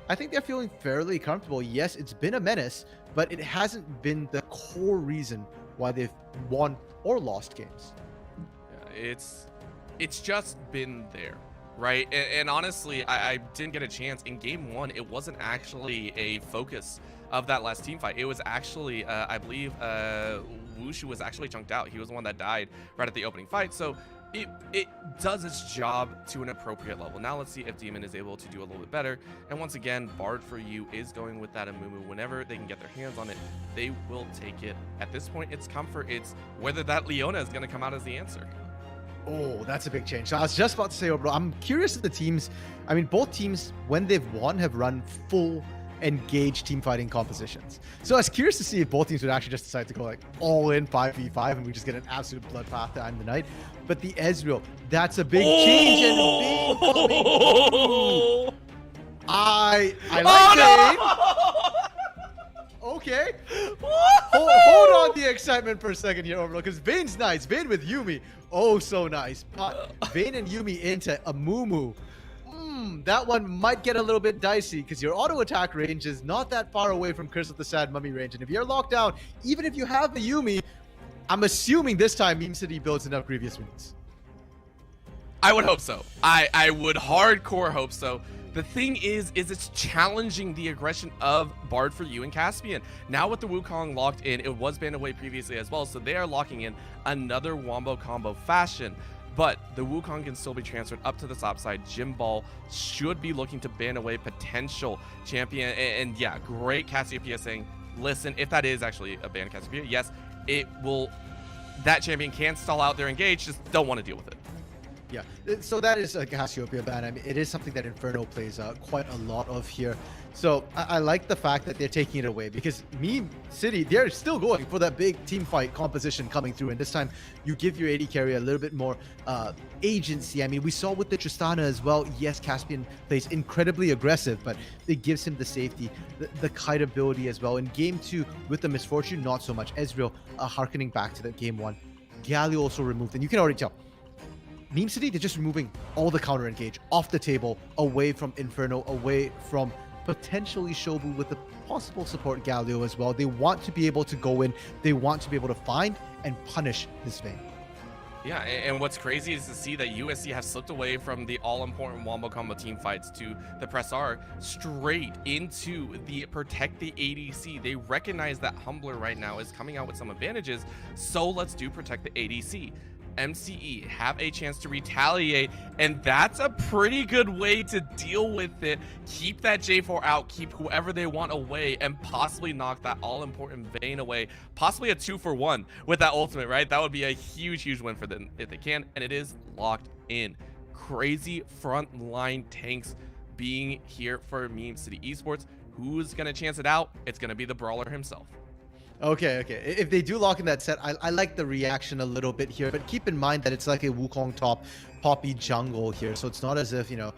I think they're feeling fairly comfortable. Yes, it's been a menace, but it hasn't been the core reason why they've won or lost games. Yeah, it's just been there. Right, and honestly, I didn't get a chance in game 1. It wasn't actually a focus of that last team fight. It was actually, I believe, Wushu was actually chunked out. He was the one that died right at the opening fight. So it does its job to an appropriate level. Now let's see if Demon is able to do a little bit better. And once again, Bard for You is going with that Amumu. Whenever they can get their hands on it, they will take it. At this point, it's comfort. It's whether that Leona is going to come out as the answer. Oh, that's a big change. So I was just about to say, bro, I'm curious if the teams, I mean, both teams, when they've won, have run full engaged team fighting compositions. So I was curious to see if both teams would actually just decide to go like all in 5v5 and we just get an absolute bloodbath to end the night. But the Ezreal, that's a big change. And Vayne coming through. I like Vayne. Okay. Hold on the excitement for a second here, Orbital, because Vayne's nice. Vayne with Yuumi. Oh, so nice. But Vayne and Yuumi into Amumu. That one might get a little bit dicey because your auto attack range is not that far away from Curse of the Sad Mummy range. And if you're locked down, even if you have the Yuumi, I'm assuming this time Meme City builds enough previous wounds. I would hope so. I would hardcore hope so. The thing is it's challenging the aggression of Bard for You and Caspian. Now with the Wukong locked in, it was banned away previously as well, so they are locking in another Wombo combo fashion. But the Wukong can still be transferred up to the top side. Jim Ball should be looking to ban away potential champion. And yeah, great Cassiopeia saying, listen, if that is actually a ban Cassiopeia, yes, it will. That champion can stall out their engage, just don't want to deal with it. Yeah, so that is a Cassiopeia ban. I mean, it is something that Inferno plays quite a lot of here. So I like the fact that they're taking it away because Meme City, they're still going for that big team fight composition coming through. And this time you give your AD carry a little bit more agency. I mean, we saw with the Tristana as well. Yes, Caspian plays incredibly aggressive, but it gives him the safety, the kite ability as well. In game 2 with the Misfortune, not so much. Ezreal harkening back to that game 1. Galio also removed, and you can already tell. Meme City, they're just removing all the counter engage off the table, away from Inferno, away from potentially Shobu with the possible support Galio as well. They want to be able to go in, they want to be able to find and punish this Vayne. Yeah, and what's crazy is to see that USC has slipped away from the all-important Wombo combo team fights to the Press R straight into the protect the ADC. They recognize that Humbler right now is coming out with some advantages, so let's do protect the ADC. MCE have a chance to retaliate, and that's a pretty good way to deal with it. Keep that J4 out, keep whoever they want away, and possibly knock that all-important Vayne away. Possibly a 2-for-1 with that ultimate, right? That would be a huge win for them if they can, and it is locked in. Crazy frontline tanks being here for Meme City Esports. Who's gonna chance it out? It's gonna be the Brawler himself. Okay. If they do lock in that set, I like the reaction a little bit here, but keep in mind that it's like a Wukong top Poppy jungle here, so it's not as if, you know,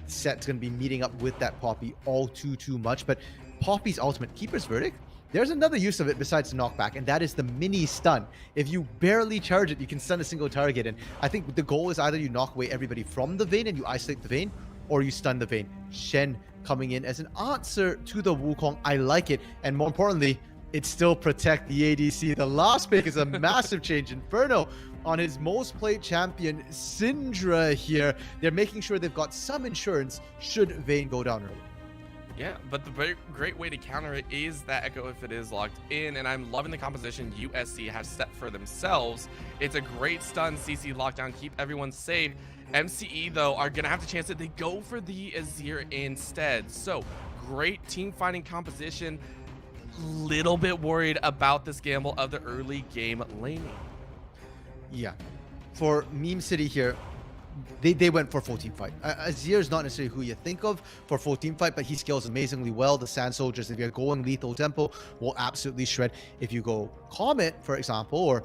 set's going to be meeting up with that Poppy all too much. But Poppy's ultimate, Keeper's Verdict, there's another use of it besides the knockback, and that is the mini stun. If you barely charge it, you can stun a single target, and I think the goal is either you knock away everybody from the Vayne and you isolate the Vayne, or you stun the Vayne. Shen coming in as an answer to the Wukong. I like it, and more importantly, it still protect the ADC. The last pick is a massive change. Inferno on his most played champion, Syndra here. They're making sure they've got some insurance should Vayne go down early. Yeah, but the great way to counter it is that Echo if it is locked in, and I'm loving the composition USC has set for themselves. It's a great stun, CC lockdown, keep everyone safe. MCE, though, are going to have the chance that they go for the Azir instead. So, great team fighting composition. Little bit worried about this gamble of the early game laning. Yeah. For Meme City here, they went for full team fight. Azir is not necessarily who you think of for full team fight, but he scales amazingly well. The Sand Soldiers, if you're going lethal tempo, will absolutely shred. If you go Comet, for example, or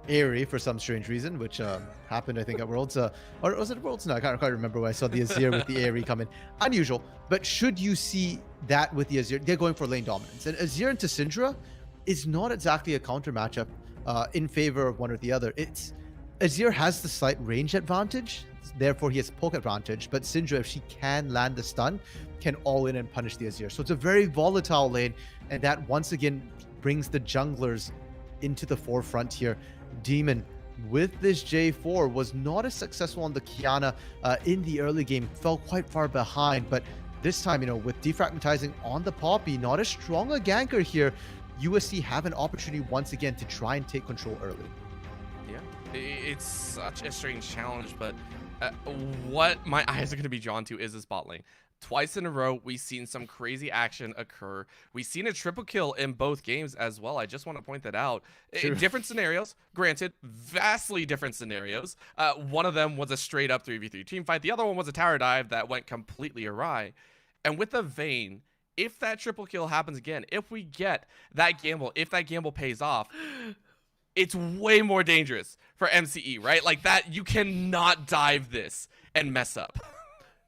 Airy for some strange reason, which happened, I think, at Worlds. Or was it Worlds? No, I can't quite remember when I saw the Azir with the Airy come in. Unusual. But should you see that with the Azir, they're going for lane dominance. And Azir into Syndra is not exactly a counter matchup in favor of one or the other. Azir has the slight range advantage, therefore he has poke advantage, but Syndra, if she can land the stun, can all in and punish the Azir. So it's a very volatile lane, and that once again brings the junglers into the forefront here. Demon, with this J4, was not as successful on the Kiana in the early game, fell quite far behind, but this time, with defragmentizing on the Poppy, not as strong a ganker here, USC have an opportunity once again to try and take control early. Yeah, it's such a strange challenge, but what my eyes are going to be drawn to is this bot lane. Twice in a row, we've seen some crazy action occur. We've seen a triple kill in both games as well. I just want to point that out. Different scenarios, granted, vastly different scenarios. One of them was a straight up 3v3 team fight. The other one was a tower dive that went completely awry. And with the Vayne, if that triple kill happens again, if we get that gamble, if that gamble pays off, it's way more dangerous for MCE, right? Like that, you cannot dive this and mess up.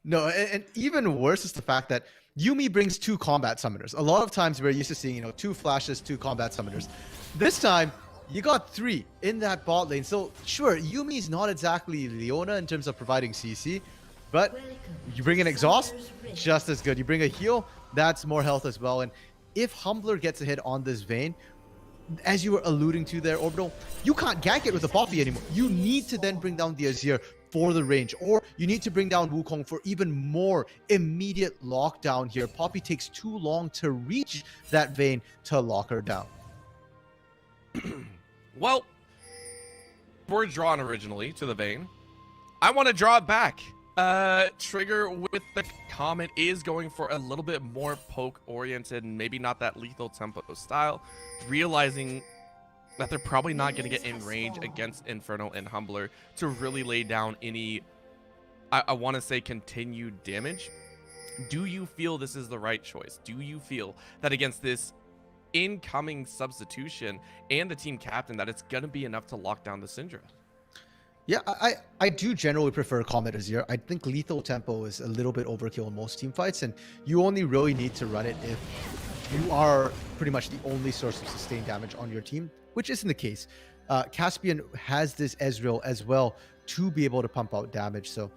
No, and even worse is the fact that Yuumi brings 2 combat summoners. A lot of times we're used to seeing, 2 flashes, 2 combat summoners. This time, you got 3 in that bot lane. So sure, Yuumi's not exactly Leona in terms of providing CC, but you bring an exhaust, just as good. You bring a heal, that's more health as well. And if Humbler gets a hit on this Vayne, as you were alluding to there, Orbital, you can't gank it with the Poppy anymore. You need to then bring down the Azir for the range, or you need to bring down Wukong for even more immediate lockdown here. Poppy takes too long to reach that Vayne to lock her down. Well, we're drawn originally to the Vayne. I want to draw it back. Trigger with the Comet is going for a little bit more poke oriented, maybe not that lethal tempo style, realizing that they're probably not going to get in range against Inferno and Humbler to really lay down any, I want to say, continued damage. Do you feel this is the right choice? Do you feel that against this incoming substitution and the team captain that it's going to be enough to lock down the Syndra? Yeah, I do generally prefer Comet Azir. I think lethal tempo is a little bit overkill in most team fights, and you only really need to run it if you are pretty much the only source of sustained damage on your team, which isn't the case. Caspian has this Ezreal as well to be able to pump out damage, so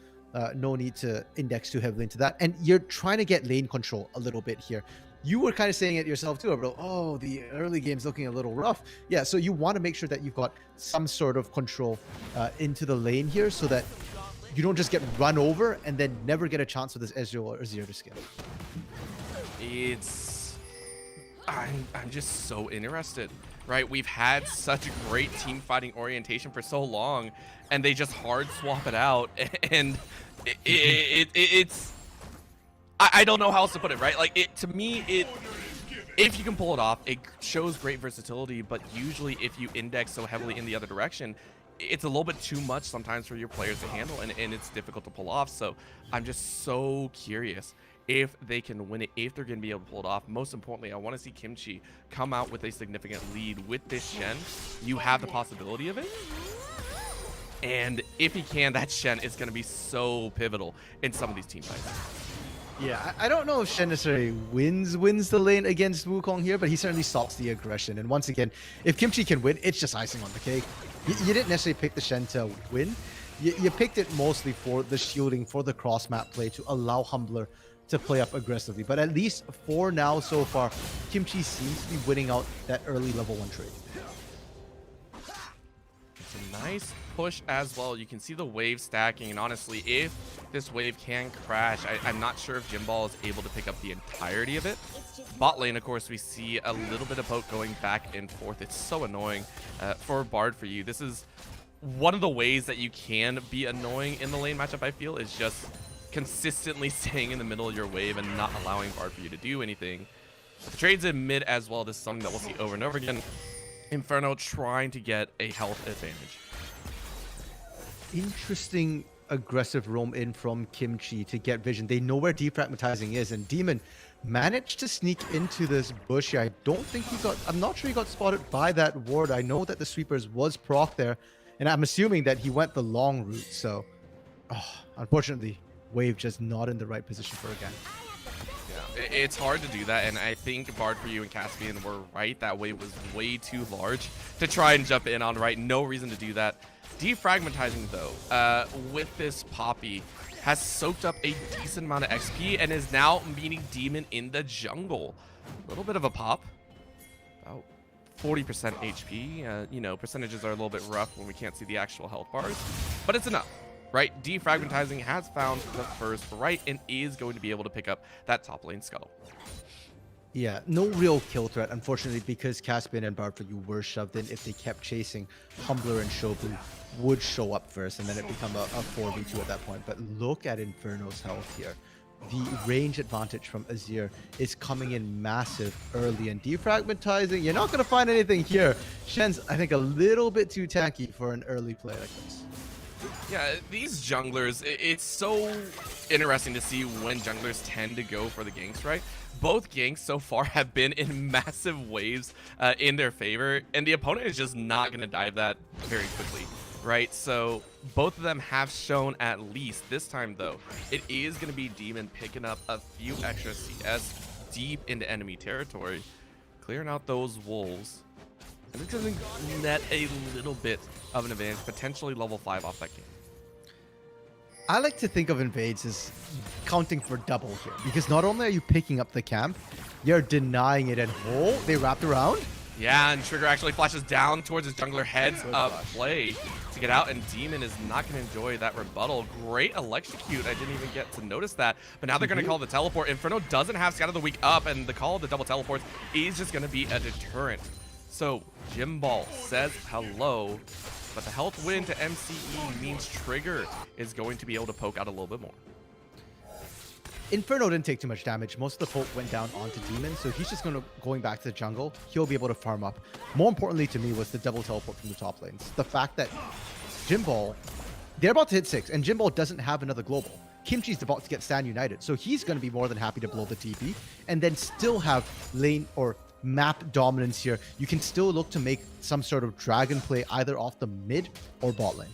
no need to index too heavily into that. And you're trying to get lane control a little bit here. You were kind of saying it yourself too, bro. Oh, the early game's looking a little rough. Yeah, so you want to make sure that you've got some sort of control into the lane here so that you don't just get run over and then never get a chance with this Ezreal or Azir to scale. I'm just so interested, right? We've had such a great team fighting orientation for so long, and they just hard swap it out, and it's I don't know how else to put it, right? Like, to me, if you can pull it off, it shows great versatility, but usually if you index so heavily in the other direction, it's a little bit too much sometimes for your players to handle, and it's difficult to pull off. So I'm just so curious if they can win it, if they're going to be able to pull it off. Most importantly, I want to see Kimchi come out with a significant lead with this Shen. You have the possibility of it. And if he can, that Shen is going to be so pivotal in some of these team fights. Yeah, I don't know if Shen necessarily wins the lane against Wukong here, but he certainly stops the aggression. And once again, if Kimchi can win, it's just icing on the cake. You didn't necessarily pick the Shen to win. You picked it mostly for the shielding, for the cross-map play, to allow Humbler to play up aggressively. But at least for now, so far, Kimchi seems to be winning out that early level 1 trade. It's a nice push as well. You can see the wave stacking, and honestly, if this wave can crash, I'm not sure if Jimball is able to pick up the entirety of it. Bot lane, of course, we see a little bit of poke going back and forth. It's so annoying for Bard for you. This is one of the ways that you can be annoying in the lane matchup, I feel, is just consistently staying in the middle of your wave and not allowing Bard for you to do anything. But the trades in mid as well. This is something that we'll see over and over again. Inferno trying to get a health advantage. Interesting aggressive roam in from Kimchi to get vision. They know where defragmatizing is, and Demon managed to sneak into this bush here. I don't think he got, I'm not sure he got spotted by that ward. I know that the sweepers was proc there, and I'm assuming that he went the long route. So, unfortunately, Wave just not in the right position for a gang. Yeah, it's hard to do that, and I think Bard for you and Caspian were right. That wave was way too large to try and jump in on, right? No reason to do that. Defragmatizing, though, with this Poppy, has soaked up a decent amount of XP and is now meeting Demon in the jungle. A little bit of a pop. About 40% HP. You know, percentages are a little bit rough when we can't see the actual health bars, but it's enough, right? Defragmatizing has found the first right and is going to be able to pick up that top lane scuttle. Yeah, no real kill threat, unfortunately, because Caspian and Bard for you were shoved in. If they kept chasing, Humbler and Shobu would show up first, and then it become a 4v2 at that point. But look at Inferno's health here. The range advantage from Azir is coming in massive early, and defragmatizing, you're not going to find anything here. Shen's, I think, a little bit too tanky for an early play like this. Yeah, these junglers, it's so interesting to see when junglers tend to go for the ganks, right? Both ganks so far have been in massive waves in their favor, and the opponent is just not going to dive that very quickly, right? So both of them have shown at least. This time, though, it is going to be Demon picking up a few extra CS deep into enemy territory, clearing out those wolves. And it's going to net a little bit of an advantage, potentially level 5 off that game. I like to think of invades as counting for double here, because not only are you picking up the camp, you're denying it, and they wrapped around. Yeah, and Trigger actually flashes down towards his jungler, heads up play to get out, and Demon is not going to enjoy that rebuttal. Great electrocute. I didn't even get to notice that, but now they're going to call the teleport. Inferno doesn't have Scout of the Week up, and the call of the double teleports is just going to be a deterrent. So Jim Ball says hello, but the health win to MCE means Trigger is going to be able to poke out a little bit more. Inferno didn't take too much damage. Most of the poke went down onto Demon, so he's just going back to the jungle. He'll be able to farm up. More importantly to me was the double teleport from the top lanes. The fact that Jim Ball, they're about to hit 6, and Jim Ball doesn't have another global. Kimchi's about to get Stand United, so he's going to be more than happy to blow the TP and then still have lane or map dominance here. You can still look to make some sort of dragon play either off the mid or bot lane.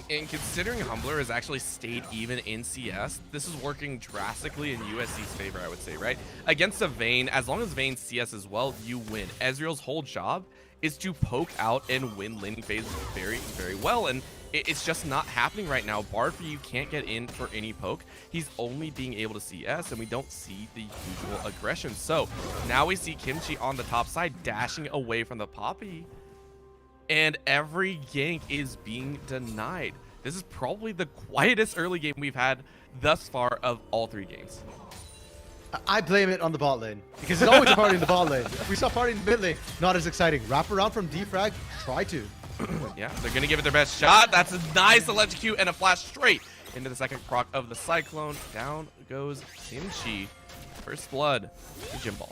And considering Humbler has actually stayed even in CS, this is working drastically in USC's favor, I would say, right? Against a Vayne, as long as Vayne CS as well, you win. Ezreal's whole job is to poke out and win laning phase very, very well, and it's just not happening right now. Bard for you can't get in for any poke. He's only being able to CS, and we don't see the usual aggression. So now we see Kimchi on the top side dashing away from the Poppy, and every gank is being denied. This is probably the quietest early game we've had thus far of all 3 games. I blame it on the bot lane, because it's always a party in the bot lane. If we saw party in the mid lane, not as exciting. Wrap around from defrag, try to. Yeah, they're going to give it their best shot. That's a nice electrocute and a flash straight into the second proc of the Cyclone. Down goes Kimchi. First blood to Jim Ball.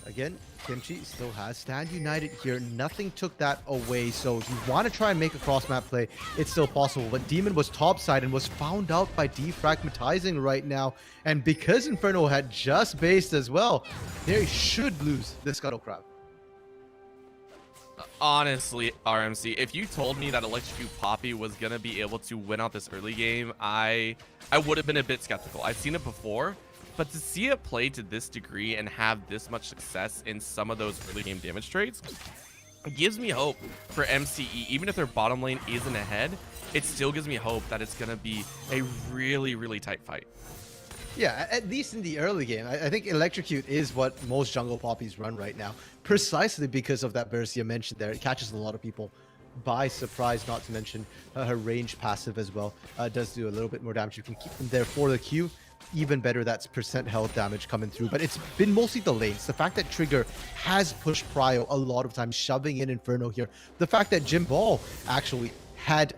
Again, Kimchi still has Stand United here. Nothing took that away. So if you want to try and make a cross-map play, it's still possible. But Demon was topside and was found out by defragmatizing right now. And because Inferno had just based as well, they should lose this Scuttle Crab. Honestly, RMC, if you told me that Electrocute Poppy was going to be able to win out this early game, I would have been a bit skeptical. I've seen it before, but to see it play to this degree and have this much success in some of those early game damage trades, it gives me hope for MCE. Even if their bottom lane isn't ahead, it still gives me hope that it's going to be a really, really tight fight. Yeah, at least in the early game. I think Electrocute is what most jungle poppies run right now, precisely because of that burst you mentioned there. It catches a lot of people by surprise, not to mention her range passive as well. Does do a little bit more damage. You can keep them there for the Q. Even better, that's percent health damage coming through. But it's been mostly the lanes. The fact that Trigger has pushed Prio a lot of times, shoving in Inferno here. The fact that Jim Ball actually had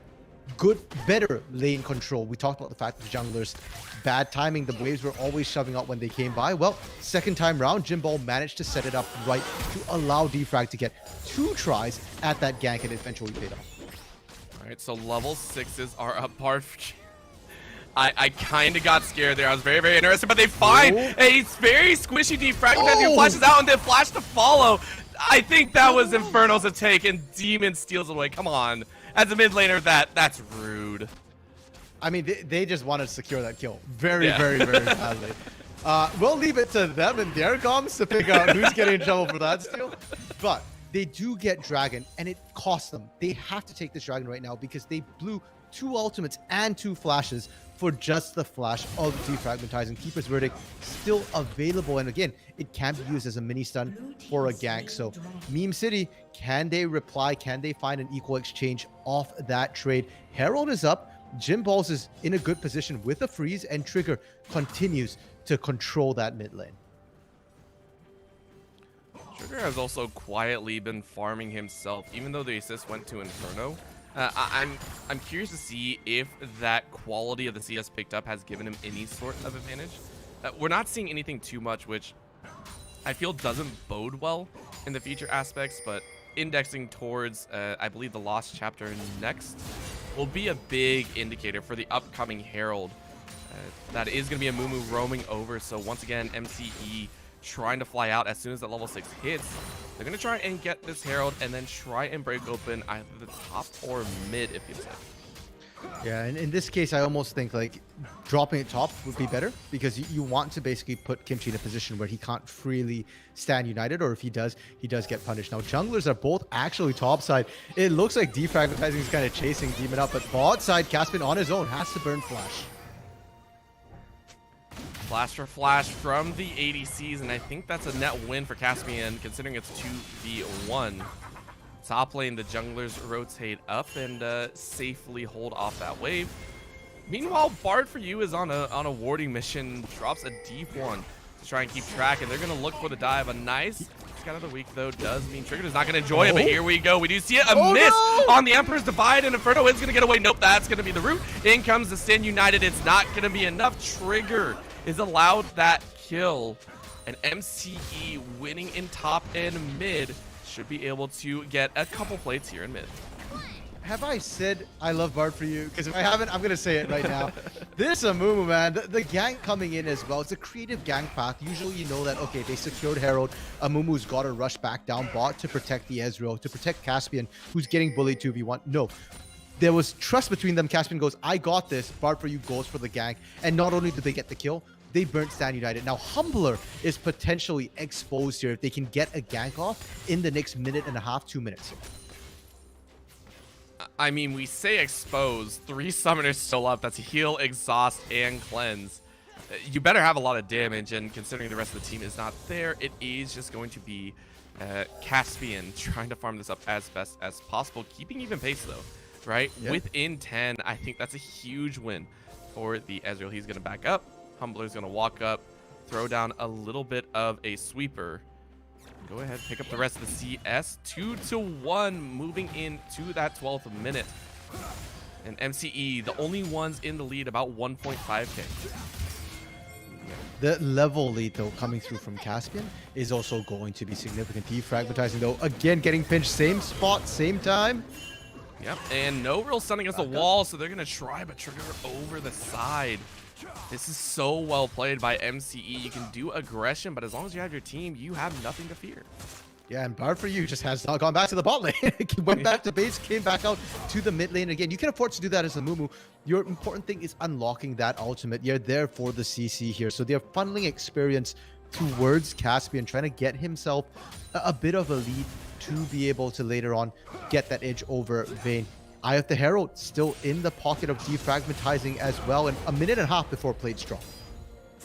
better lane control. We talked about the fact that the junglers, bad timing, the waves were always shoving out when they came by. Well, second time round, Jim Ball managed to set it up right to allow defrag to get 2 tries at that gank, and eventually paid off. All right, so level 6s are up par. I kind of got scared there. I was very, very interested, but they find a very squishy defragment who flashes out and then flash to follow. I think that was Inferno's a take, and Demon steals it away. Come on. As a mid laner, that's rude. I mean, they just wanted to secure that kill very badly. We'll leave it to them and their comms to pick out who's getting in trouble for that steal. But they do get Dragon, and it costs them. They have to take this Dragon right now because they blew 2 ultimates and 2 flashes for just the flash of defragmentizing. Keeper's Verdict still available, and again, it can be used as a mini stun for a gank. So Meme City, can they reply? Can they find an equal exchange off that trade? Herald is up. Jim Balls is in a good position with a freeze, and Trigger continues to control that mid lane. Trigger has also quietly been farming himself, even though the assist went to Inferno. I'm curious to see if that quality of the CS picked up has given him any sort of advantage. We're not seeing anything too much, which I feel doesn't bode well in the future aspects, but indexing towards, I believe, the Lost Chapter next will be a big indicator for the upcoming Herald. That is going to be a Mumu roaming over, so once again, MCE trying to fly out as soon as that level 6 hits. They're going to try and get this Herald and then try and break open either the top or mid, if you say. Yeah, and in this case, I almost think like dropping it top would be better because you want to basically put Kimchi in a position where he can't freely stand United, or if he does get punished. Now, junglers are both actually top side. It looks like defragmentizing is kind of chasing Demon up, but bot side, Caspian on his own has to burn Flash. Flash for flash from the ADCs, and I think that's a net win for Caspian, considering it's 2v1. Top lane, the junglers rotate up and safely hold off that wave. Meanwhile, Bard for You is on a warding mission, drops a deep one to try and keep track, and they're going to look for the dive. A nice scout of the week, though, does mean Trigger is not going to enjoy it, but here we go. We do see it, a miss on the Emperor's Divide, and Inferno is going to get away. Nope, that's going to be the route. In comes the Stand United. It's not going to be enough. Trigger is allowed that kill, and MCE winning in top and mid should be able to get a couple plates here in mid. Have I said I love Bard for You? Because if I haven't, I'm going to say it right now. This Amumu, man. The gank coming in as well. It's a creative gank path. Usually you know that, okay, they secured Herald. Amumu's got to rush back down bot to protect the Ezreal, to protect Caspian, who's getting bullied 2v1. No. There was trust between them. Caspian goes, I got this. Bard for You goes for the gank. And not only did they get the kill, they burnt Stand United. Now, Humbler is potentially exposed here if they can get a gank off in the next minute and a half, 2 minutes. I mean, we say expose. 3 summoners still up. That's heal, exhaust, and cleanse. You better have a lot of damage, and considering the rest of the team is not there, it is just going to be Caspian trying to farm this up as best as possible, keeping even pace, though, right? Yep. Within 10, I think that's a huge win for the Ezreal. He's going to back up. Humbler's going to walk up, throw down a little bit of a sweeper. Go ahead, pick up the rest of the CS. 2-1, moving into that 12th minute. And MCE, the only ones in the lead, about 1.5k. The level lead, though, coming through from Caspian is also going to be significant. Defragmentizing, though, again, getting pinched, same spot, same time. Yep, and no real stun against the wall, so they're going to try, but Trigger over the side. This is so well played by MCE. You can do aggression, but as long as you have your team, you have nothing to fear. Yeah, and Bard for You just has not gone back to the bot lane. He went back to base, came back out to the mid lane again. You can afford to do that as a Mumu. Your important thing is unlocking that ultimate. You're there for the CC here. So they're funneling experience towards Caspian, trying to get himself a bit of a lead to be able to later on get that edge over Vayne. Eye of the Herald still in the pocket of defragmentizing as well, and a minute and a half before plates drop.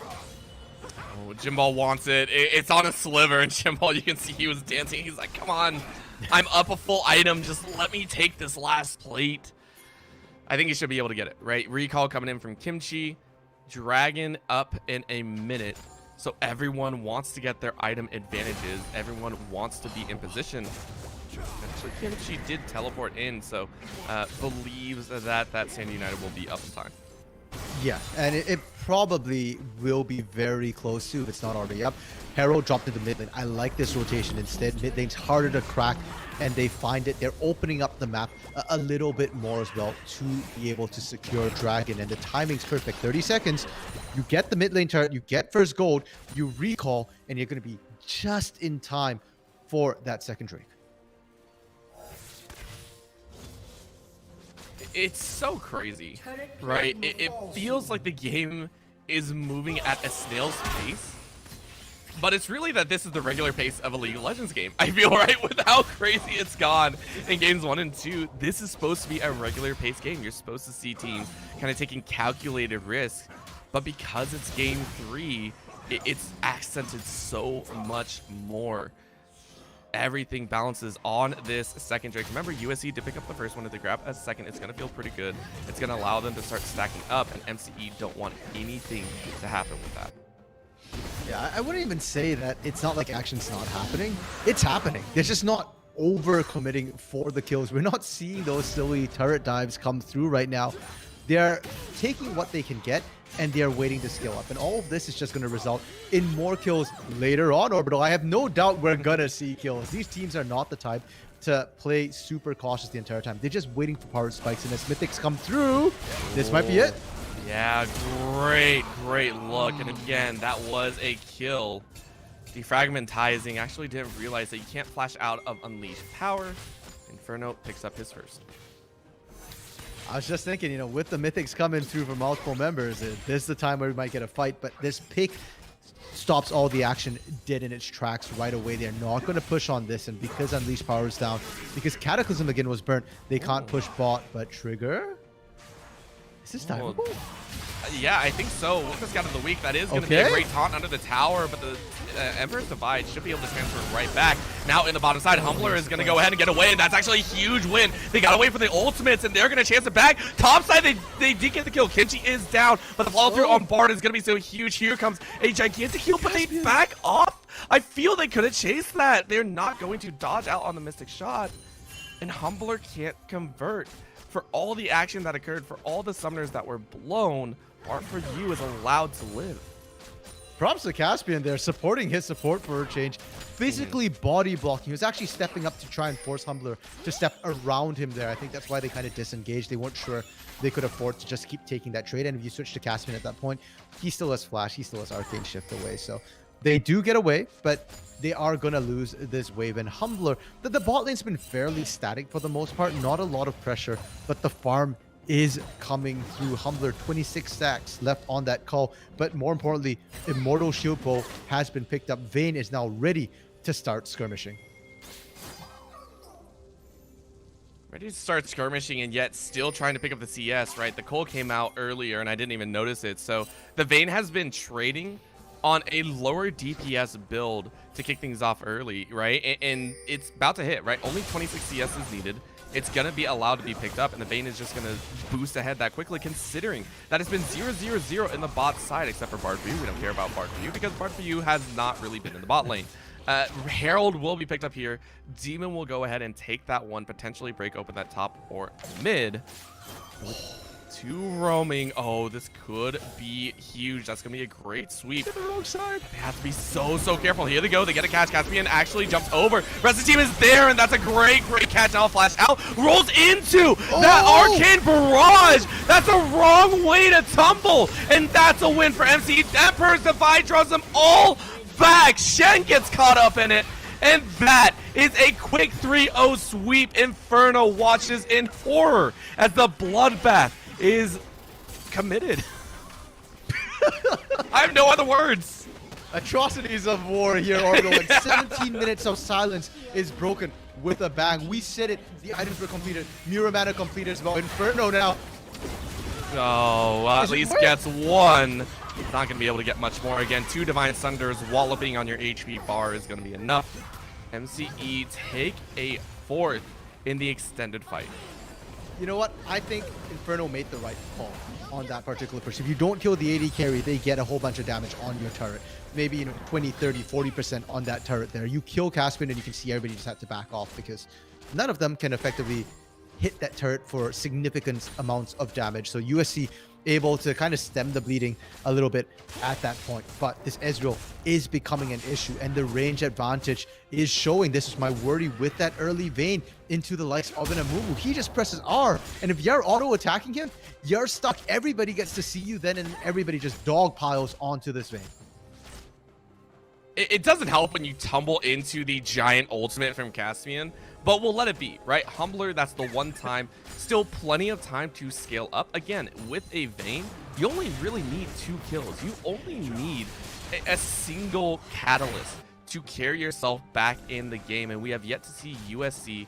Oh, Jimbal wants it. It's on a sliver, and Jimbal, you can see he was dancing. He's like, come on, I'm up a full item. Just let me take this last plate. I think he should be able to get it, right? Recall coming in from Kimchi. Dragon up in a minute. So everyone wants to get their item advantages. Everyone wants to be in position. Actually, Kimchi did teleport in, so believes that Stand United will be up in time. Yeah, and probably will be very close to if it's not already up. Herald dropped into mid lane. I like this rotation instead. Mid lane's harder to crack, and they find it. They're opening up the map a little bit more as well to be able to secure Dragon, and the timing's perfect. 30 seconds, you get the mid lane turret, you get first gold, you recall, and you're going to be just in time for that second Drake. It's so crazy, right? It feels like the game is moving at a snail's pace, but it's really that this is the regular pace of a League of Legends game. I feel, right, with how crazy it's gone in games 1 and 2. This is supposed to be a regular pace game. You're supposed to see teams kind of taking calculated risks, but because it's game 3, it's accented so much more. Everything balances on this second Drake. Remember, USC did pick up the first one. If they grab a second, it's going to feel pretty good. It's going to allow them to start stacking up, and MCE don't want anything to happen with that. Yeah, I wouldn't even say that it's not like action's not happening. It's happening. They're just not over committing for the kills. We're not seeing those silly turret dives come through right now. They're taking what they can get, and they're waiting to scale up. And all of this is just going to result in more kills later on, Orbital. I have no doubt we're going to see kills. These teams are not the type to play super cautious the entire time. They're just waiting for power spikes, and as Mythics come through, this might be it. Yeah, great look. And again, that was a kill. Defragmentizing. Actually didn't realize that you can't flash out of Unleashed Power. Inferno picks up his first. I was just thinking, you know, with the Mythics coming through for multiple members, this is the time where we might get a fight, but this pick stops all the action dead in its tracks right away. They're not going to push on this, and because Unleashed Power is down, because Cataclysm again was burnt, they can't push bot, but Trigger? Is this time? Yeah, I think so. With the Scout of the Week, that is going to be a great taunt under the tower, but the Emperor's Divide should be able to transfer right back. Now in the bottom side, Humbler is going to go ahead and get away, and that's actually a huge win. They got away from the ultimates, and they're going to chance it back. Top side, they did get the kill. Kenchi is down, but the follow-through on Bard is going to be so huge. Here comes a gigantic heal, but they back off. I feel they could have chased that. They're not going to dodge out on the Mystic Shot, and Humbler can't convert. For all the action that occurred, for all the summoners that were blown, Art for You is allowed to live. Props to Caspian there, supporting his support for a change. Physically body blocking. He was actually stepping up to try and force Humbler to step around him there. I think that's why they kind of disengaged. They weren't sure they could afford to just keep taking that trade. And if you switch to Caspian at that point, he still has Flash. He still has Arcane Shift away. So they do get away, but they are going to lose this wave. And Humbler, the bot lane's been fairly static for the most part. Not a lot of pressure, but the farm is coming through. Humbler, 26 stacks left on that call. But more importantly, Immortal Shield Bow has been picked up. Vayne is now ready to start skirmishing. Ready to start skirmishing, and yet still trying to pick up the CS, right? The Cole came out earlier, and I didn't even notice it. So the Vayne has been trading on a lower DPS build to kick things off early, right? And it's about to hit, right? Only 26 CS is needed. It's going to be allowed to be picked up, and the Vayne is just going to boost ahead that quickly, considering that it's been 0-0-0 in the bot side, except for Bard for You. We don't care about Bard for You because Bard for You has not really been in the bot lane. Herald will be picked up here. Demon will go ahead and take that one, potentially break open that top or mid. Two roaming. Oh, this could be huge. That's going to be a great sweep. The wrong side. They have to be so careful. Here they go. They get a catch. Caspian actually jumps over. Rest of the team is there, and that's a great catch. Now flash out. Rolls into that arcane barrage. That's a wrong way to tumble, and that's a win for MC. Emperor's Divide draws them all back. Shen gets caught up in it, and that is a quick 3-0 sweep. Inferno watches in horror as the bloodbath is committed. I have no other words. Atrocities of war here, Orbital. Like 17 minutes of silence is broken with a bang. We said it. The items were completed. Muramana completed as well. Inferno now. Oh, at least gets one. Not going to be able to get much more. Again, 2 Divine Sunders walloping on your HP bar is going to be enough. MCE take a 4th in the extended fight. You know what? I think Inferno made the right call on that particular push. If you don't kill the AD carry, they get a whole bunch of damage on your turret. Maybe, 20, 30, 40% on that turret there. You kill Caspian and you can see everybody just have to back off because none of them can effectively hit that turret for significant amounts of damage. So USC able to kind of stem the bleeding a little bit at that point. But this Ezreal is becoming an issue, and the range advantage is showing. This is my worry with that early Vayne into the likes of an Amumu. He just presses R, and if you're auto-attacking him, you're stuck. Everybody gets to see you then, and everybody just dog piles onto this Vayne. It doesn't help when you tumble into the giant ultimate from Caspian, but we'll let it be, right? Humbler, that's the one time. Still plenty of time to scale up. Again, with a Vayne, you only really need 2 kills. You only need a single catalyst to carry yourself back in the game, and we have yet to see USC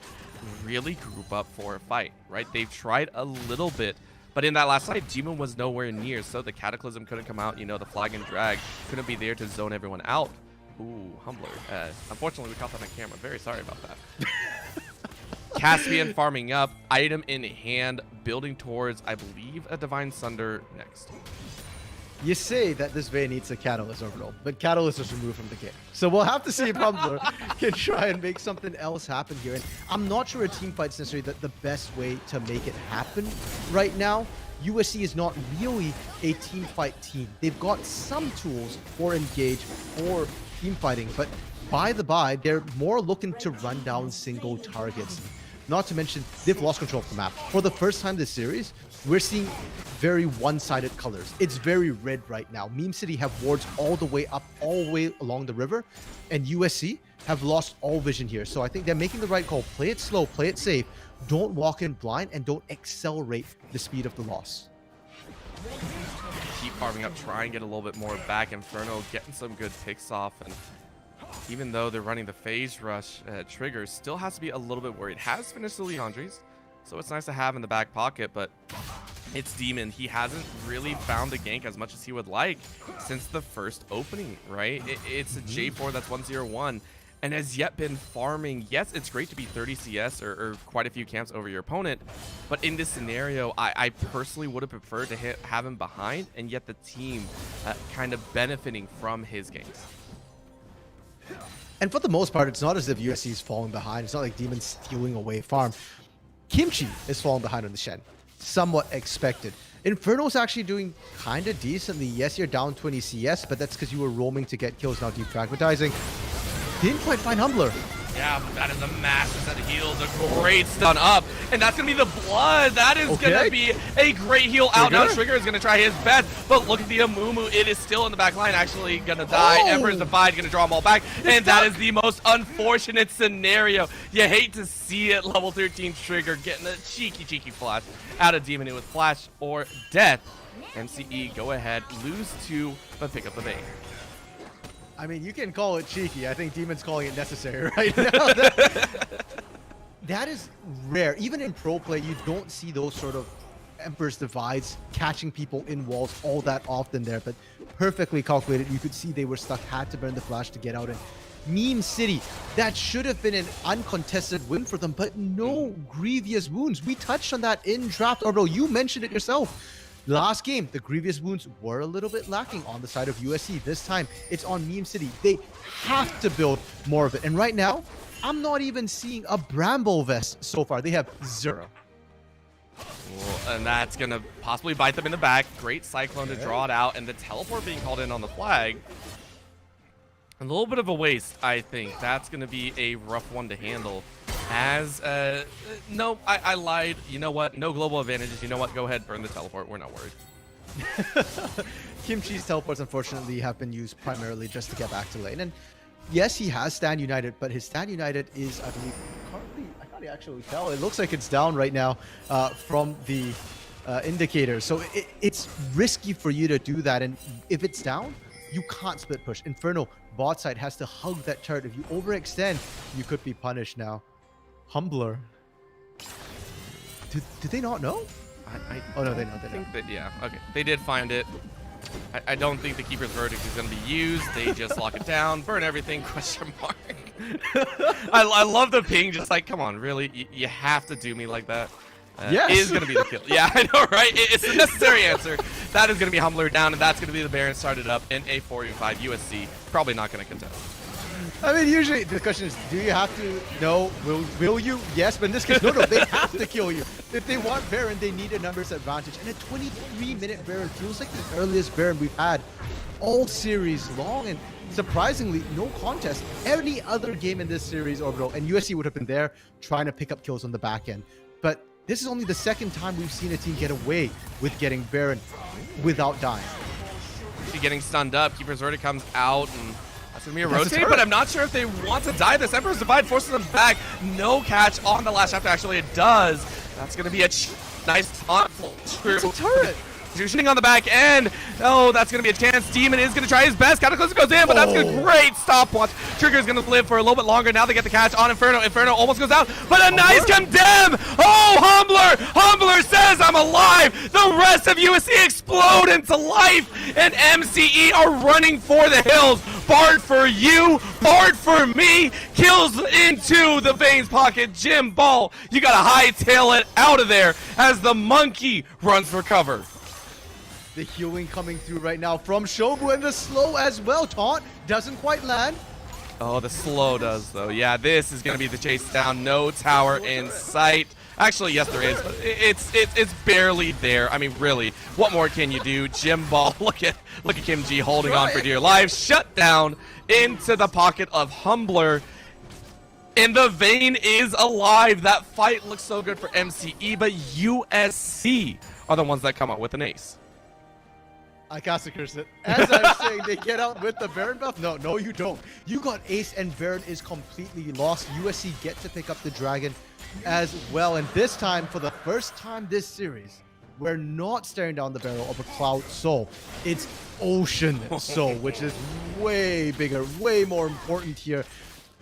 really group up for a fight, right? They've tried a little bit, but in that last fight, Demon was nowhere near, so the Cataclysm couldn't come out. You know, the Flag and Drag couldn't be there to zone everyone out. Ooh, Humbler. Unfortunately, we caught that on camera. Very sorry about that. Caspian farming up, item in hand, building towards, I believe, a Divine Sunder next. You say that this Vayne needs a Catalyst overall, but Catalyst is removed from the game. So we'll have to see if Humbler can try and make something else happen here. And I'm not sure a team fight's necessarily the best way to make it happen right now. USC is not really a team fight team. They've got some tools for engage, for team fighting, but by the by, they're more looking to run down single targets. Not to mention, they've lost control of the map. For the first time this series, we're seeing very one-sided colors. It's very red right now. Meme City have wards all the way up, all the way along the river, and USC have lost all vision here. So I think they're making the right call. Play it slow, play it safe. Don't walk in blind, and don't accelerate the speed of the loss. Keep farming up, try and get a little bit more back. Inferno getting some good picks off, and even though they're running the phase rush, Trigger still has to be a little bit worried. Has finished the Leandres, so it's nice to have in the back pocket, but it's Demon. He hasn't really found the gank as much as he would like since the first opening, right? It's a J4 that's 101 and has yet been farming. Yes, it's great to be 30 CS or quite a few camps over your opponent, but in this scenario, I personally would have preferred to have him behind, and yet the team kind of benefiting from his ganks. And for the most part, it's not as if USC is falling behind. It's not like Demon's stealing away farm. Kimchi is falling behind on the Shen. Somewhat expected. Inferno's actually doing kind of decently. Yes, you're down 20 CS, but that's because you were roaming to get kills, now defragmentizing. Didn't quite find Humbler. Yeah, that is a massive set of heals, a great stun up, and that's gonna be the blood. That is gonna be a great heal out. Now Trigger is gonna try his best, but look at the Amumu. It is still in the back line, actually gonna die. Emperor's Divide gonna draw them all back, and that is the most unfortunate scenario. You hate to see it. Level 13 Trigger getting a cheeky flash out of Demon. It was flash or death. MCE go ahead, lose 2, but pick up the Vayne. I mean, you can call it cheeky. I think Demon's calling it necessary right now. That is rare. Even in pro play, you don't see those sort of Emperor's Divides catching people in walls all that often there, but perfectly calculated. You could see they were stuck, had to burn the flash to get out. And Meme City, that should have been an uncontested win for them, but no grievous wounds. We touched on that in draft, or bro, you mentioned it yourself. Last game, the grievous wounds were a little bit lacking on the side of USC. This time, it's on Meme City. They have to build more of it. And right now, I'm not even seeing a Bramble Vest so far. They have 0. Well, and that's going to possibly bite them in the back. Great Cyclone to draw it out, and the teleport being called in on the flag. A little bit of a waste, I think. That's going to be a rough one to handle. As, no, I lied. You know what? No global advantages. You know what? Go ahead, burn the teleport. We're not worried. Kimchi's teleports, unfortunately, have been used primarily just to get back to lane. And yes, he has Stand United, but his Stand United is, I believe, currently, I can't actually tell. It looks like it's down right now from the indicator. So it's risky for you to do that. And if it's down, you can't split push. Inferno, bot side, has to hug that turret. If you overextend, you could be punished now. Humbler. Did they not know? Oh, no, they know. They know. Yeah, okay. They did find it. I don't think the Keeper's Verdict is going to be used. They just lock it down, burn everything, question mark. I love the ping, just like, come on, really? You have to do me like that? Yes. Is going to be the kill. Yeah, I know, right? It's the necessary answer. That is going to be Humbler down, and that's going to be the Baron started up in a 4v5 USC. Probably not going to contest. I mean, usually the question is, do you have to? No. Will you? Yes, but in this case, no, they have to kill you. If they want Baron, they need a numbers advantage. And a 23-minute Baron feels like the earliest Baron we've had all series long. And surprisingly, no contest. Any other game in this series, Orbital, and USC would have been there trying to pick up kills on the back end. But this is only the second time we've seen a team get away with getting Baron without dying. Getting stunned up. Keeper's Verdict comes out, and that's going to be a That's a rotate, turret. but I'm not sure if they want to die. This Emperor's Divide forces them back. No catch on the last chapter. Actually, it does. That's going to be a nice taunt. It's a turret. Shooting on the back end. Oh, that's going to be a chance. Demon is going to try his best. Cataclysm goes in, but that's a great stopwatch. Trigger's going to live for a little bit longer. Now they get the catch on Inferno. Inferno almost goes out, but a nice condemn. Oh, Humbler. Humbler says, I'm alive. The rest of USC explode into life, and MCE are running for the hills. Bard for you, Bard for me. Kills into the Veins pocket. Jim Ball, you got to hightail it out of there as the monkey runs for cover. The healing coming through right now from Shobu, and the slow as well. Taunt doesn't quite land. Oh, the slow does, though. Yeah, this is going to be the chase down. No tower in sight. Actually, yes, there is, but it's barely there. I mean, really, what more can you do? Jim Ball, look at Kim G holding on for dear life. Shut down into the pocket of Humbler. And the Vein is alive. That fight looks so good for MCE, but USC are the ones that come out with an ace. I cast a curse it. As I'm saying, they get out with the Baron buff. No, you don't. You got Ace, and Baron is completely lost. USC get to pick up the Dragon as well. And this time, for the first time this series, we're not staring down the barrel of a Cloud Soul. It's Ocean Soul, which is way bigger, way more important here,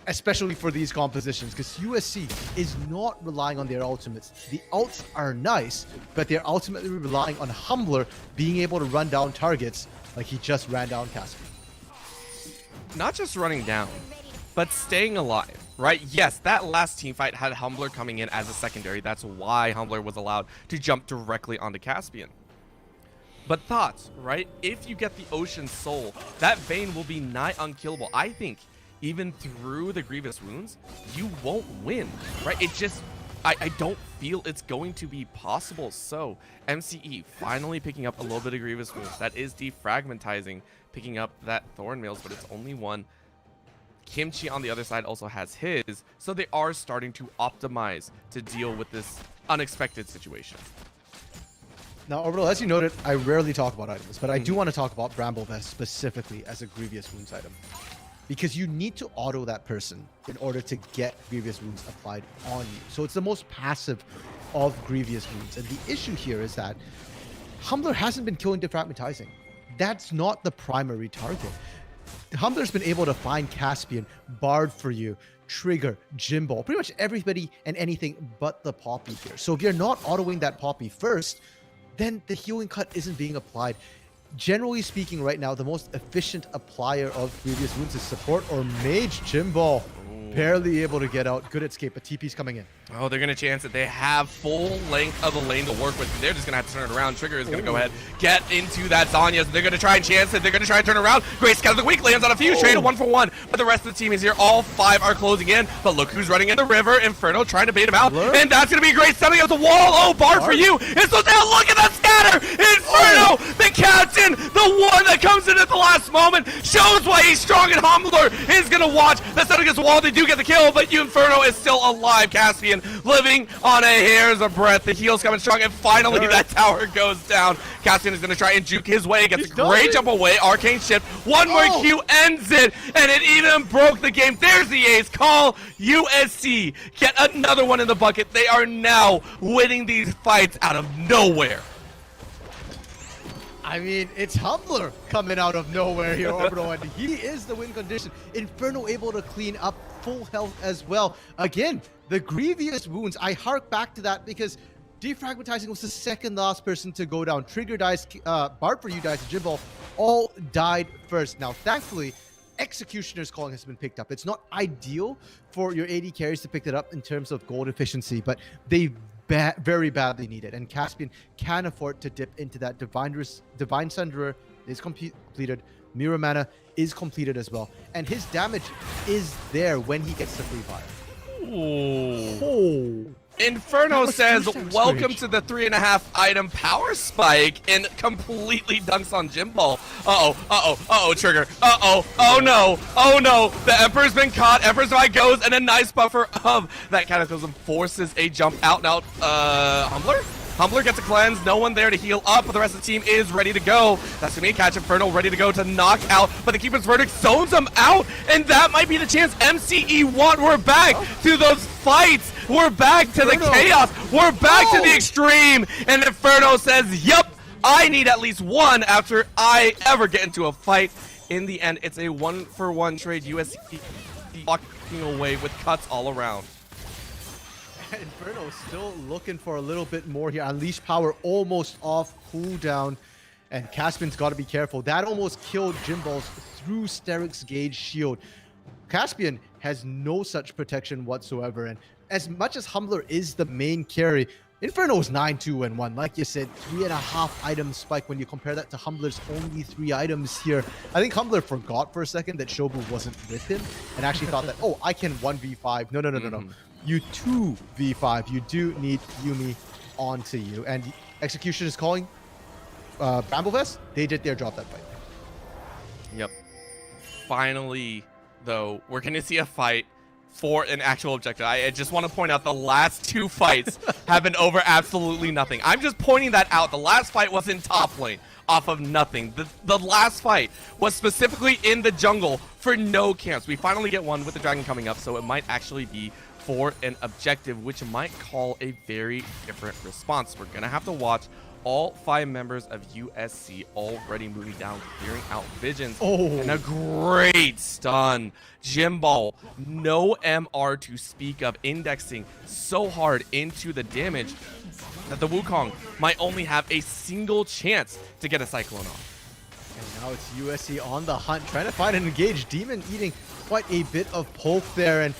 especially for these compositions, because USC is not relying on their ultimates. The ults are nice, but they're ultimately relying on Humbler being able to run down targets like he just ran down Caspian. Not just running down, but staying alive, right? Yes, that last team fight had Humbler coming in as a secondary. That's why Humbler was allowed to jump directly onto Caspian. But thoughts, right? If you get the Ocean Soul, that Vein will be nigh unkillable. I think even through the Grievous Wounds, you won't win, right? It just, I don't feel it's going to be possible. So MCE finally picking up a little bit of Grievous Wounds. That is defragmentizing, picking up that Thorn Mails, but it's only one. Kimchi on the other side also has his, so they are starting to optimize to deal with this unexpected situation. Now, Orbital, as you noted, I rarely talk about items, but I do want to talk about Bramble Vest specifically as a Grievous Wounds item. Because you need to auto that person in order to get Grievous Wounds applied on you. So it's the most passive of Grievous Wounds. And the issue here is that Humbler hasn't been killing defragmentizing. That's not the primary target. Humbler's been able to find Caspian, Bard for you, Trigger, Jimball, pretty much everybody and anything but the Poppy here. So if you're not autoing that Poppy first, then the healing cut isn't being applied. Generally speaking, right now, the most efficient applier of Grievous Wounds is support or Mage. Jimball barely able to get out. Good escape, but TP's coming in. Oh, they're going to chance it. They have full length of the lane to work with. They're just going to have to turn it around. Trigger is going to go ahead, get into that Zanya. They're going to try and chance it. They're going to try and turn around. Great scout of the weak lands on a few. Trade a 1-for-1. But the rest of the team is here. All 5 are closing in. But look who's running in the river. Inferno trying to bait him out. And that's going to be great. Stepping up the wall. Oh, Bard for you. It's so down. Look at that scatter. Inferno, the captain, the one that comes in at the last moment, shows why he's strong, and Humbler is going to watch. That's not against the wall. They do get the kill, but Inferno is still alive. Caspian living on a hair's breadth. The heal's coming strong, and finally that tower goes down. Caspian is going to try and juke his way. Gets a great jump away. Arcane shift. One more Q ends it, and it even broke the game. There's the ace. Call USC. Get another one in the bucket. They are now winning these fights out of nowhere. I mean, it's Humbler coming out of nowhere here, Orbital, and he is the win condition. Inferno able to clean up, full health as well. Again, the Grievous Wounds, I hark back to that because defragmentizing was the second last person to go down. Trigger dies, Bard for you dies, Jimball all died first. Now, thankfully, Executioner's Calling has been picked up. It's not ideal for your AD carries to pick it up in terms of gold efficiency, but they very badly needed, and Caspian can afford to dip into that. Divine Sunderer is completed. Mirror Mana is completed as well. And his damage is there when he gets the free fire. Ooh. Oh. Inferno was says, two-step welcome strange. to the 3.5 item power spike, and completely dunks on Jim Ball. Trigger. Oh no. The Emperor's been caught. Emperor's Eye goes, and a nice buffer of that Cataclysm forces a jump out. Now, Humbler? Humbler gets a cleanse, no one there to heal up, but the rest of the team is ready to go. That's gonna be a catch. Inferno ready to go to knock out, but the Keeper's Verdict zones him out, and that might be the chance MCE want. We're back to those fights. We're back to the chaos. We're back to the extreme. And Inferno says, yep, I need at least one after I ever get into a fight. In the end, it's a 1-for-1 trade. USC walking away with cuts all around. Inferno still looking for a little bit more here. Unleash power almost off cooldown. And Caspian's got to be careful. That almost killed Jimballs through Steric's Gauge shield. Caspian has no such protection whatsoever. And as much as Humbler is the main carry, Inferno's 9-2-1. Like you said, 3.5 item spike when you compare that to Humbler's only 3 items here. I think Humbler forgot for a second that Shobu wasn't with him and actually thought that, oh, I can 1v5. No. You 2v5. You do need Yumi onto you. And Execution is calling Bramblefest. They did their job that fight. Yep. Finally, though, we're going to see a fight for an actual objective. I just want to point out the last 2 fights have been over absolutely nothing. I'm just pointing that out. The last fight was in top lane off of nothing. The last fight was specifically in the jungle for no camps. We finally get one with the dragon coming up, so it might actually be for an objective, which might call a very different response. We're going to have to watch all 5 members of USC already moving down, clearing out visions, and a great stun. Jim Ball, no MR to speak of, indexing so hard into the damage that the Wukong might only have a single chance to get a Cyclone off. And now it's USC on the hunt, trying to find an engage. Demon eating quite a bit of poke there, and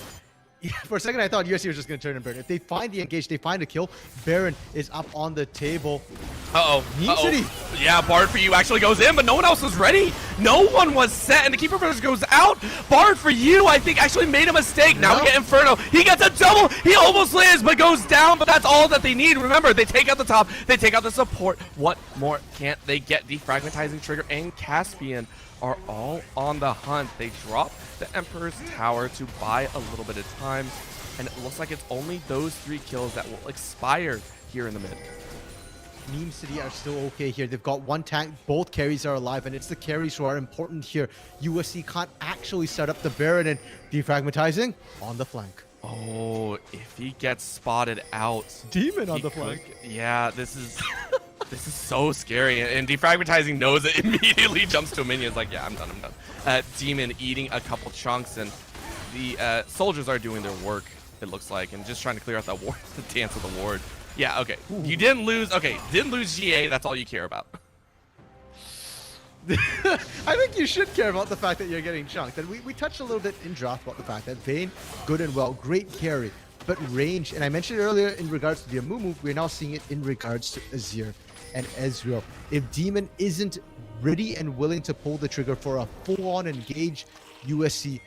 for a second I thought USC was just going to turn and burn. If they find the engage, they find a kill. Baron is up on the table. Meme City. Yeah, Bard for you actually goes in, but no one else was ready. No one was set, and the Keeper Brothers goes out. Bard for you, I think, actually made a mistake. Now we get Inferno. He gets a double. He almost lands, but goes down, but that's all that they need. Remember, they take out the top. They take out the support. What more can't they get? Defragmentizing Trigger and Caspian are all on the hunt. They drop the Emperor's Tower to buy a little bit of time, and it looks like it's only those 3 kills that will expire here in the mid. Meme City are still okay here. They've got 1 tank. Both carries are alive, and it's the carries who are important here. USC can't actually set up the Baron, and defragmentizing on the flank. Oh, if he gets spotted out. Demon on the flank. Yeah, this is this is so scary. And defragmentizing knows it, immediately jumps to a minion. It's like, yeah, I'm done. Demon eating a couple chunks, and the soldiers are doing their work, it looks like, and just trying to clear out that ward, the dance of the ward. Yeah, okay. Ooh. You didn't lose. Okay, didn't lose GA. That's all you care about. I think you should care about the fact that you're getting chunked. And we touched a little bit in draft about the fact that Vayne, good and well, great carry, but range. And I mentioned earlier in regards to the Amumu, we're now seeing it in regards to Azir and Ezreal. If Demon isn't ready and willing to pull the trigger for a full-on engage, USC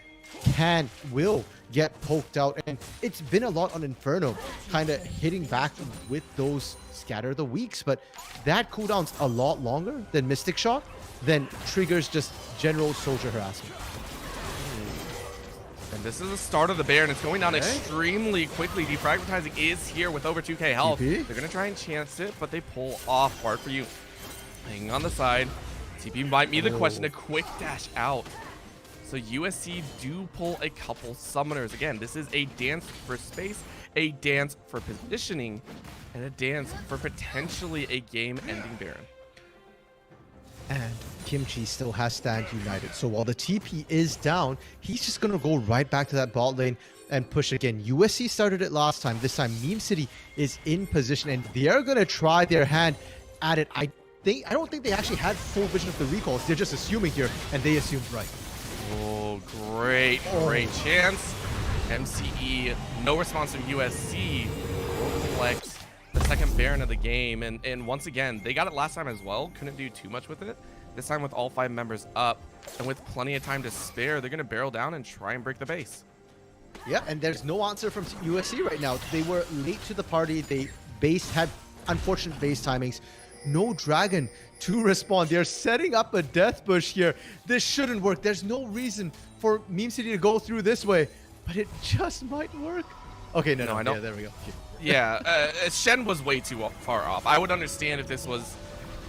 will get poked out. And it's been a lot on Inferno, kind of hitting back with those Scatter the Weaks, but that cooldown's a lot longer than Mystic Shot, then triggers just general soldier harassment. And this is the start of the bear, and it's going down extremely quickly. Defragmentizing is here with over 2k health. TP? They're going to try and chance it, but they pull off. Bard for you, hanging on the side. TP might be the question, a quick dash out. So USC do pull a couple summoners. Again, this is a dance for space, a dance for positioning, and a dance for potentially a game-ending Baron. And Kimchi still has Stand United. So while the TP is down, he's just going to go right back to that bot lane and push again. USC started it last time. This time, Meme City is in position, and they are going to try their hand at it. I don't think they actually had full vision of the recalls. They're just assuming here, and they assumed right. Oh, great chance. MCE, no response from USC. Will collect the second Baron of the game. And once again, they got it last time as well. Couldn't do too much with it. This time with all 5 members up, and with plenty of time to spare, they're going to barrel down and try and break the base. Yeah, and there's no answer from USC right now. They were late to the party. They had unfortunate base timings. No dragon to respond. They're setting up a death bush here. This shouldn't work. There's no reason for Meme City to go through this way, but it just might work. Okay, no, I know. Yeah, there we go. Okay. Yeah, Shen was way too far off. I would understand if this was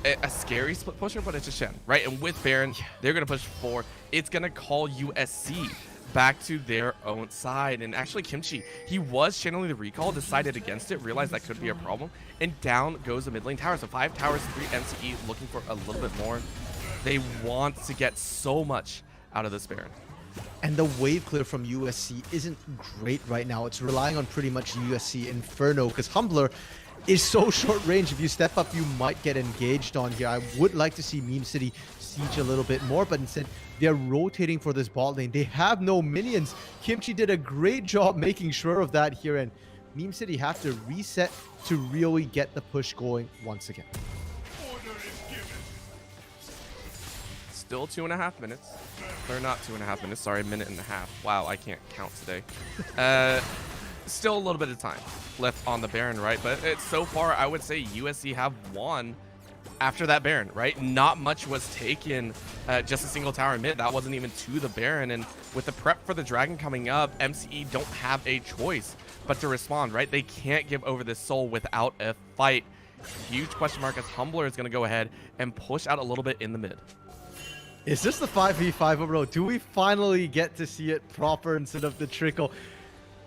a scary split pusher, but it's a Shen, right? And with Baron, they're going to push 4. It's going to call USC back to their own side. And actually, Kimchi, he was channeling the recall, decided against it, realized that could be a problem, and down goes the mid lane tower. So 5 towers, 3 MCE, looking for a little bit more. They want to get so much out of this Baron. And the wave clear from USC isn't great right now. It's relying on pretty much USC Inferno because Humbler is so short range. If you step up, you might get engaged on here. I would like to see Meme City siege a little bit more, but instead they're rotating for this bot lane. They have no minions. Kimchi did a great job making sure of that here, and Meme City have to reset to really get the push going once again. Still 2.5 minutes. Or not 2.5 minutes, sorry, 1.5 minutes. Wow, I can't count today. Still a little bit of time left on the Baron, right? But so far, I would say USC have won after that Baron, right? Not much was taken, just a single tower mid. That wasn't even to the Baron. And with the prep for the Dragon coming up, MCE don't have a choice but to respond, right? They can't give over this soul without a fight. Huge question mark as Humbler is going to go ahead and push out a little bit in the mid. Is this the 5v5 overall? Do we finally get to see it proper instead of the trickle?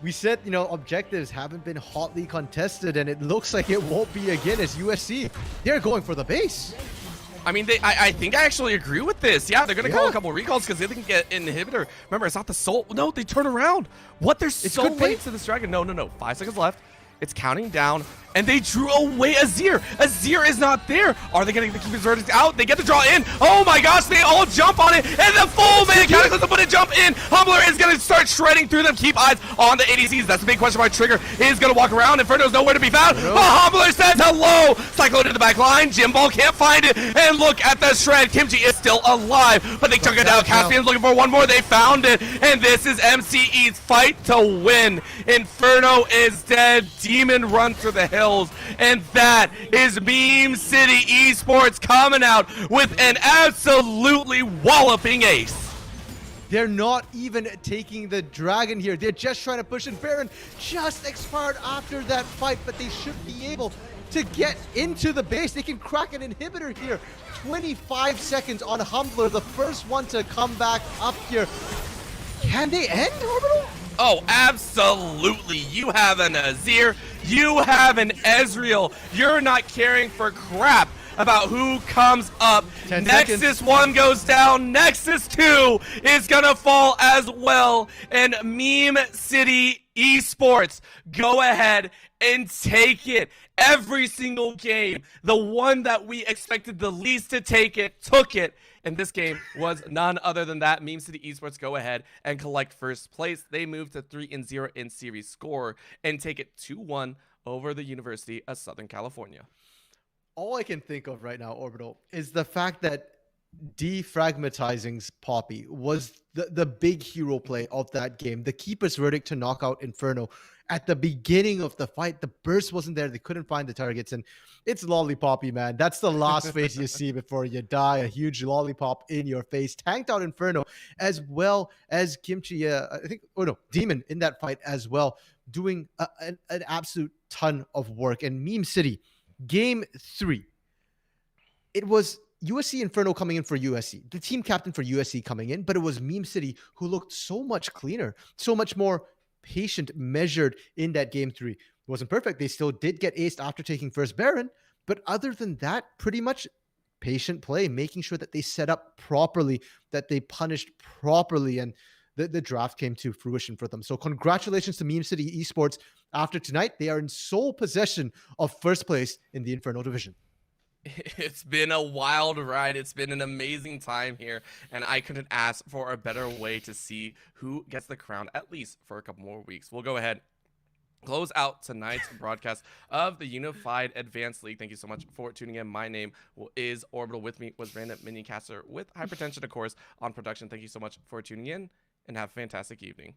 We said, objectives haven't been hotly contested, and it looks like it won't be again as USC. They're going for the base. I mean, I think I actually agree with this. Yeah, they're going to call a couple recalls because they can get inhibitor. Remember, it's not the soul. No, they turn around. What? They're so late to this dragon. No. 5 seconds left. It's counting down, and they drew away Azir. Azir is not there. Are they going to keep his verdict out? They get the draw in. Oh my gosh, they all jump on it, and the full man cataclysm put a jump in. Humbler is going to start shredding through them. Keep eyes on the ADCs. That's the big question mark. Trigger is going to walk around. Inferno's nowhere to be found. Humbler says hello. Cyclone to the back line. Jimball can't find it, and look at the shred. Kimchi is still alive, but they took it down. Caspian's looking for one more. They found it, and this is MCE's fight to win. Inferno is dead. Demon run through the hills, and that is Meme City Esports coming out with an absolutely walloping ace. They're not even taking the dragon here. They're just trying to push in. Baron just expired after that fight, but they should be able to get into the base. They can crack an inhibitor here. 25 seconds on Humbler, the first one to come back up here. Can they end, Orbital? Oh, absolutely. You have an Azir. You have an Ezreal. You're not caring for crap about who comes up. 10 Nexus seconds. 1 goes down. Nexus 2 is going to fall as well. And Meme City Esports go ahead and take it. Every single game, the one that we expected the least to take it, took it. And this game was none other than that. Meme City Esports go ahead and collect first place. They move to 3-0 in series score and take it 2-1 over the University of Southern California. All I can think of right now, Orbital, is the fact that defragmatizing's Poppy was the big hero play of that game. The keeper's verdict to knock out Inferno. At the beginning of the fight, the burst wasn't there. They couldn't find the targets, and it's Lollipoppy, man. That's the last face you see before you die. A huge lollipop in your face. Tanked out Inferno, as well as Kimchi, Demon in that fight as well, doing an absolute ton of work. And Meme City, game 3, it was USC Inferno coming in for USC, the team captain for USC coming in, but it was Meme City who looked so much cleaner, so much more patient, measured in that game 3. It wasn't perfect. They still did get aced after taking first Baron, but other than that, pretty much patient play, making sure that they set up properly, that they punished properly, and the draft came to fruition for them. So congratulations to Meme City Esports. After tonight, they are in sole possession of first place in the Inferno division. It's been a wild ride. It's been an amazing time here, and I couldn't ask for a better way to see who gets the crown, at least for a couple more weeks. We'll go ahead close out tonight's broadcast of the Unified Advanced League. Thank you so much for tuning in. My name is Orbital. With me was Random Minicaster with Hypertension, of course, on production. Thank you so much for tuning in, and have a fantastic evening.